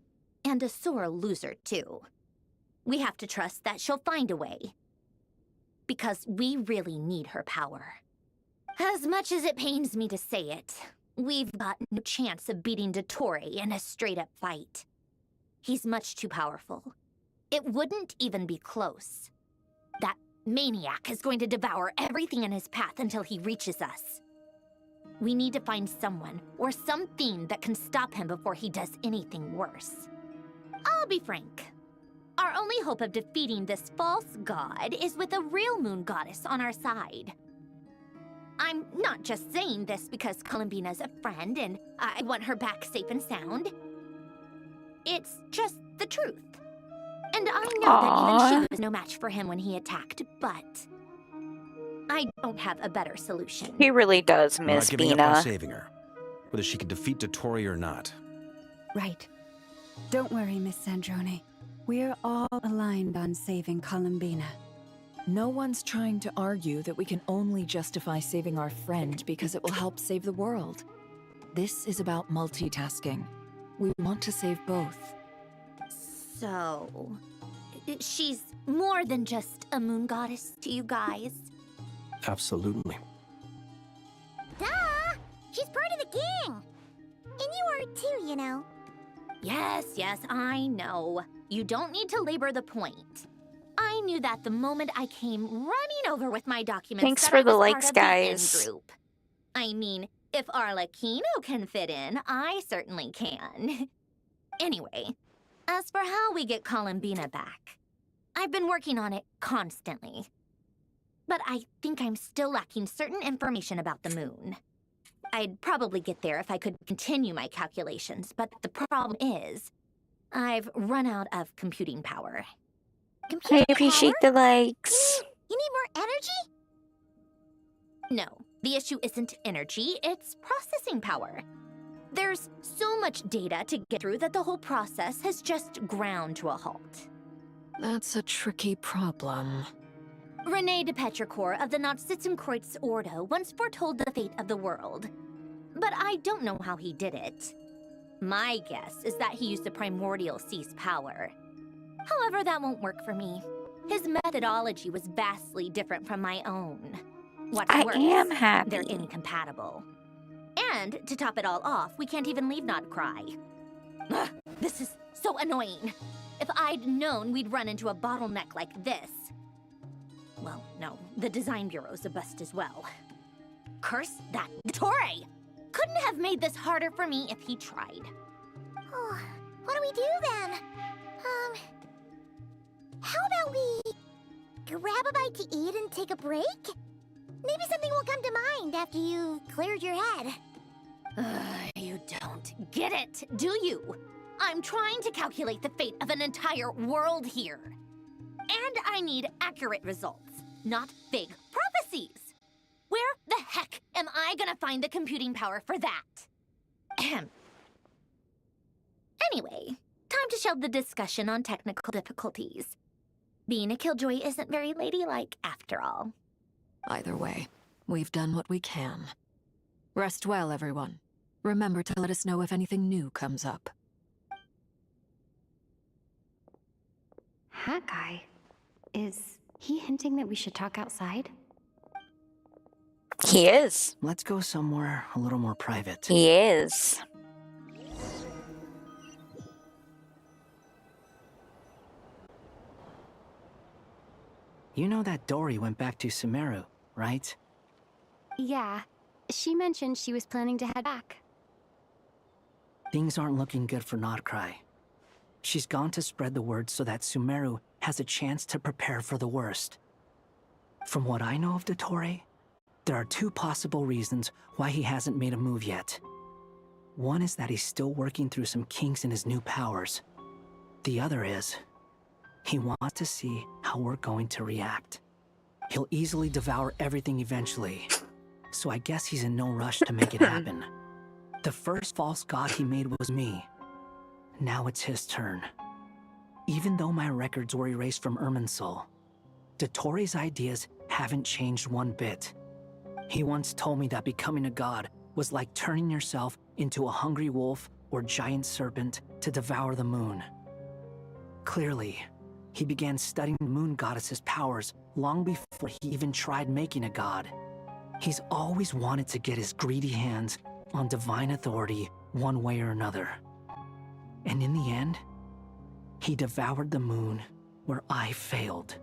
And a sore loser, too. We have to trust that she'll find a way. Because we really need her power. As much as it pains me to say it, we've got no chance of beating Dottore in a straight-up fight. He's much too powerful. It wouldn't even be close. That maniac is going to devour everything in his path until he reaches us. We need to find someone or something that can stop him before he does anything worse. I'll be frank. Our only hope of defeating this false god is with a real moon goddess on our side. I'm not just saying this because Columbina's a friend and I want her back safe and sound. It's just the truth. And I know that even she was no match for him when he attacked, but I don't have a better solution.
He really does
We're
miss
not giving up on
Bina.
saving her, whether she can defeat Dottore or not.
Right. Don't worry, Miss Sandrone. We're all aligned on saving Columbina.
No one's trying to argue that we can only justify saving our friend because it will help save the world. This is about multitasking. We want to save both.
So, she's more than just a moon goddess to you guys.
Absolutely.
Duh! She's part of the gang! And you are too, you know.
Yes, I know. You don't need to labor the point. I knew that the moment I came running over with my documents.
Thanks
that
for
I
the
was
likes,
part of the
guys.
in-group. I mean, if Arlecchino can fit in, I certainly can. Anyway, as for how we get Columbina back, I've been working on it constantly. But I think I'm still lacking certain information about the moon. I'd probably get there if I could continue my calculations, but the problem is, I've run out of computing power.
I appreciate the likes.
You need more energy?
No, the issue isn't energy, it's processing power. There's so much data to get through that the whole process has just ground to a halt.
That's a tricky problem.
René de Petrichor of the Nazissenkreuz Ordo once foretold the fate of the world. But I don't know how he did it. My guess is that he used the primordial sea's power. However, that won't work for me. His methodology was vastly different from my own. What's worse,
am happy.
they're incompatible. And to top it all off, we can't even leave Nodcry. Ugh, this is so annoying. If I'd known we'd run into a bottleneck like this. Well, no, the design bureau's a bust as well. Curse that Dottore! Couldn't have made this harder for me if he tried.
Oh, what do we do then? How about we grab a bite to eat and take a break? Maybe something will come to mind after you've cleared your head.
You don't get it, do you? I'm trying to calculate the fate of an entire world here. And I need accurate results, not vague prophecies. Where the heck am I gonna find the computing power for that? Ahem. Anyway, time to shelve the discussion on technical difficulties. Being a killjoy isn't very ladylike after all.
Either way, we've done what we can. Rest well, everyone. Remember to let us know if anything new comes up.
Hat guy? Is he hinting that we should talk outside?
He is.
Let's go somewhere a little more private.
He is.
You know that Dory went back to Sumeru, right?
Yeah. She mentioned she was planning to head back.
Things aren't looking good for Notcry. She's gone to spread the word so that Sumeru has a chance to prepare for the worst. From what I know of Dottore, there are two possible reasons why he hasn't made a move yet. One is that he's still working through some kinks in his new powers. The other is, he wants to see how we're going to react. He'll easily devour everything eventually, so I guess he's in no rush to make it happen. The first false god he made was me. Now it's his turn. Even though my records were erased from Irminsul, Dottore's ideas haven't changed one bit. He once told me that becoming a god was like turning yourself into a hungry wolf or giant serpent to devour the moon. Clearly, he began studying the moon goddess's powers long before he even tried making a god. He's always wanted to get his greedy hands on divine authority one way or another. And in the end, he devoured the moon where I failed.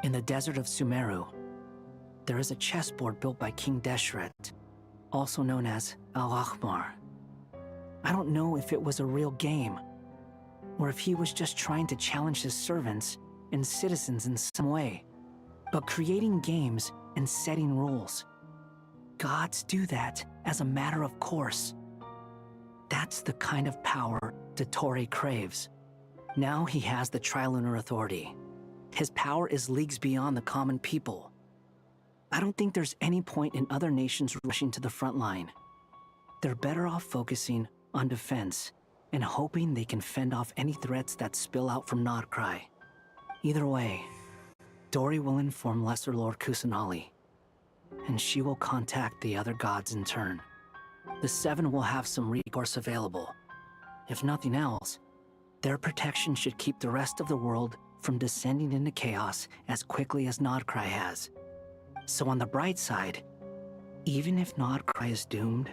In the desert of Sumeru, there is a chessboard built by King Deshret, also known as Al-Ahmar. I don't know if it was a real game, or if he was just trying to challenge his servants and citizens in some way. But creating games and setting rules, gods do that as a matter of course. That's the kind of power Dottore craves. Now he has the Trilunar Authority. His power is leagues beyond the common people. I don't think there's any point in other nations rushing to the front line. They're better off focusing on defense and hoping they can fend off any threats that spill out from Notcry. Either way, Dory will inform Lesser Lord Kusanali, and she will contact the other gods in turn. The Seven will have some recourse available. If nothing else, their protection should keep the rest of the world from descending into chaos as quickly as Notcry has. So on the bright side, even if Notcry is doomed,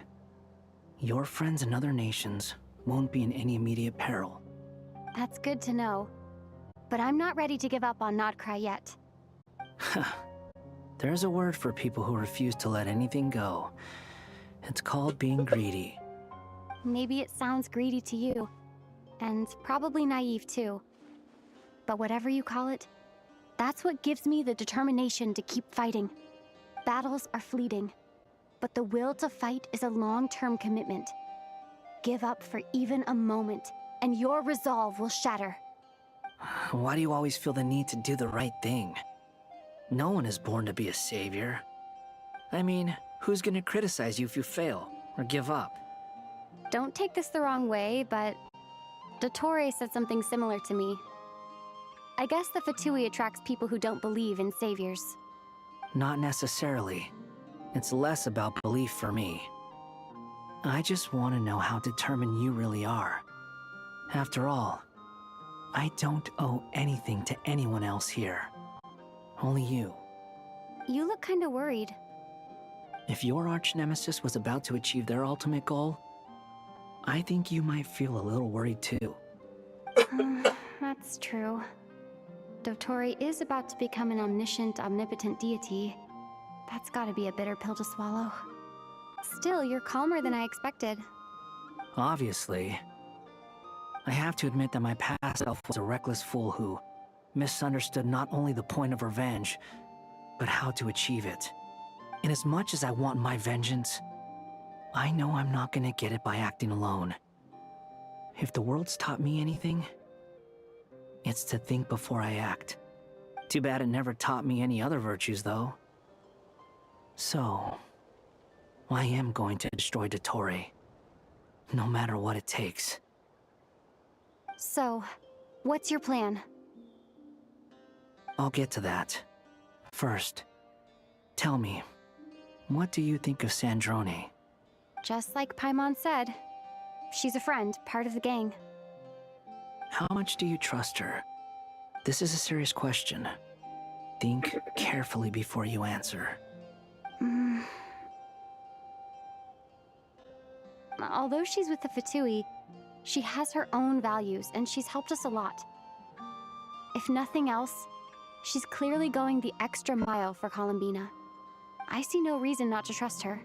your friends in other nations won't be in any immediate peril.
That's good to know. But I'm not ready to give up on Notcry yet.
There's a word for people who refuse to let anything go. It's called being greedy.
Maybe it sounds greedy to you, and probably naive too. But whatever you call it, that's what gives me the determination to keep fighting. Battles are fleeting, but the will to fight is a long-term commitment. Give up for even a moment, and your resolve will shatter.
Why do you always feel the need to do the right thing? No one is born to be a savior. I mean, who's gonna criticize you if you fail or give up?
Don't take this the wrong way, but Dottore said something similar to me. I guess the Fatui attracts people who don't believe in saviors.
Not necessarily. It's less about belief for me. I just want to know how determined you really are. After all, I don't owe anything to anyone else here. Only you.
You look kinda worried.
If your arch-nemesis was about to achieve their ultimate goal, I think you might feel a little worried too.
That's true. Dottore is about to become an omniscient, omnipotent deity. That's gotta be a bitter pill to swallow. Still, you're calmer than I expected.
Obviously. I have to admit that my past self was a reckless fool who misunderstood not only the point of revenge, but how to achieve it. And as much as I want my vengeance, I know I'm not gonna get it by acting alone. If the world's taught me anything, it's to think before I act. Too bad it never taught me any other virtues, though. So, I am going to destroy Dottore, no matter what it takes.
So, what's your plan?
I'll get to that. First, tell me, what do you think of Sandrone?
Just like Paimon said, she's a friend, part of the gang.
How much do you trust her? This is a serious question. Think carefully before you answer.
Although she's with the Fatui, she has her own values, and she's helped us a lot. If nothing else, she's clearly going the extra mile for Columbina. I see no reason not to trust her.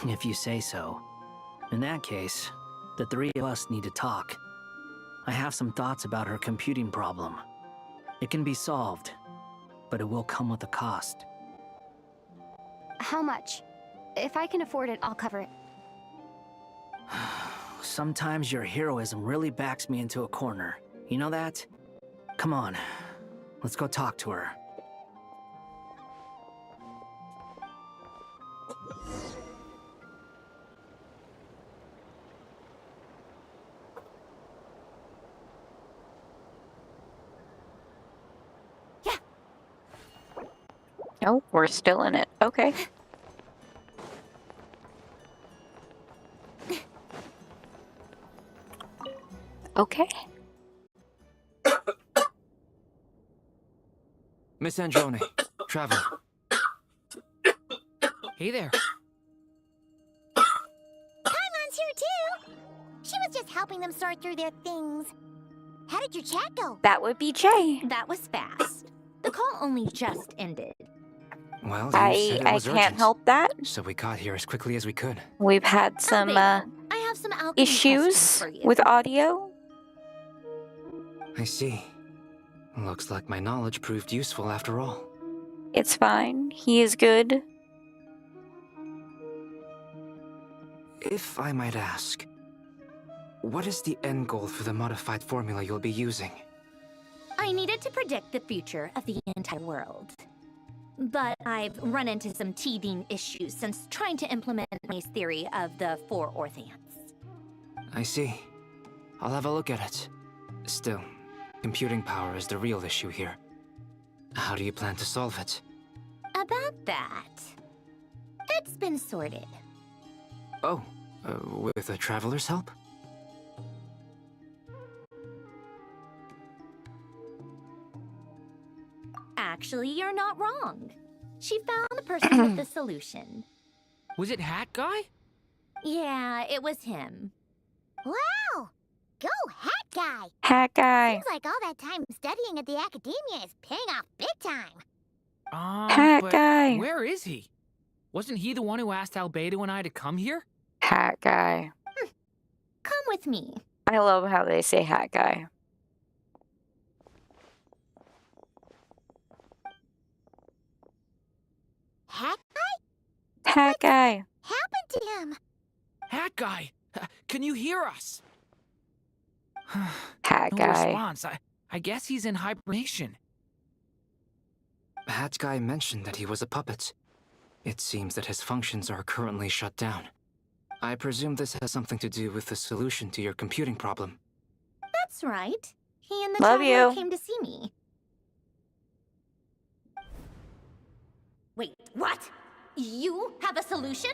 If you say so. In that case, the three of us need to talk. I have some thoughts about her computing problem. It can be solved, but it will come with a cost.
How much? If I can afford it, I'll cover it.
Sometimes your heroism really backs me into a corner. You know that? Come on, let's go talk to her.
Oh, we're still in it. Okay. Okay.
Miss Androne, Traveler.
Hey there.
Paimon's here too! She was just helping them sort through their things. How did your chat go?
That would be Jay.
That was fast. The call only just ended.
Well, you said it
I
was
can't
urgent,
help that.
so we got here as quickly as we could.
We've had some
I have some alchemy
issues
questions for you.
with audio.
I see. Looks like my knowledge proved useful after all.
It's fine. He is good.
If I might ask, what is the end goal for the modified formula you'll be using?
I needed to predict the future of the entire world. But I've run into some teething issues since trying to implement my theory of the 4 Orthants.
I see. I'll have a look at it. Still, computing power is the real issue here. How do you plan to solve it?
About that, it's been sorted.
Oh, with a Traveler's help?
Actually, you're not wrong. She found the person with the solution.
Was it Hat Guy?
Yeah, it was him.
Wow! Go, Hat Guy!
Hat Guy.
Seems like all that time studying at the academia is paying off big time.
Hat
But
Guy.
where is he? Wasn't he the one who asked Albedo and I to come here?
Hat Guy.
Come with me.
I love how they say Hat Guy.
Hat Guy?
Hat Guy.
Happened to him?
Hat Guy, can you hear us?
Hat
No
Guy.
response. I guess he's in hibernation.
Hat Guy mentioned that he was a puppet. It seems that his functions are currently shut down. I presume this has something to do with the solution to your computing problem.
That's right. He and the
Love
traveler
you.
came to see me. Wait, what? You have a solution?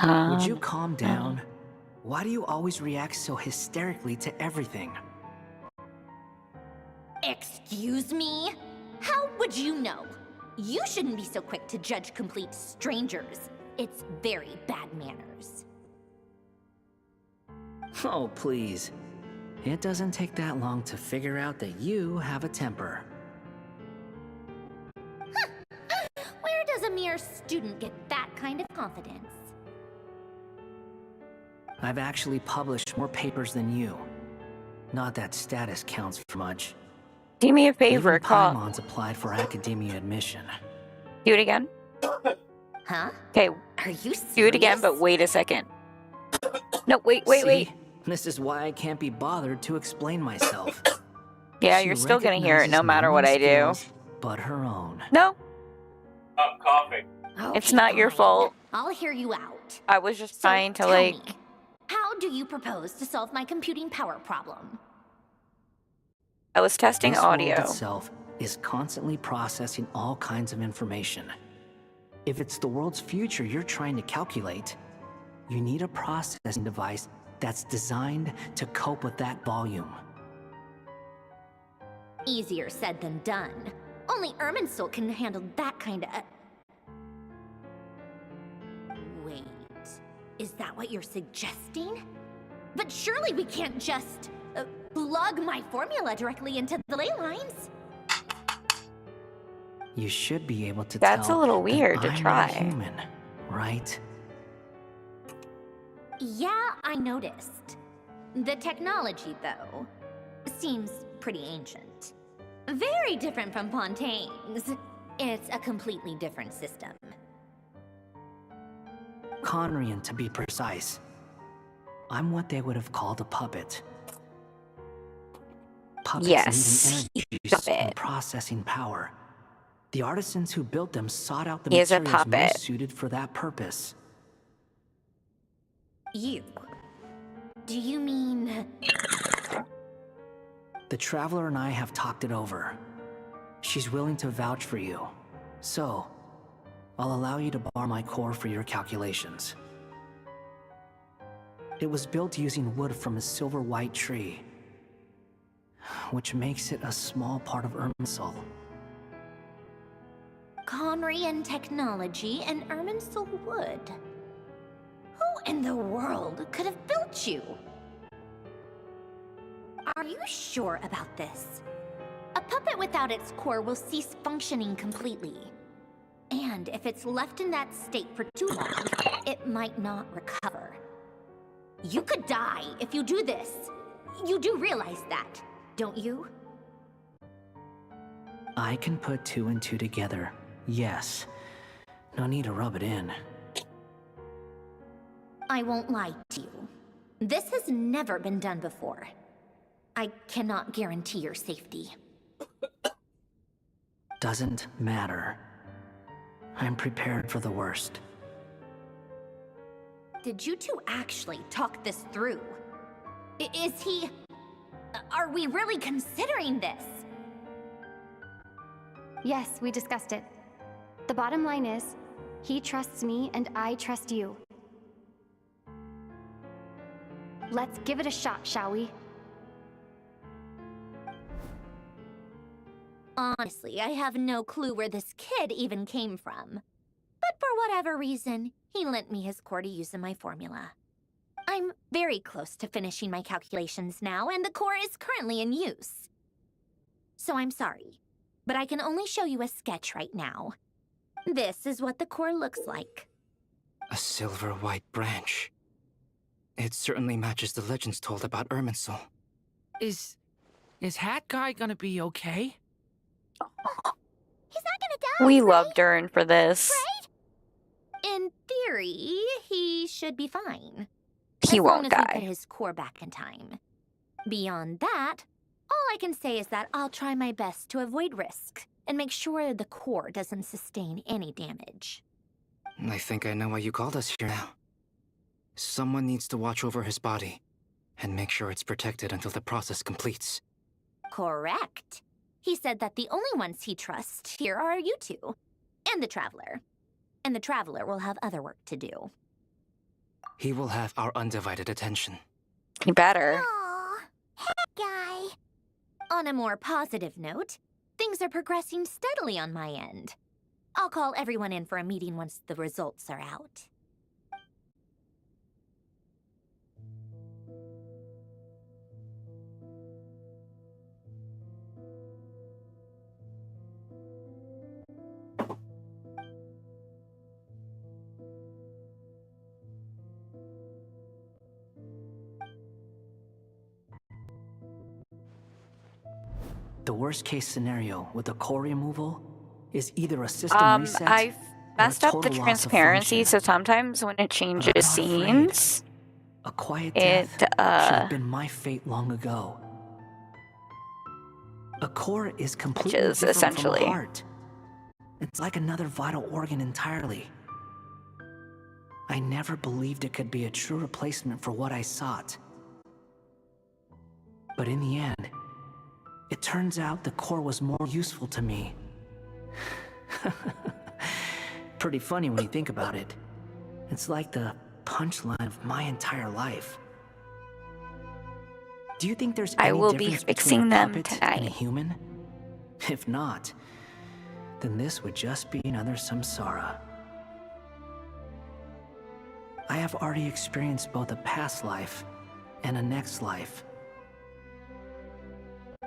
Would you calm down? Why do you always react so hysterically to everything?
Excuse me? How would you know? You shouldn't be so quick to judge complete strangers. It's very bad manners.
Oh, please. It doesn't take that long to figure out that you have a temper.
Where does a mere student get that kind of confidence?
I've actually published more papers than you. Not that status counts for much.
Do me a favor,
Even
call.
Paimon's applied for academia admission.
Do it again.
Huh?
Okay,
Are you serious?
do it again, but wait a second. No, wait.
See? This is why I can't be bothered to explain myself.
Yeah,
She
you're still gonna hear it no
recognizes
matter
no
what
one's
I do.
skills but her own.
No,
I'm coughing.
it's not your fault.
I'll hear you out.
I was just trying to,
Tell
like,
me, How do you propose to solve my computing power problem?
I was testing
This
audio.
world itself is constantly processing all kinds of information. If it's the world's future you're trying to calculate, you need a processing device that's designed to cope with that volume.
Easier said than done. Only Irminsul can handle that kind of... Wait, is that what you're suggesting? But surely we can't just plug my formula directly into the ley lines.
You should be able to
That's
tell
a little
that
weird to
I'm
try.
not human, right?
Yeah, I noticed. The technology, though, seems pretty ancient. Very different from Fontaine's. It's a completely different system.
Conrian, to be precise. I'm what they would have called a puppet. Puppets
Yes,
need energy use and processing power. The artisans who built them sought out the
He is a
materials
puppet.
most suited for that purpose.
You? Do you mean...
The Traveler and I have talked it over. She's willing to vouch for you. So, I'll allow you to borrow my core for your calculations. It was built using wood from a silver-white tree, which makes it a small part of Irminsul.
Conrian technology and Irminsul wood. Who in the world could have built you? Are you sure about this? A puppet without its core will cease functioning completely. And if it's left in that state for too long, it might not recover. You could die if you do this. You do realize that, don't you?
I can put two and two together, yes. No need to rub it in.
I won't lie to you. This has never been done before. I cannot guarantee your safety.
Doesn't matter. I'm prepared for the worst.
Did you two actually talk this through? Is he... Are we really considering this?
Yes, we discussed it. The bottom line is, he trusts me and I trust you. Let's give it a shot, shall we?
Honestly, I have no clue where this kid even came from. But for whatever reason, he lent me his core to use in my formula. I'm very close to finishing my calculations now, and the core is currently in use. So I'm sorry, but I can only show you a sketch right now. This is what the core looks like.
A silver-white branch. It certainly matches the legends told about Irminsul.
Is Hat Guy gonna be okay?
He's not gonna die.
We love Durin for this.
In theory, he should be fine.
He
as
won't
long as we
die.
get his core back in time. Beyond that, all I can say is that I'll try my best to avoid risk and make sure the core doesn't sustain any damage.
I think I know why you called us here now. Someone needs to watch over his body and make sure it's protected until the process completes.
Correct. He said that the only ones he trusts here are you two, and the Traveler. And the Traveler will have other work to do.
He will have our undivided attention.
He better.
Aw, Hat Guy.
On a more positive note, things are progressing steadily on my end. I'll call everyone in for a meeting once the results are out.
The worst case scenario with the core removal is either a system reset
I've messed
or a
up the
total loss of
transparency,
function.
so sometimes when it changes
I'm afraid
scenes,
a quiet
it,
death should have been my fate long ago. A core is completely
is
different
essentially-
from a heart. It's like another vital organ entirely. I never believed it could be a true replacement for what I sought. But in the end, it turns out the core was more useful to me. Pretty funny when you think about it. It's like the punchline of my entire life. Do you think there's any difference between a puppet and a human? If not, then this would just be another samsara. I have already experienced both a past life and a next life.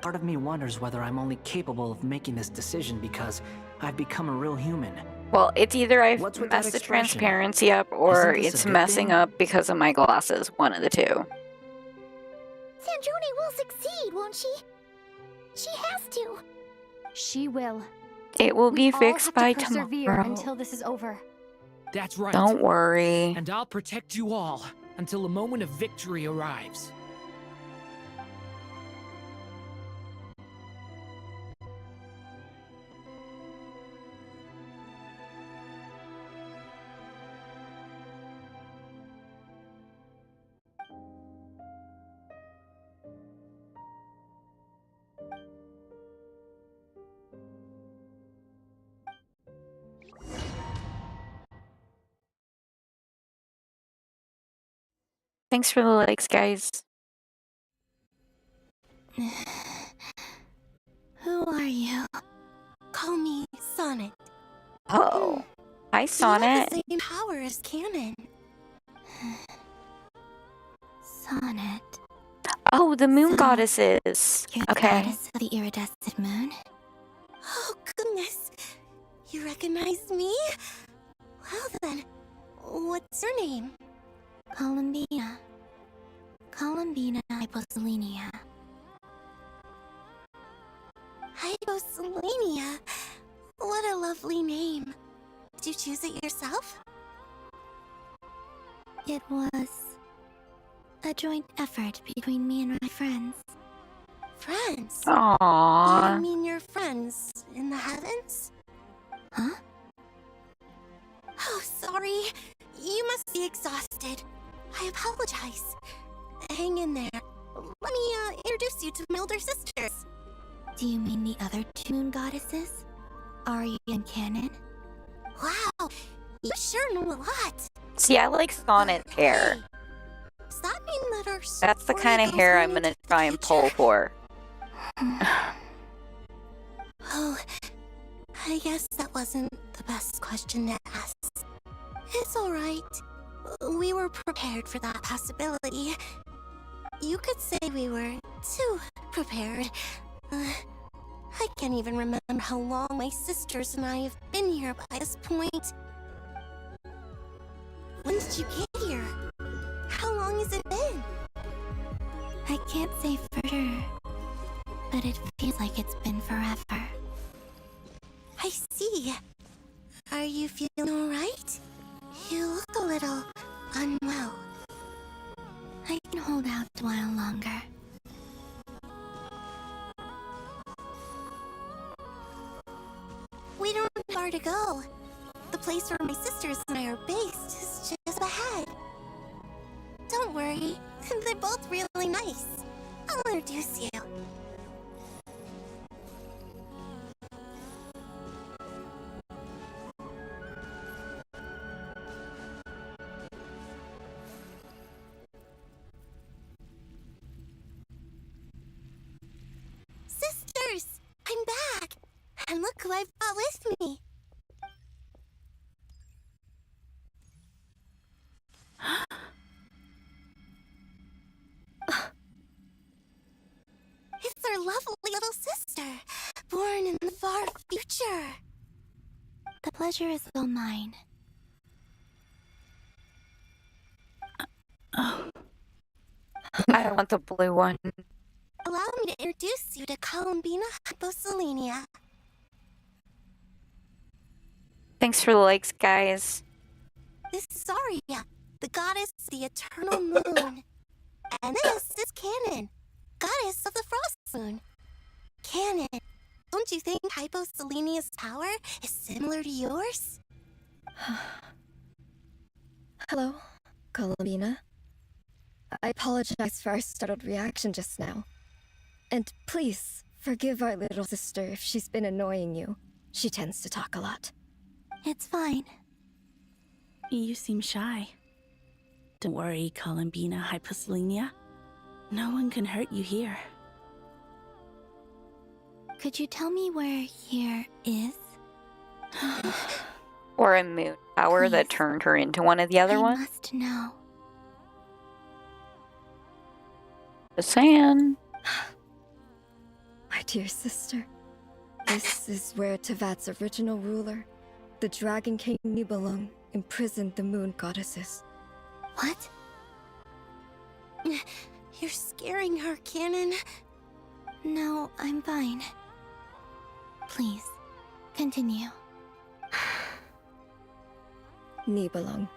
Part of me wonders whether I'm only capable of making this decision because I've become a real human.
Well, it's either I've messed the transparency up or it's messing up because of my glasses. One of the two.
Sanjuni will succeed, won't she? She has to.
She will.
It will be fixed by
persevere
tomorrow.
until this is over.
That's right.
Don't worry.
And I'll protect you all until a moment of victory arrives.
Thanks for the likes, guys.
Who are you? Call me Sonnet.
Oh. Hi, Sonnet.
You have the same power as Canon. Sonnet.
Oh, the moon goddesses.
You're the
Okay.
goddess of the iridescent moon? Oh, goodness. You recognize me? Well then, what's your name? Columbina. Columbina Hyposelenia. Hyposelenia? What a lovely name. Did you choose it yourself? It was a joint effort between me and my friends. Friends?
Aww.
You mean your friends in the heavens? Huh? Oh, sorry. You must be exhausted. I apologize. Hang in there. Let me introduce you to my older sisters. Do you mean the other two moon goddesses? Ari and Canon? Wow, you sure know a lot.
See, I like Sonnet's hair.
Does that mean that our
That's the kind of hair I'm gonna try and pull for.
Oh, I guess that wasn't the best question to ask. It's alright. We were prepared for that possibility. You could say we were too prepared. I can't even remember how long my sisters and I have been here by this point. When did you get here? How long has it been? I can't say for sure, but it feels like it's been forever. I see. Are you feeling alright? You look a little unwell. I can hold out a while longer. We don't have far to go. The place where my sisters and I are based is just ahead. Don't worry, they're both really nice. I'll introduce you. Sisters, I'm back! And look who I've brought with me! It's our lovely little sister, born in the far future. The pleasure is all mine.
I want the blue one.
Allow me to introduce you to Columbina Hyposelenia.
Thanks for the likes, guys.
This is Zarya, the goddess of the eternal moon. And this is Canon, goddess of the frost moon. Canon, don't you think Hyposelenia's power is similar to yours?
Hello, Columbina. I apologize for our startled reaction just now. And please, forgive our little sister if she's been annoying you. She tends to talk a lot.
It's fine.
You seem shy. Don't worry, Columbina Hyposelenia. No one can hurt you here.
Could you tell me where here is?
Or a moon power that turned her into one of the other ones?
I must know.
Just saying.
My dear sister, this is where Tevat's original ruler, the Dragon King Nibelung, imprisoned the moon goddesses.
What? You're scaring her, Canon. No, I'm fine. Please, continue.
Nibelung,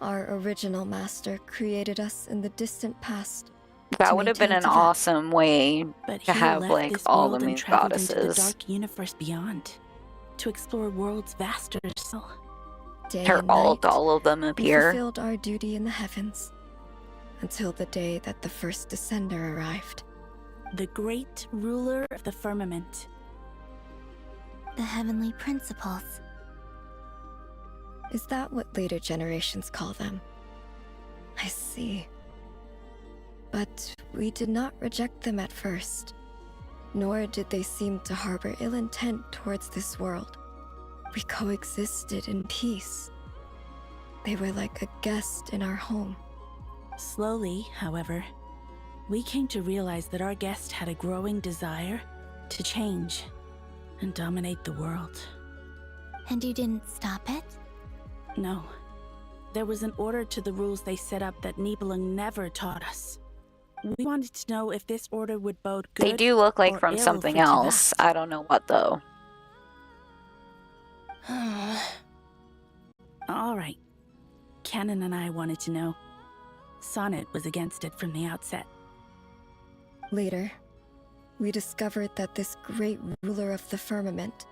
our original master, created us in the distant past.
That would have been an awesome way
But
to
he
have,
left
like,
this
all the
world
moon
and traveled into the
goddesses.
dark universe beyond, to explore worlds vaster still.
Day
Or
and
all
night,
of them
we
appear.
fulfilled our duty in the heavens, until the day that the first descender arrived.
The great ruler of the firmament.
The heavenly principles.
Is that what later generations call them? I see. But we did not reject them at first, nor did they seem to harbor ill intent towards this world. We coexisted in peace. They were like a guest in our home.
Slowly, however, we came to realize that our guest had a growing desire to change and dominate the world.
And you didn't stop it?
No. There was an order to the rules they set up that Nibelung never taught us. We wanted to know if this order would bode good.
They do look like
or
from
ill
something
for Tevat.
else. I don't know what though.
All right. Canon and I wanted to know. Sonnet was against it from the outset.
Later, we discovered that this great ruler of the firmament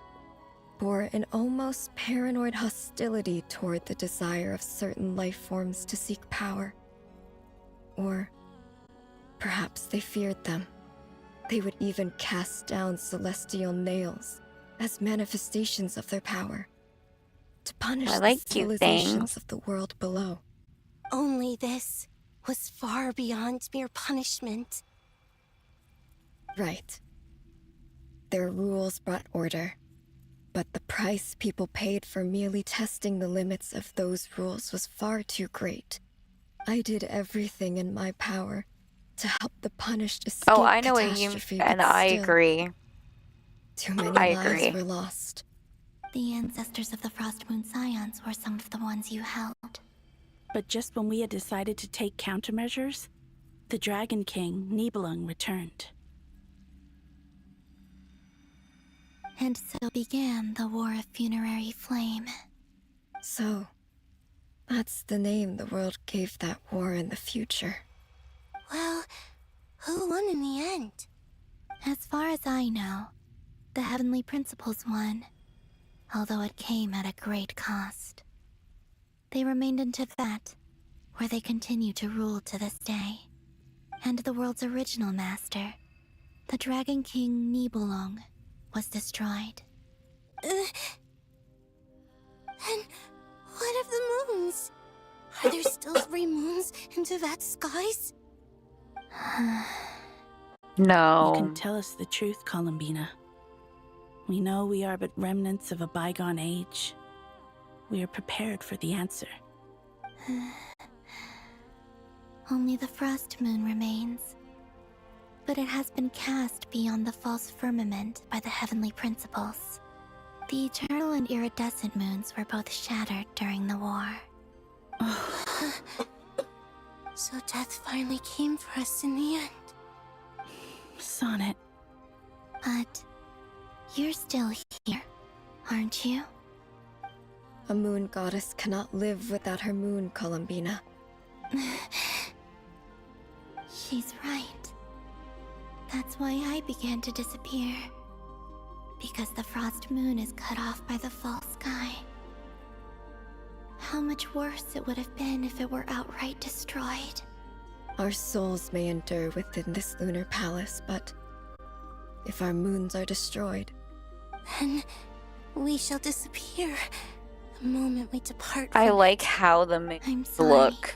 bore an almost paranoid hostility toward the desire of certain life forms to seek power. Or perhaps they feared them. They would even cast down celestial nails as manifestations of their power, to punish
I like
the
cute
civilizations
things.
of the world below.
Only this was far beyond mere punishment.
Right. Their rules brought order, but the price people paid for merely testing the limits of those rules was far too great. I did everything in my power to help the punished escape
Oh, I know what you
catastrophe,
and
but
I
still,
agree.
too many
I
lives
agree.
were lost.
The ancestors of the Frost Moon Scions were some of the ones you held.
But just when we had decided to take countermeasures, the Dragon King, Nibelung, returned.
And so began the War of Funerary Flame.
So, that's the name the world gave that war in the future.
Well, who won in the end? As far as I know, the Heavenly Principles won, although it came at a great cost. They remained in Tevat, where they continue to rule to this day. And the world's original master, the Dragon King Nibelung, was destroyed. And what of the moons? Are there still 3 moons in Tevat's skies?
No.
You can tell us the truth, Columbina. We know we are but remnants of a bygone age. We are prepared for the answer.
Only the Frost Moon remains. But it has been cast beyond the false firmament by the Heavenly Principles. The eternal and iridescent moons were both shattered during the war. So death finally came for us in the end.
Sonnet.
But you're still here, aren't you?
A moon goddess cannot live without her moon, Columbina.
She's right. That's why I began to disappear. Because the Frost Moon is cut off by the fall sky. how much worse it would have been if it were outright destroyed.
Our souls may endure within this lunar palace, but if our moons are destroyed,
then we shall disappear the moment we depart
I
from
like how the mix look.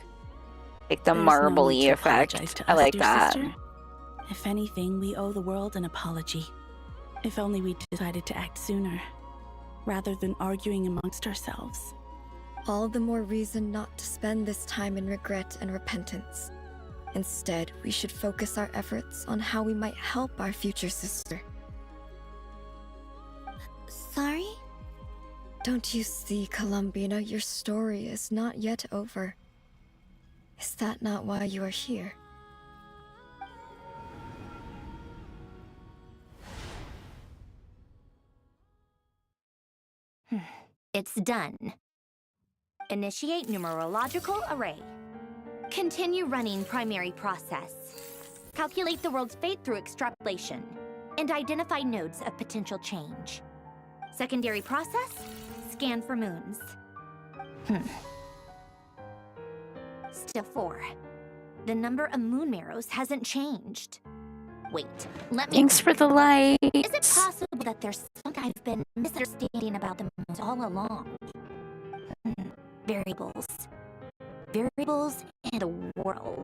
Like the
There's no
marbly
need to
effect.
apologize to
I
us,
like
dear
that.
sister. If anything, we owe the world an apology. If only we decided to act sooner, rather than arguing amongst ourselves.
all the more reason not to spend this time in regret and repentance. Instead, we should focus our efforts on how we might help our future sister.
Sorry?
Don't you see, Columbina, your story is not yet over. Is that not why you are here?
It's done. Initiate numerological array. Continue running primary process. Calculate the world's fate through extrapolation. And identify nodes of potential change. Secondary process, scan for moons. Step 4. The number of moon marrows hasn't changed. Wait, let me...
Thanks for the light.
Is it possible that there's something I've been misunderstanding about the moons all along? Variables. Variables in the world.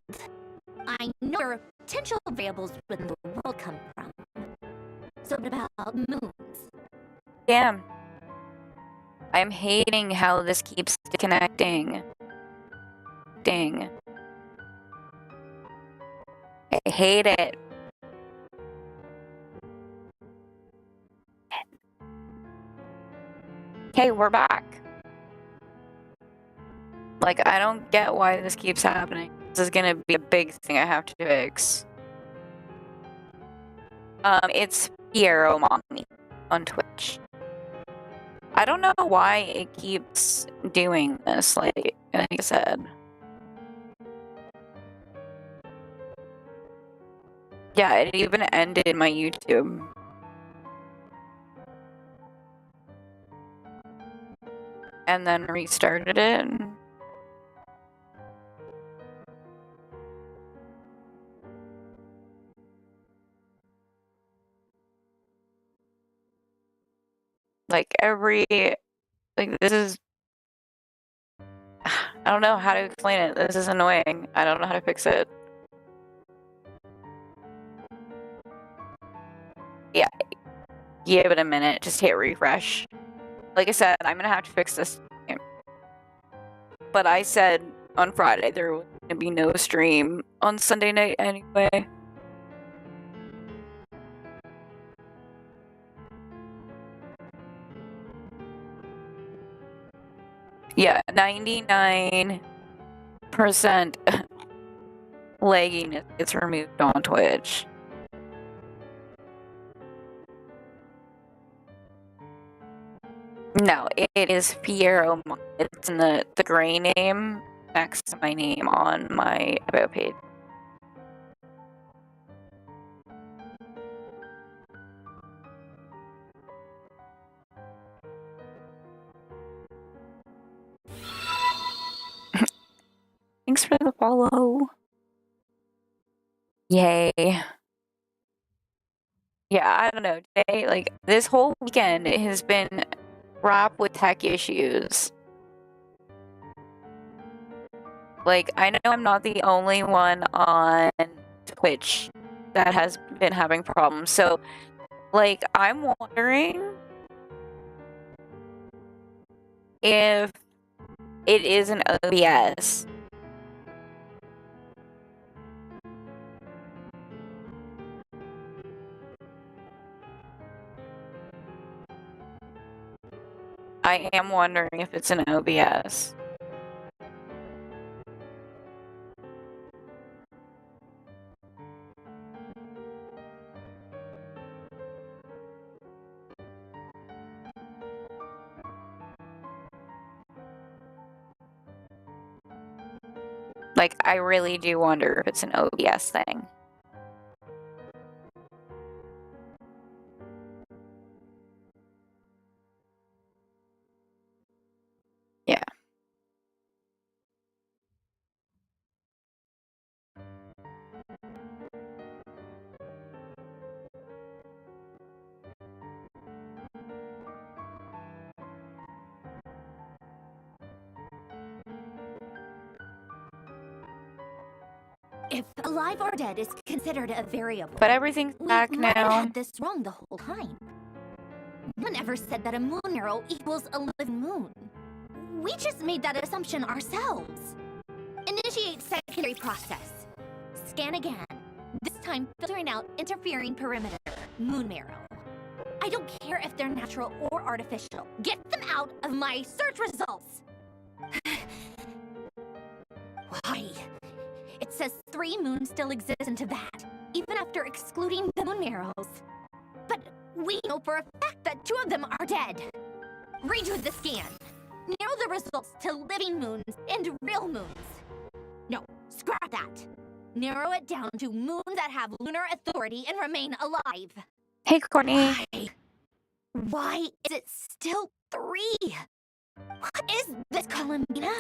I know where potential variables within the world come from. So what about moons?
Damn. I'm hating how this keeps disconnecting. Dang. I hate it. Okay, we're back. Like, I don't get why this keeps happening. This is gonna be a big thing I have to fix. It's Piero Mommy on Twitch. I don't know why it keeps doing this, like I said. Yeah, it even ended my YouTube. And then restarted it. Like this is, I don't know how to explain it. This is annoying. I don't know how to fix it. Yeah, give it a minute. Just hit refresh. Like I said, I'm gonna have to fix this. But I said on Friday there was gonna be no stream on Sunday night anyway. Yeah, 99% lagginess gets removed on Twitch. No, it is Fiero. It's in the gray name next to my name on my about page. Thanks for the follow. Yay. Yeah, I don't know. Today, like, this whole weekend has been wrapped with tech issues. Like, I know I'm not the only one on Twitch that has been having problems. So, like, I'm wondering if it is an OBS. I am wondering if it's an OBS. Like, I really do wonder if it's an OBS thing. Yeah.
If alive or dead is considered a variable,
But everything's back
we might have
now.
had this wrong the whole time. No one ever said that a moon arrow equals a living moon. We just made that assumption ourselves. Initiate secondary process. Scan again. This time filtering out interfering perimeter. Moon marrow. I don't care if they're natural or artificial. Get them out of my search results! Why? It says 3 moons still exist into that, even after excluding the moon marrows. But we know for a fact that 2 of them are dead. Redo the scan. Narrow the results to living moons and real moons. No, scrap that. Narrow it down to moons that have lunar authority and remain alive.
Hey, Courtney.
Why is it still 3? What is this, Columbina?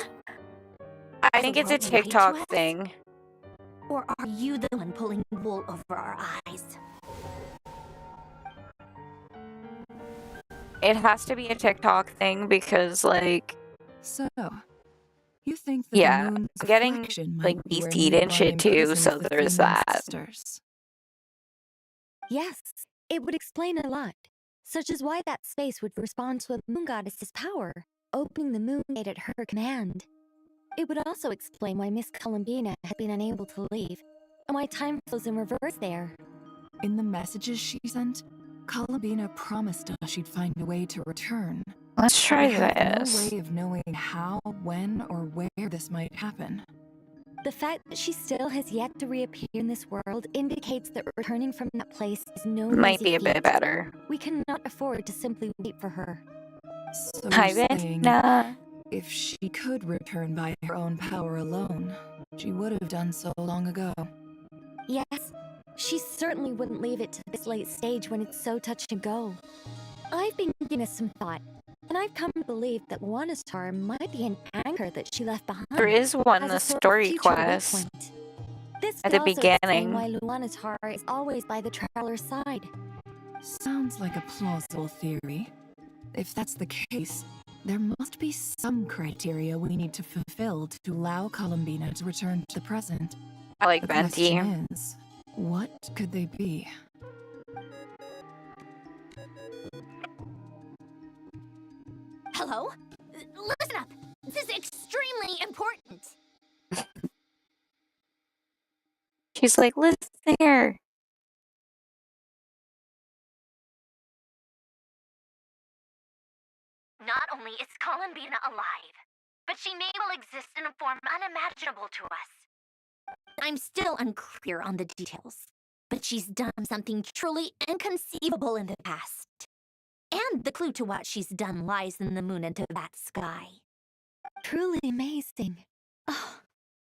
I think it's a TikTok thing.
Or are you the one pulling wool over our eyes?
It has to be a TikTok thing because, like...
So, you think that
yeah,
the moon's
I'm getting,
reflection
like,
might be where
BC'd and
nearby
shit too,
imprisoned
so
the
there's
Finland
that.
sisters?
Yes, it would explain a lot, such as why that space would respond to a moon goddess's power, opening the moon gate at her command. It would also explain why Miss Columbina had been unable to leave, and why time flows in reverse there.
In the messages she sent, Columbina promised us she'd find a way to return.
Let's try
We have
this.
no way of knowing how, when, or where this might happen.
The fact that she still has yet to reappear in this world indicates that returning from that place is no
Might
easy
be a bit
feat.
better.
We cannot afford to simply wait for her.
So
Hi,
you're saying,
Ventna.
if she could return by her own power alone, she would have done so long ago.
Yes, she certainly wouldn't leave it to this late stage when it's so touch and go. I've been giving this some thought, and I've come to believe that Luana's star might be an anchor that she left behind.
There is one,
as
the
a sort of
story
future
quest.
waypoint. This
At
could
the
also explain
beginning.
why Luana's star is always by the traveler's side.
Sounds like a plausible theory. If that's the case, there must be some criteria we need to fulfill to allow Columbina to return to the present.
I like
The
Venti.
question is, what could they be?
Hello? Listen up! This is extremely important!
She's like, listen here.
Not only is Columbina alive, but she may well exist in a form unimaginable to us. I'm still unclear on the details, but she's done something truly inconceivable in the past. And the clue to what she's done lies in the moon and to that sky.
Truly amazing. Oh,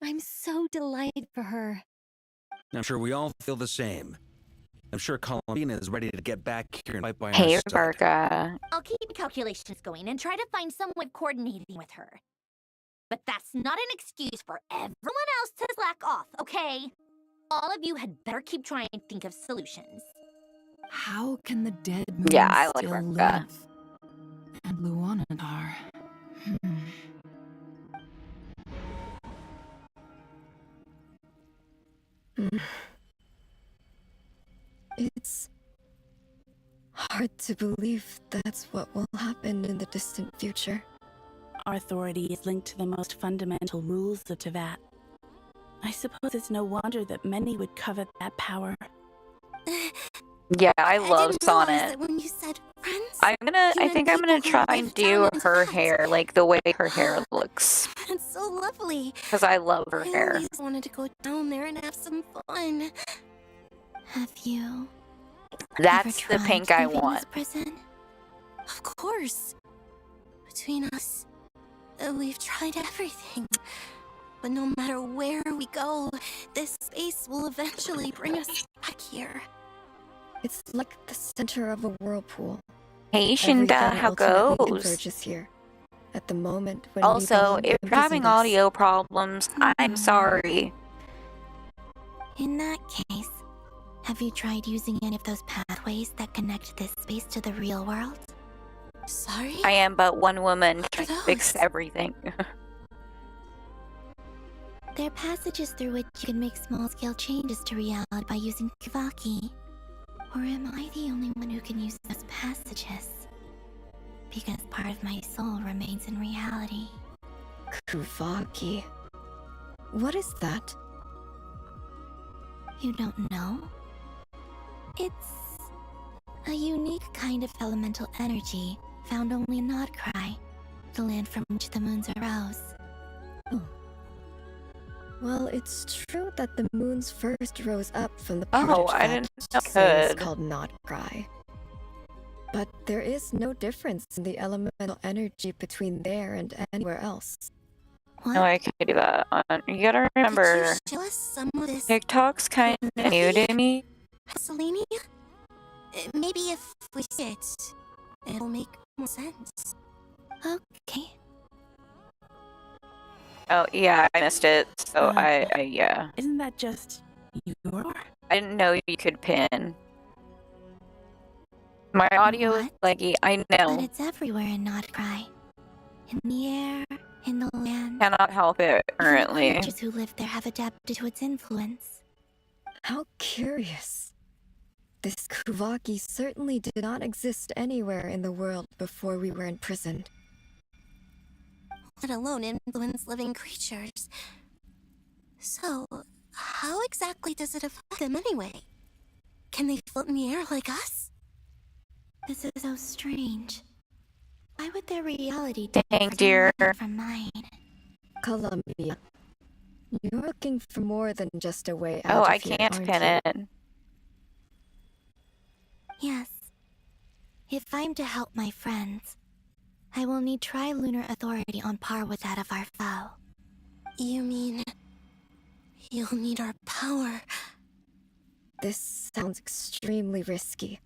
I'm so delighted for her.
I'm sure we all feel the same. I'm sure Columbina is ready to get back here and fight by our
Hey,
side.
Rebecca.
I'll keep calculations going and try to find some way of coordinating with her. But that's not an excuse for everyone else to slack off, okay? All of you had better keep trying to think of solutions.
How can the dead moon
Yeah, I like
still
Rebecca.
live? And Luanadar.
It's hard to believe that's what will happen in the distant future.
Our authority is linked to the most fundamental rules of Teyvat. I suppose it's no wonder that many would covet that power.
Yeah, I love
didn't realize
Sonnet.
that when you said friends,
I think I'm gonna try and do her hair, like the way her hair looks.
it's so lovely.
Because I love her
I
hair.
always wanted to go down there and have some fun. Have you?
That's the
tried
pink I
leaving
want.
this prison? Of course. Between us, we've tried everything. But no matter where we go, this space will eventually bring us back here.
It's like the center of a whirlpool.
Hey, Shinda,
Everything
how
ultimately
goes?
converges here. At the moment when
Also,
we belong
if you're having
imprisoned us.
audio problems, I'm sorry.
In that case, have you tried using any of those pathways that connect this space to the real world? Sorry?
I am but one woman trying to
those?
fix everything.
There are passages through which you can make small-scale changes to reality by using Kavaki. Or am I the only one who can use those passages? Because part of my soul remains in reality.
Kuvaki. What is that?
You don't know? It's a unique kind of elemental energy found only in Nodcry, the land from which the moons arose.
Oh. Well, it's true that the moons first rose up from the
Oh,
parted
I didn't know
place
could.
called Nodcry. But there is no difference in the elemental energy between there and anywhere else.
No, I can't do that. You gotta remember,
Show us some of this.
TikTok's kind of new to me.
Selenia? Maybe if we see it, it'll make more sense.
Okay.
Oh, yeah, I missed it. So yeah.
Isn't that just your?
I didn't know you could pin. My audio is laggy, I
But
know.
it's everywhere in Nodcry. In the air, in the land.
Cannot help it
Even
currently.
creatures who live there have adapted to its influence.
How curious. This Kuvaki certainly did not exist anywhere in the world before we were imprisoned.
Let alone influence living creatures. So, how exactly does it affect them anyway? Can they float in the air like us?
This is so strange. Why would their reality
Dang, dear.
differ from mine?
Columbia. You're looking for more than just a way
Oh,
out
I
of here,
can't
aren't
pin
you?
it.
Yes. If I'm to help my friends, I will need trilunar authority on par with that of our foe.
You mean... you'll need our power?
This sounds extremely risky.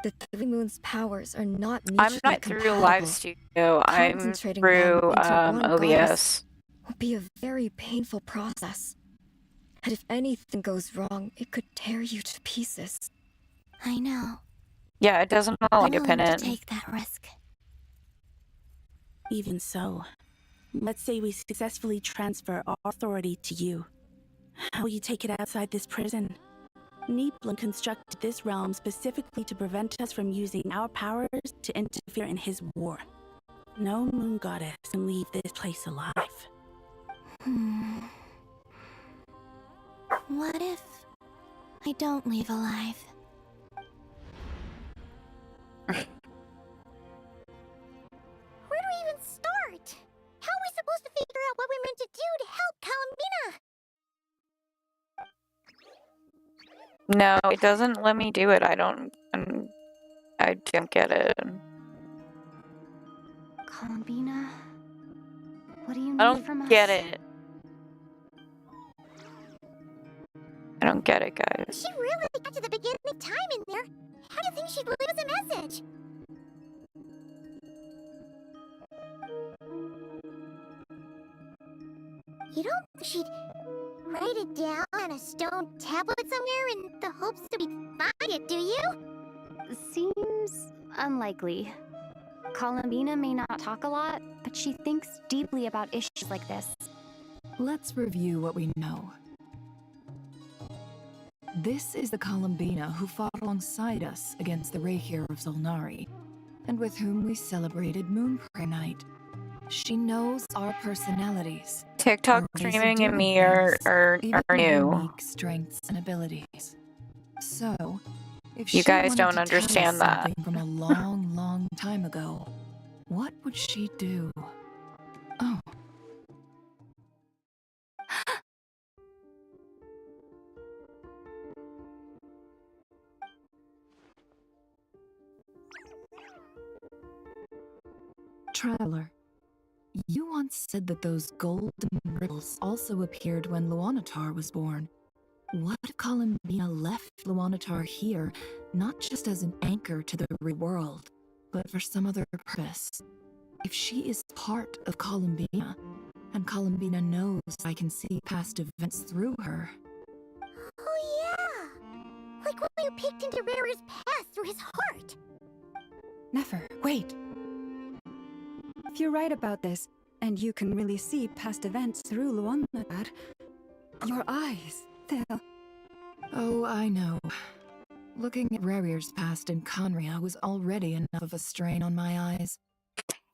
The Three Moons' powers are not
I'm
mutually
not through
compatible.
Live Studio. I'm
Concentrating
through
them into one
OBS.
goddess will be a very painful process. And if anything goes wrong, it could tear you to pieces.
I know.
Yeah, it doesn't allow
I'm
me to
willing
pin
to
it.
take that risk.
Even so, let's say we successfully transfer our authority to you. How will you take it outside this prison? Neeplin constructed this realm specifically to prevent us from using our powers to interfere in his war. No moon goddess can leave this place alive.
What if I don't leave alive?
Where do we even start? How are we supposed to figure out what we're meant to do to help Columbina?
No, it doesn't let me do it. I don't get it.
Columbina, what do you
I
need from
don't
us?
get it. I don't get it, guys.
She really got to the beginning of time in there. How do you think she'd leave us a message? You don't think she'd write it down on a stone tablet somewhere in the hopes that we'd find it, do you?
Seems unlikely. Columbina may not talk a lot, but she thinks deeply about issues like this.
Let's review what we know. This is the Columbina who fought alongside us against the Rahir of Zolnari, and with whom we celebrated Moonprayer Night. She knows our personalities.
TikTok
our ways of
streaming and
doing
me are
things, even
new.
our unique strengths and abilities. So, if
You
she
guys
wanted
don't
to tell us
understand that.
something from a long, long time ago, what would she do? Oh. Traveler, you once said that those golden ripples also appeared when Luanatar was born. What if Columbina left Luanatar here, not just as an anchor to the real world, but for some other purpose? If she is part of Columbina, and Columbina knows I can see past events through her.
Oh yeah! Like when you peeked into Rarer's past through his heart!
Nefer, wait! If you're right about this, and you can really see past events through Luanatar, Your eyes, they'll...
Oh, I know. Looking at Rarier's past in Conria was already enough of a strain on my eyes.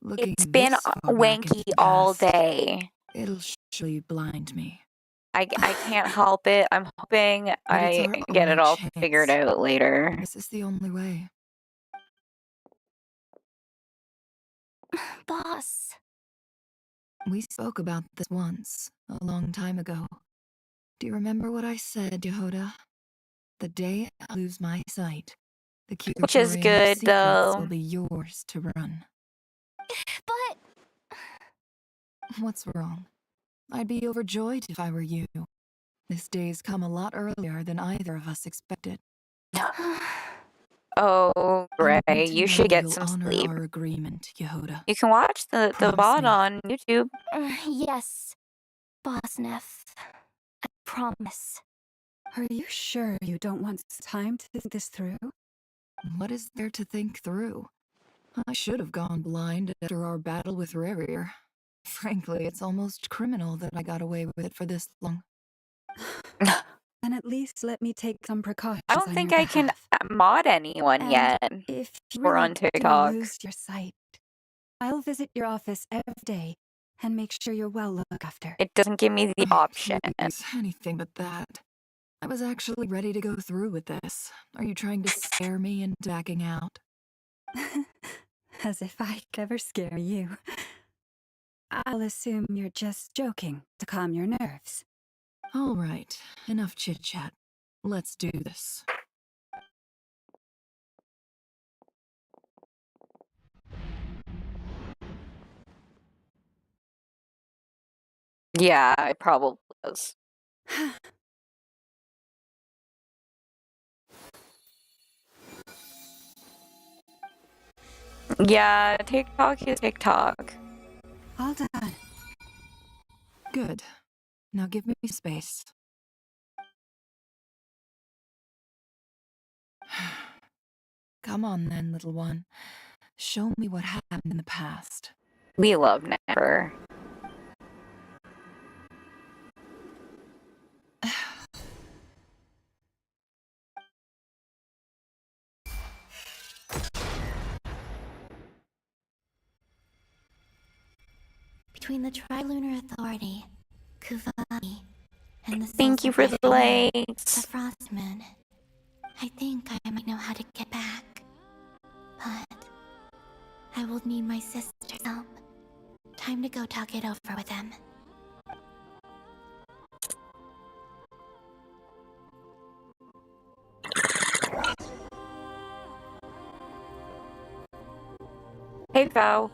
Looking
It's been
this far back into
wanky
the
all
past,
day.
it'll surely blind me.
I can't help it. I'm hoping
But it's
I
our
get it
only
all
chance.
figured out later.
This is the only way.
Boss.
We spoke about this once, a long time ago. Do you remember what I said, Yehoda? The day I lose my sight, the
Which is
curatorium of
good,
secrets
though.
will be yours to run.
But...
What's wrong? I'd be overjoyed if I were you. This day's come a lot earlier than either of us expected.
Oh, Gray, you should get
you'll
some
honor
sleep.
our agreement, Yehoda.
You can watch the
Promise
VOD
me.
on YouTube.
Yes, Boss Neff. I promise.
Are you sure you don't want time to think this through?
What is there to think through? I should have gone blind after our battle with Rarier. Frankly, it's almost criminal that I got away with it for this long.
Then at least let me take some precautions.
I don't think I can mod anyone
And
yet.
if you
We're
really
on
do
TikTok.
lose your sight, I'll visit your office every day and make sure you're well looked after.
It doesn't give me the option.
Please, anything but that. I was actually ready to go through with this. Are you trying to scare me into backing out?
As if I could ever scare you. I'll assume you're just joking to calm your nerves.
All right, enough chit-chat. Let's do this.
Yeah, it probably does. Yeah, TikTok is TikTok.
All done.
Good. Now give me space. Come on then, little one. Show me what happened in the past.
We love Never.
Between the Trilunar Authority, Kuvami, and the
Thank you for the
lights. The Frost Moon. I think I might know how to get back. But I will need my sister's help. Time to go talk it over with them.
Hey, Vo.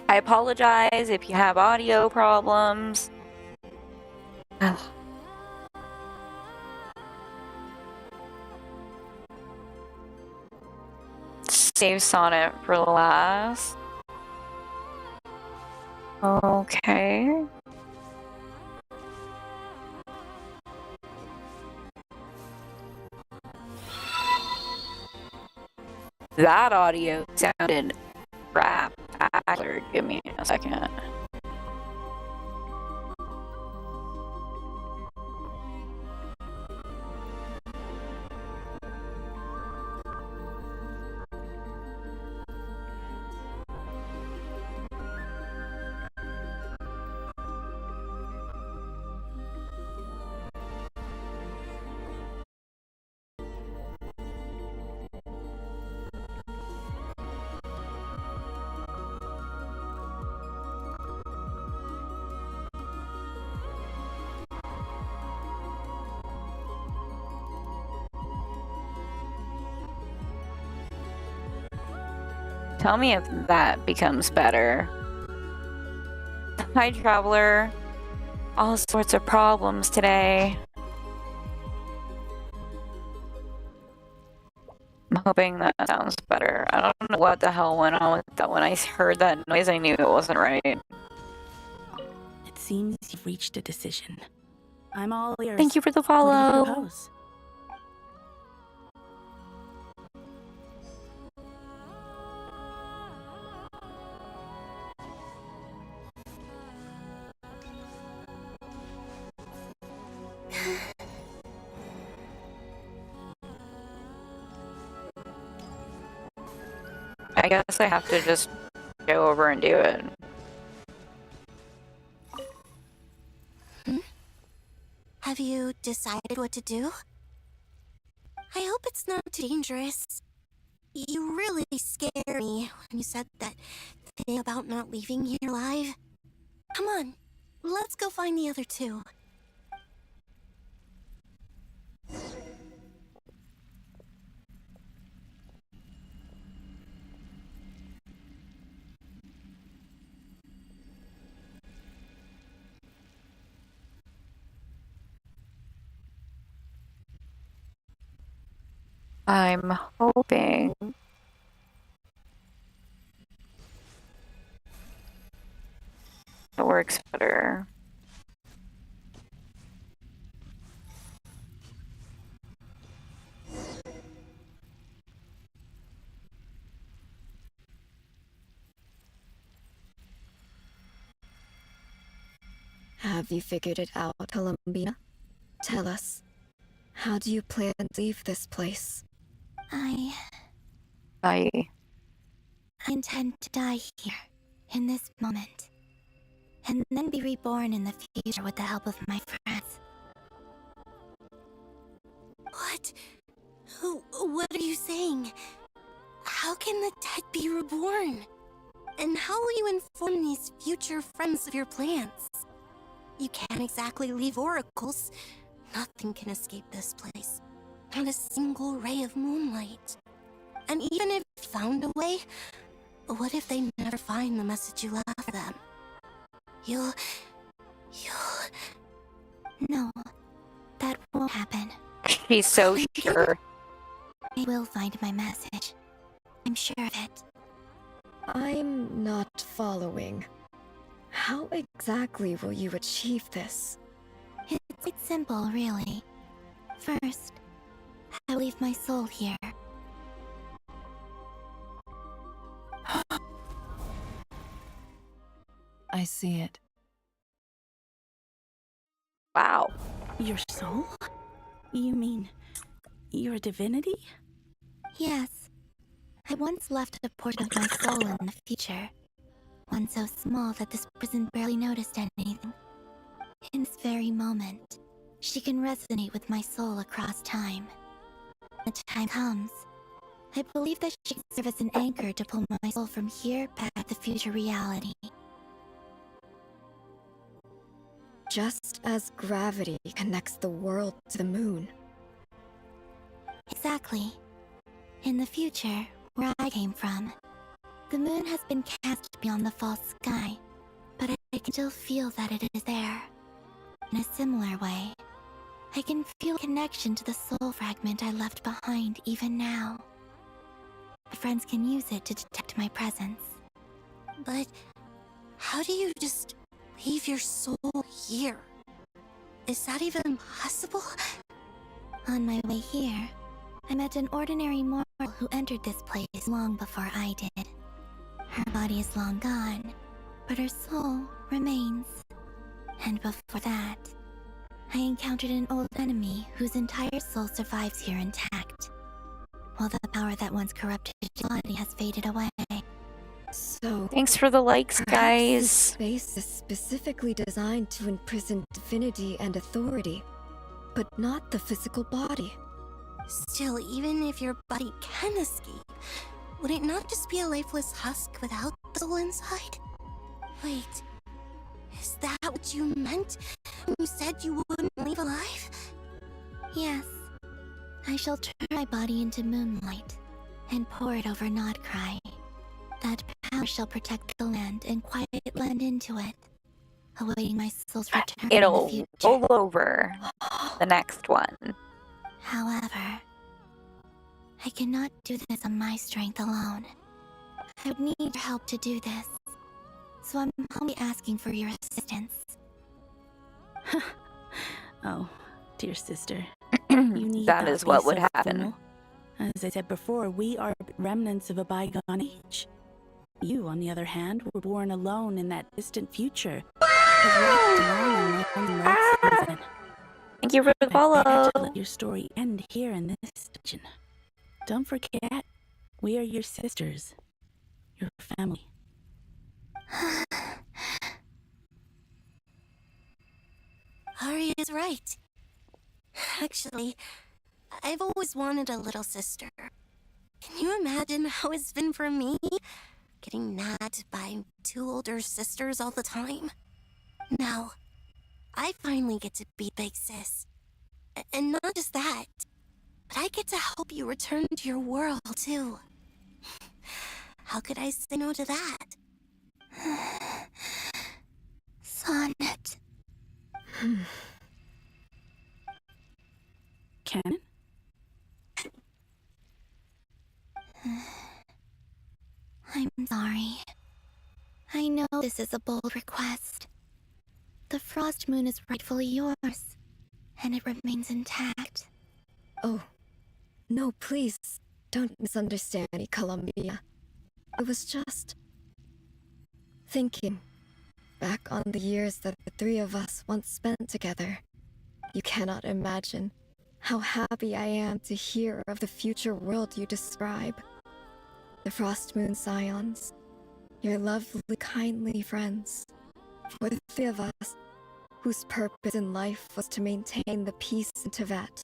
I apologize if you have audio problems. Save Sonnet for last. Okay. That audio sounded crap. Give me a second. Tell me if that becomes better. Hi, Traveler. All sorts of problems today. I'm hoping that sounds better. I don't know what the hell went on with that. When I heard that noise, I knew it wasn't right.
It seems you've reached a decision. I'm all ears.
Thank you for the
What do you
follow.
propose?
I guess I have to just go over and do it.
Have you decided what to do? I hope it's not too dangerous. You really scared me when you said that thing about not leaving here alive. Come on, let's go find the other two.
I'm hoping it works better.
Have you figured it out, Columbina? Tell us, how do you plan to leave this place?
I intend to die here, in this moment, and then be reborn in the future with the help of my friends.
What? What are you saying? How can the dead be reborn? And how will you inform these future friends of your plans? You can't exactly leave oracles. Nothing can escape this place. Not a single ray of moonlight. And even if you found a way, what if they never find the message you left for them? You'll...
No, that won't happen.
She's so sure.
I will find my message. I'm sure of it.
I'm not following. How exactly will you achieve this?
It's quite simple, really. First, I leave my soul here.
I see it.
Wow.
Your soul? You mean you're a divinity?
Yes. I once left a portion of my soul in the future. One so small that this prison barely noticed anything. In this very moment, she can resonate with my soul across time. When the time comes, I believe that she can serve as an anchor to pull my soul from here back to future reality.
Just as gravity connects the world to the moon.
Exactly. In the future, where I came from, the moon has been cast beyond the false sky, but I can still feel that it is there. In a similar way, I can feel a connection to the soul fragment I left behind even now. My friends can use it to detect my presence.
But how do you just leave your soul here? Is that even possible?
On my way here, I met an ordinary mortal who entered this place long before I did. Her body is long gone, but her soul remains. And before that, I encountered an old enemy whose entire soul survives here intact, while the power that once corrupted his body has faded away.
So,
thanks for the likes, guys.
This space is specifically designed to imprison divinity and authority, but not the physical body.
Still, even if your body can escape, would it not just be a lifeless husk without the soul inside? Wait, is that what you meant when you said you wouldn't leave alive?
Yes. I shall turn my body into moonlight and pour it over Nodcry. That power shall protect the land and quiet land into it, awaiting my soul's return in the
It'll
future.
roll over the next one.
However, I cannot do this on my strength alone. I would need your help to do this, so I'm humbly asking for your assistance.
Oh, dear sister.
That is what would happen.
Fool. As I said before, we are remnants of a bygone age. You, on the other hand, were born alone in that distant future.
Thank you for the follow.
I had to let your story end here in this dungeon. Don't forget, we are your sisters. your family.
Ari is right. Actually, I've always wanted a little sister. Can you imagine how it's been for me? Getting nagged by 2 older sisters all the time. Now, I finally get to be big sis. And not just that, but I get to help you return to your world, too. How could I say no to that?
Sonnet.
Canon?
I'm sorry. I know this is a bold request. The Frost Moon is rightfully yours, and it remains intact.
Oh, no, please, don't misunderstand me, Columbia. It was just thinking back on the years that the 3 of us once spent together. You cannot imagine how happy I am to hear of the future world you describe. The Frost Moon Scions, your lovely, kindly friends. For the 3 of us, whose purpose in life was to maintain the peace in Teyvat.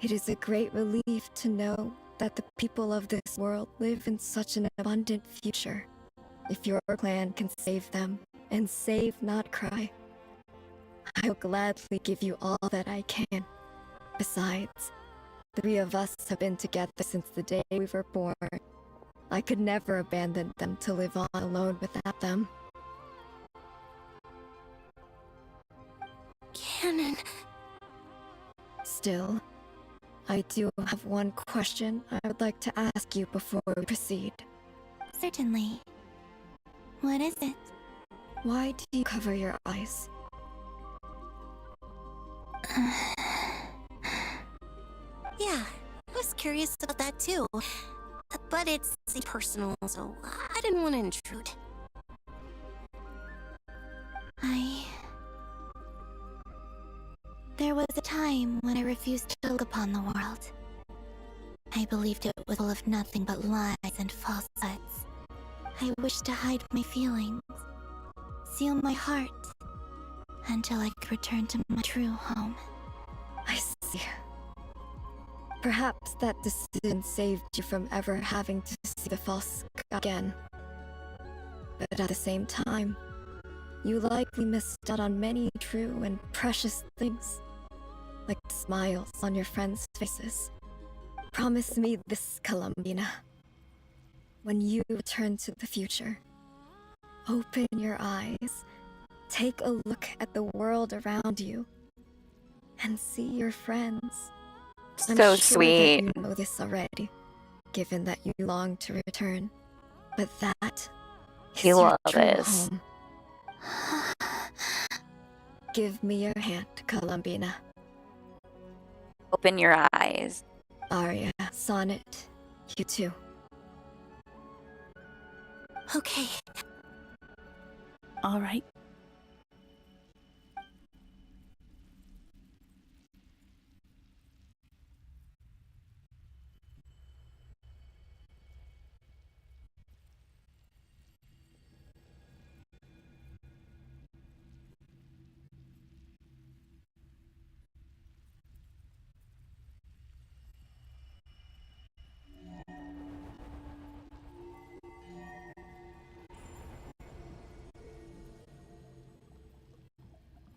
It is a great relief to know that the people of this world live in such an abundant future. If your clan can save them, and save, not cry, I'll gladly give you all that I can. Besides, the 3 of us have been together since the day we were born. I could never abandon them to live on alone without them.
Canon.
Still, I do have one question I would like to ask you before we proceed.
Certainly. What is it?
Why do you cover your eyes?
Yeah, I was curious about that too. But it's personal, so I didn't want to intrude.
There was a time when I refused to look upon the world. I believed it was full of nothing but lies and falsehoods. I wished to hide my feelings, seal my heart, until I could return to my true home.
I see. Perhaps that decision saved you from ever having to see the false again. But at the same time, you likely missed out on many true and precious things, like the smiles on your friends' faces. Promise me this, Columbina. When you return to the future, open your eyes, take a look at the world around you, and see your friends. I'm
So
sure
sweet.
that you know this already, given that you long to return. But that is
You
your
love
true
this.
home. Give me your hand, Columbina.
Open your eyes.
Arya, Sonnet, you too.
Okay.
All right.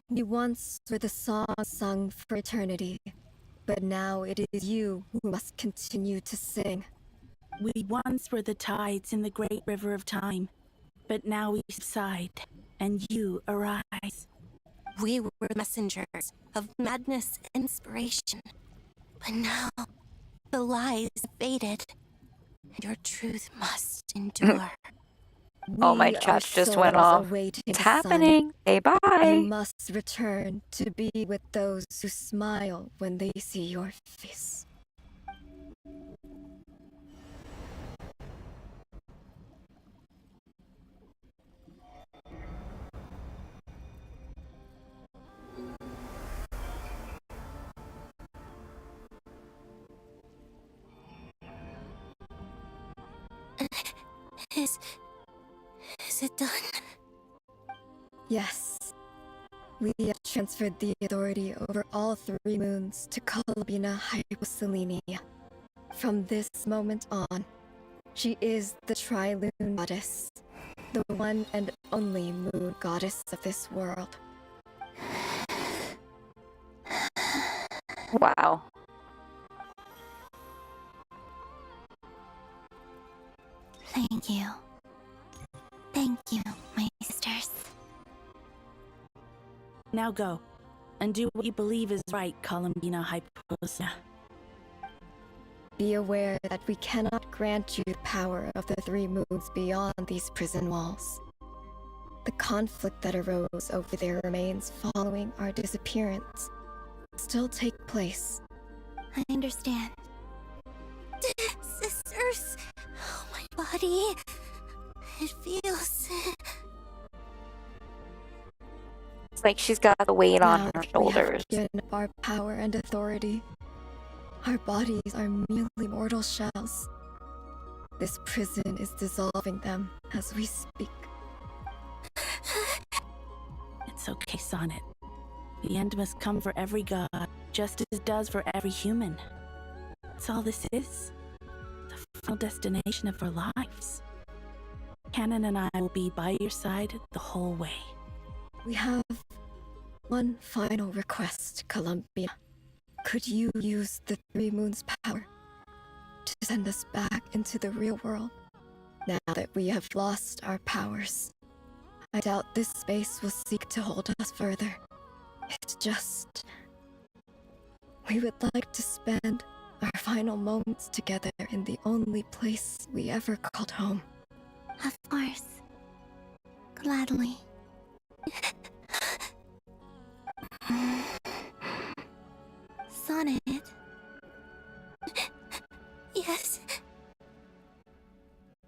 We once were the song sung for eternity, but now it is you who must continue to sing.
We once were the tides in the great river of time, but now we subside, and you arise.
We were messengers of madness and inspiration. But now, the lies have faded, and your truth must endure.
Oh, my
We are
chat just went
souls
off.
awaiting
It's
the sun.
happening. Say
You
bye.
must return to be with those who smile when they see your face.
Is it done?
Yes. We have transferred the authority over all 3 moons to Columbina Hyposelenia. From this moment on, she is the Tri-Lune Goddess, the one and only moon goddess of this world.
Wow.
Thank you. Thank you, my sisters.
Now go, and do what you believe is right, Columbina Hyposelenia.
Be aware that we cannot grant you the power of the 3 moons beyond these prison walls. The conflict that arose over their remains following our disappearance still take place.
I understand.
Sisters, oh, my body. It feels.
It's like she's got the weight on
Now
her
that
shoulders.
we have given up our power and authority, our bodies are merely mortal shells. This prison is dissolving them as we speak.
It's okay, Sonnet. The end must come for every god, just as it does for every human. That's all this is. The final destination of our lives. Canon and I will be by your side the whole way.
We have one final request, Columbia. Could you use the 3 moons' power to send us back into the real world? Now that we have lost our powers, I doubt this space will seek to hold us further. It's just... we would like to spend our final moments together in the only place we ever called home.
Of course. Gladly. Sonnet.
Yes.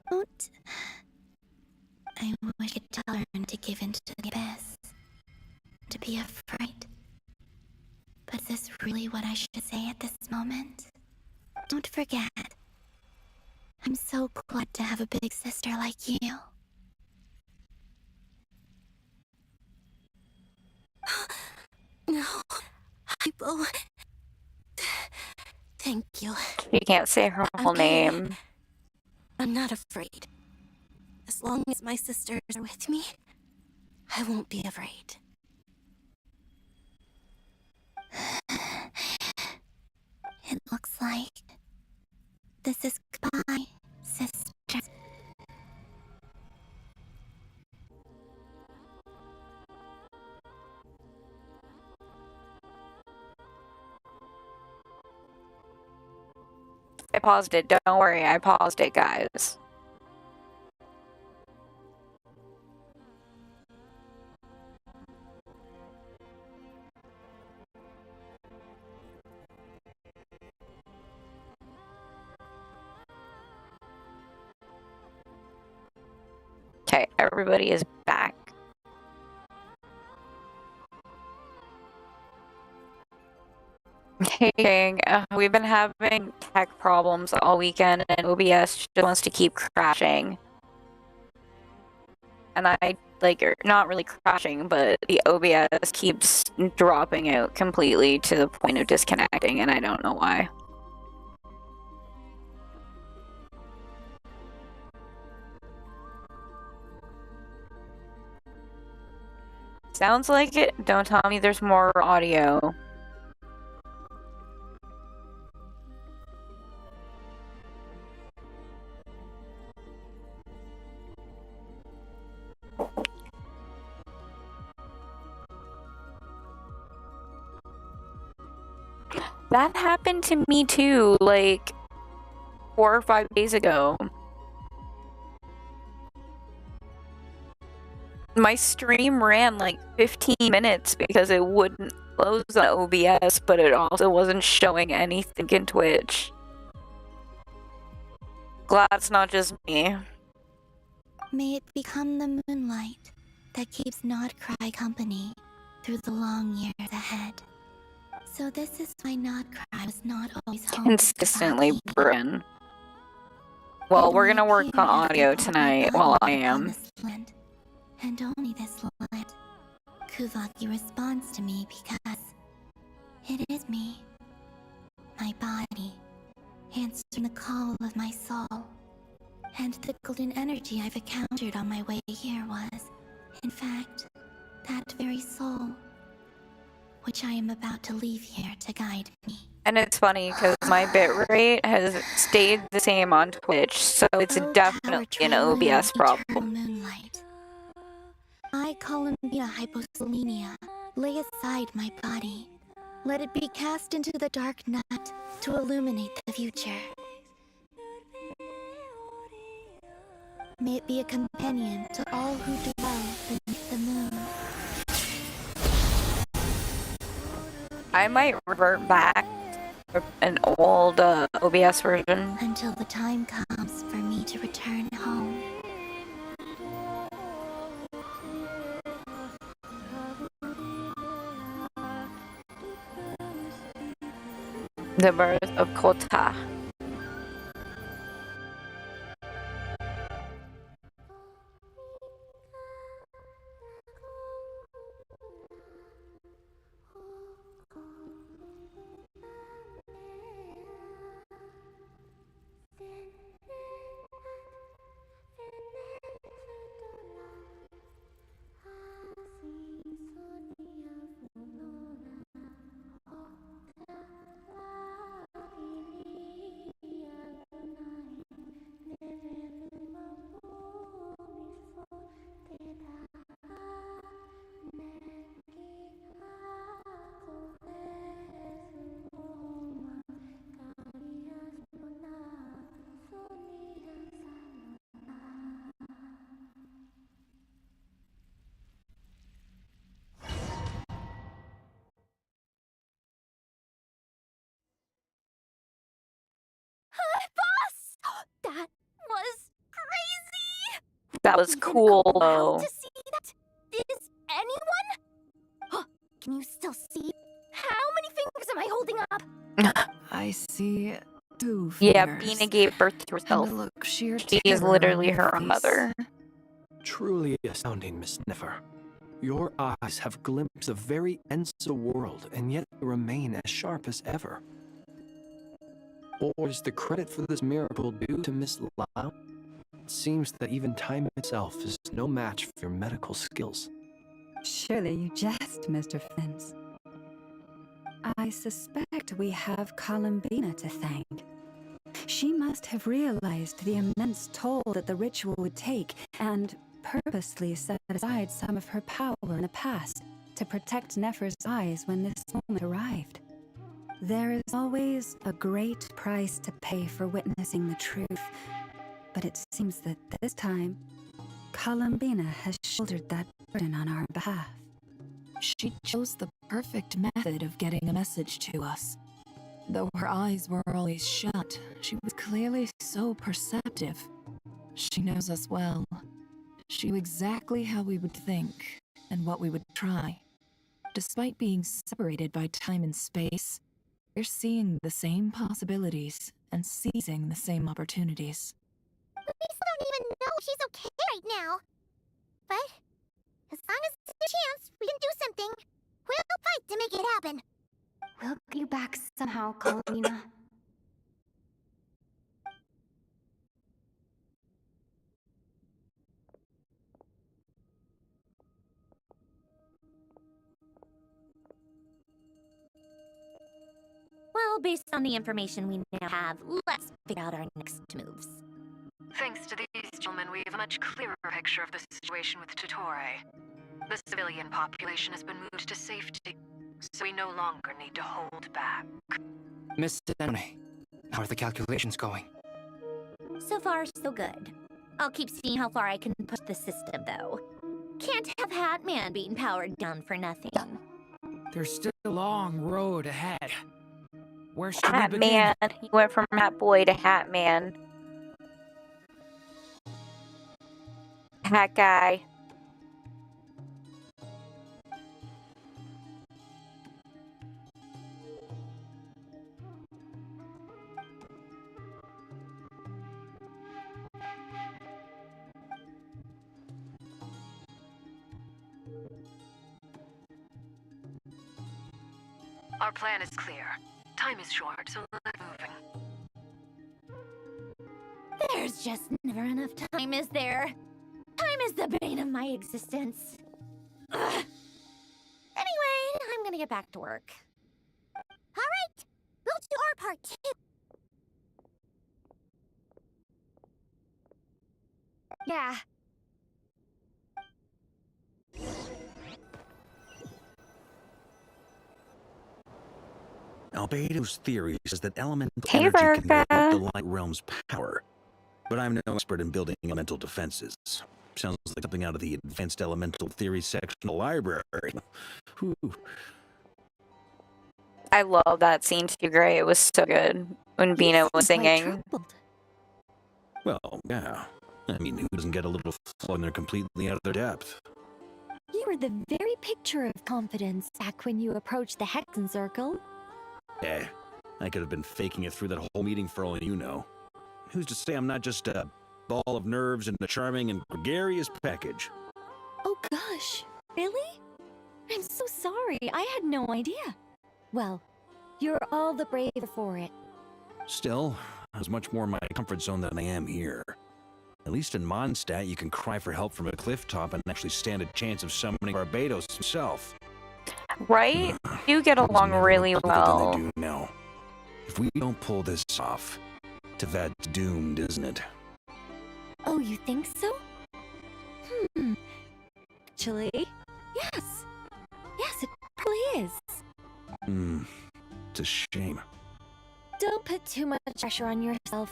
Don't. I wish I could tell her to give in to the abyss. To be afraid. But is this really what I should say at this moment? Don't forget. I'm so glad to have a big sister like you.
No. Hypo. Thank you.
You can't say her whole name.
I'm not afraid. As long as my sisters are with me, I won't be afraid.
It looks like this is goodbye, sisters.
I paused it. Don't worry, I paused it, guys. Okay, everybody is back. Hey, King, we've been having tech problems all weekend, and OBS just wants to keep crashing. And I, like, not really crashing, but the OBS keeps dropping out completely to the point of disconnecting, and I don't know why. Sounds like it. Don't tell me there's more audio. That happened to me too, like 4 or 5 days ago. My stream ran like 15 minutes because it wouldn't close on OBS, but it also wasn't showing anything in Twitch. Glad it's not just me.
May it become the moonlight that keeps Not Cry company through the long years ahead. So this is why Not Cry was not always home.
Consistently, Bryn. Well, we're gonna work on audio tonight while I am.
Land, and only this land. Kuvaki responds to me because it is me. My body, answering the call of my soul. And the golden energy I've encountered on my way here was, in fact, that very soul, which I am about to leave here to guide me.
And it's funny because my bitrate has stayed the same on Twitch, so it's definitely an OBS problem.
Moonlight. I, Columbina Hyposelenia, lay aside my body. Let it be cast into the dark night to illuminate the future. May it be a companion to all who dwell beneath the moon.
I might revert back to an old OBS version.
Until the time comes for me to return home.
The birth of Kota.
Boss! That was crazy!
That was cool, though.
To see that? Is anyone? Can you still see? How many fingers am I holding up?
I see 2
Yeah,
fingers.
Bina gave birth to herself.
And look, sheer
She is
terror
literally
on your
her
face.
mother.
Truly astounding, Miss Nefer. Your eyes have glimpsed the very ends of the world, and yet they remain as sharp as ever. Or is the credit for this miracle due to Miss Lau? It seems that even time itself is no match for your medical skills.
Surely you jest, Mr. Fins. I suspect we have Columbina to thank. She must have realized the immense toll that the ritual would take and purposely set aside some of her power in the past to protect Nefer's eyes when this moment arrived. There is always a great price to pay for witnessing the truth, but it seems that this time, Columbina has shouldered that burden on our behalf.
She chose the perfect method of getting a message to us. Though her eyes were always shut, she was clearly so perceptive. She knows us well. She knew exactly how we would think and what we would try. Despite being separated by time and space, we're seeing the same possibilities and seizing the same opportunities.
We still don't even know if she's okay right now. But as long as there's a chance we can do something, we'll fight to make it happen.
We'll get you back somehow, Columbina.
Well, based on the information we now have, let's figure out our next moves.
Thanks to these gentlemen, we have a much clearer picture of the situation with Totore. The civilian population has been moved to safety, so we no longer need to hold back.
Miss Denone, how are the calculations going?
So far, so good. I'll keep seeing how far I can push the system, though. Can't have Hatman being powered down for nothing.
There's still a long road ahead. Where should we
Hat
begin?
Man. He went from Hat Boy to Hat Man. Hat Guy.
Our plan is clear. Time is short, so let's get moving.
There's just never enough time, is there? Time is the bane of my existence. Ugh. Anyway, I'm gonna get back to work.
Alright, we'll do our part too.
Yeah.
Albedo's theory says that elemental
Hey,
energy can
Virgo.
erode the light realm's power. But I'm no expert in building elemental defenses. Sounds like something out of the advanced elemental theory section of the library. Whew.
I love that scene too, Gray. It was so good when Bina was singing.
Well, yeah. I mean, who doesn't get a little flow when they're completely out of their depth?
You were the very picture of confidence back when you approached the Hexen Circle.
Eh, I could have been faking it through that whole meeting for all you know. Who's to say I'm not just a ball of nerves and a charming and gregarious package?
Oh gosh, really? I'm so sorry, I had no idea. Well, you're all the braver for it.
Still, I was much more in my comfort zone than I am here. At least in Mondstadt, you can cry for help from a cliff top and actually stand a chance of summoning Barbados himself.
Right? You get along really
Than they
well.
do now. If we don't pull this off, Tevat's doomed, isn't it?
Oh, you think so? Actually, yes. Yes, it probably is.
It's a shame.
Don't put too much pressure on yourself.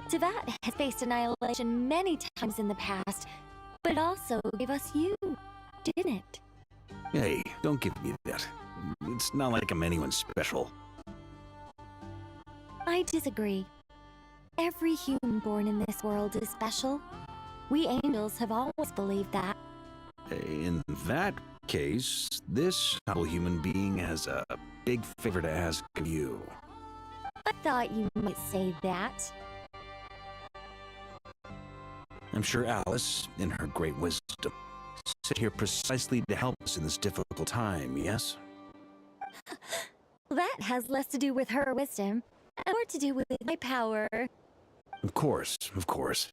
Tevat has faced annihilation many times in the past, but it also gave us you, didn't it?
Hey, don't give me that. It's not like I'm anyone special.
I disagree. Every human born in this world is special. We angels have always believed that.
In that case, this humble human being has a big favor to ask of you.
I thought you might say that.
I'm sure Alice, in her great wisdom, sit here precisely to help us in this difficult time, yes?
That has less to do with her wisdom, and more to do with my power.
Of course, of course.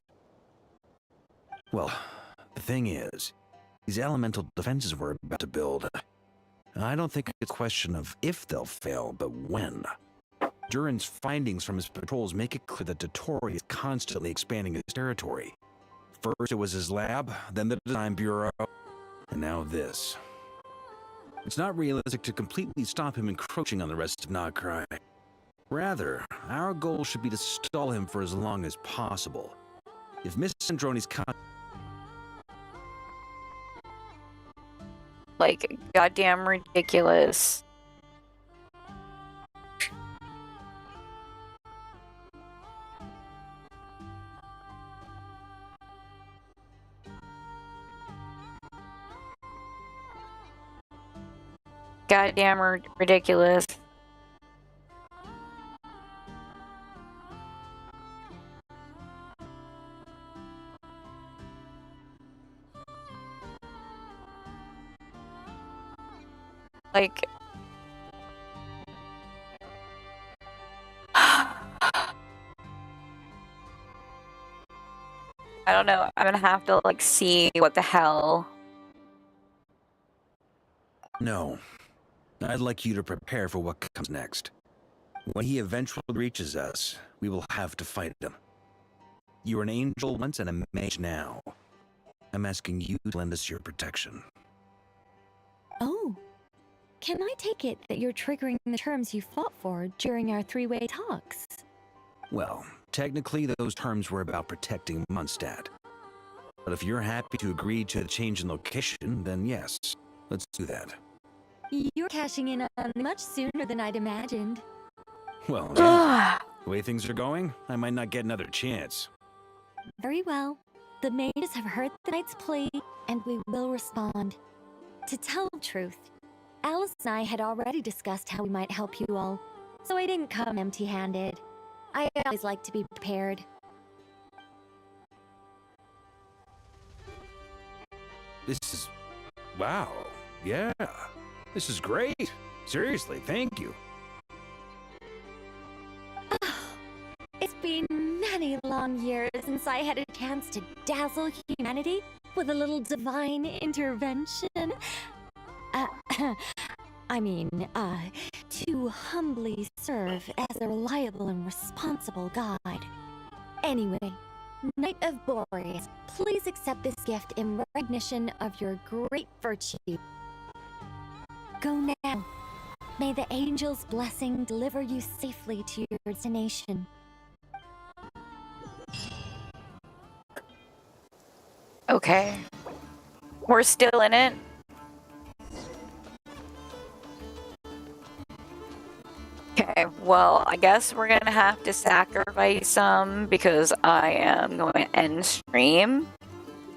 Well, the thing is, these elemental defenses we're about to build, I don't think it's a question of if they'll fail, but when. Durin's findings from his patrols make it clear that Dottore is constantly expanding his territory. First it was his lab, then the design bureau, and now this. It's not realistic to completely stop him encroaching on the rest of Nagcry. Rather, our goal should be to stall him for as long as possible. If Miss Androni's
Like, goddamn ridiculous. Goddamn ridiculous. Like, I don't know. I'm gonna have to like see what the hell.
No. I'd like you to prepare for what comes next. When he eventually reaches us, we will have to fight him. You were an angel once and a mage now. I'm asking you to lend us your protection.
Oh. Can I take it that you're triggering the terms you fought for during our three-way talks?
Well, technically those terms were about protecting Mondstadt. But if you're happy to agree to the change in location, then yes, let's do that.
You're cashing in on me much sooner than I'd imagined.
Well, yeah. The way things are going, I might not get another chance.
Very well. The mages have heard the knight's plea, and we will respond. To tell the truth, Alice and I had already discussed how we might help you all, so I didn't come empty-handed. I always like to be prepared.
This is... wow. Yeah. This is great. Seriously, thank you.
It's been many long years since I had a chance to dazzle humanity with a little divine intervention. To humbly serve as a reliable and responsible guide. Anyway, Knight of Boreas, please accept this gift in recognition of your great virtue. Go now. May the angel's blessing deliver you safely to your destination.
Okay. We're still in it. Okay, well, I guess we're gonna have to sacrifice some because I am going to end stream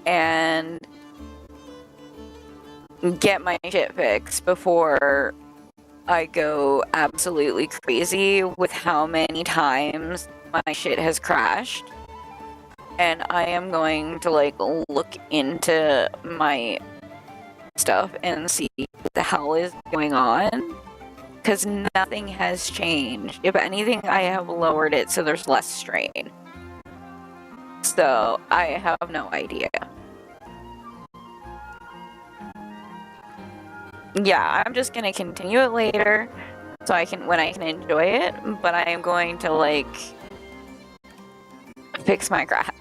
and get my shit fixed before I go absolutely crazy with how many times my shit has crashed. And I am going to, like, look into my stuff and see what the hell is going on. Because nothing has changed. If anything, I have lowered it so there's less strain. So, I have no idea. Yeah, I'm just gonna continue it later, so when I can enjoy it, but I am going to, like, fix my crap.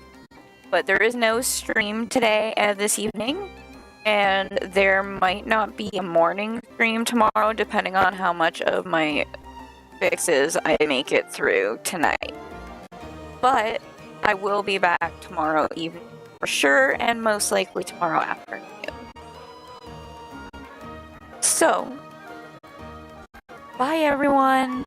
But there is no stream today, this evening. And there might not be a morning stream tomorrow, depending on how much of my fixes I make it through tonight. But I will be back tomorrow evening for sure, and most likely tomorrow afternoon. So, bye everyone!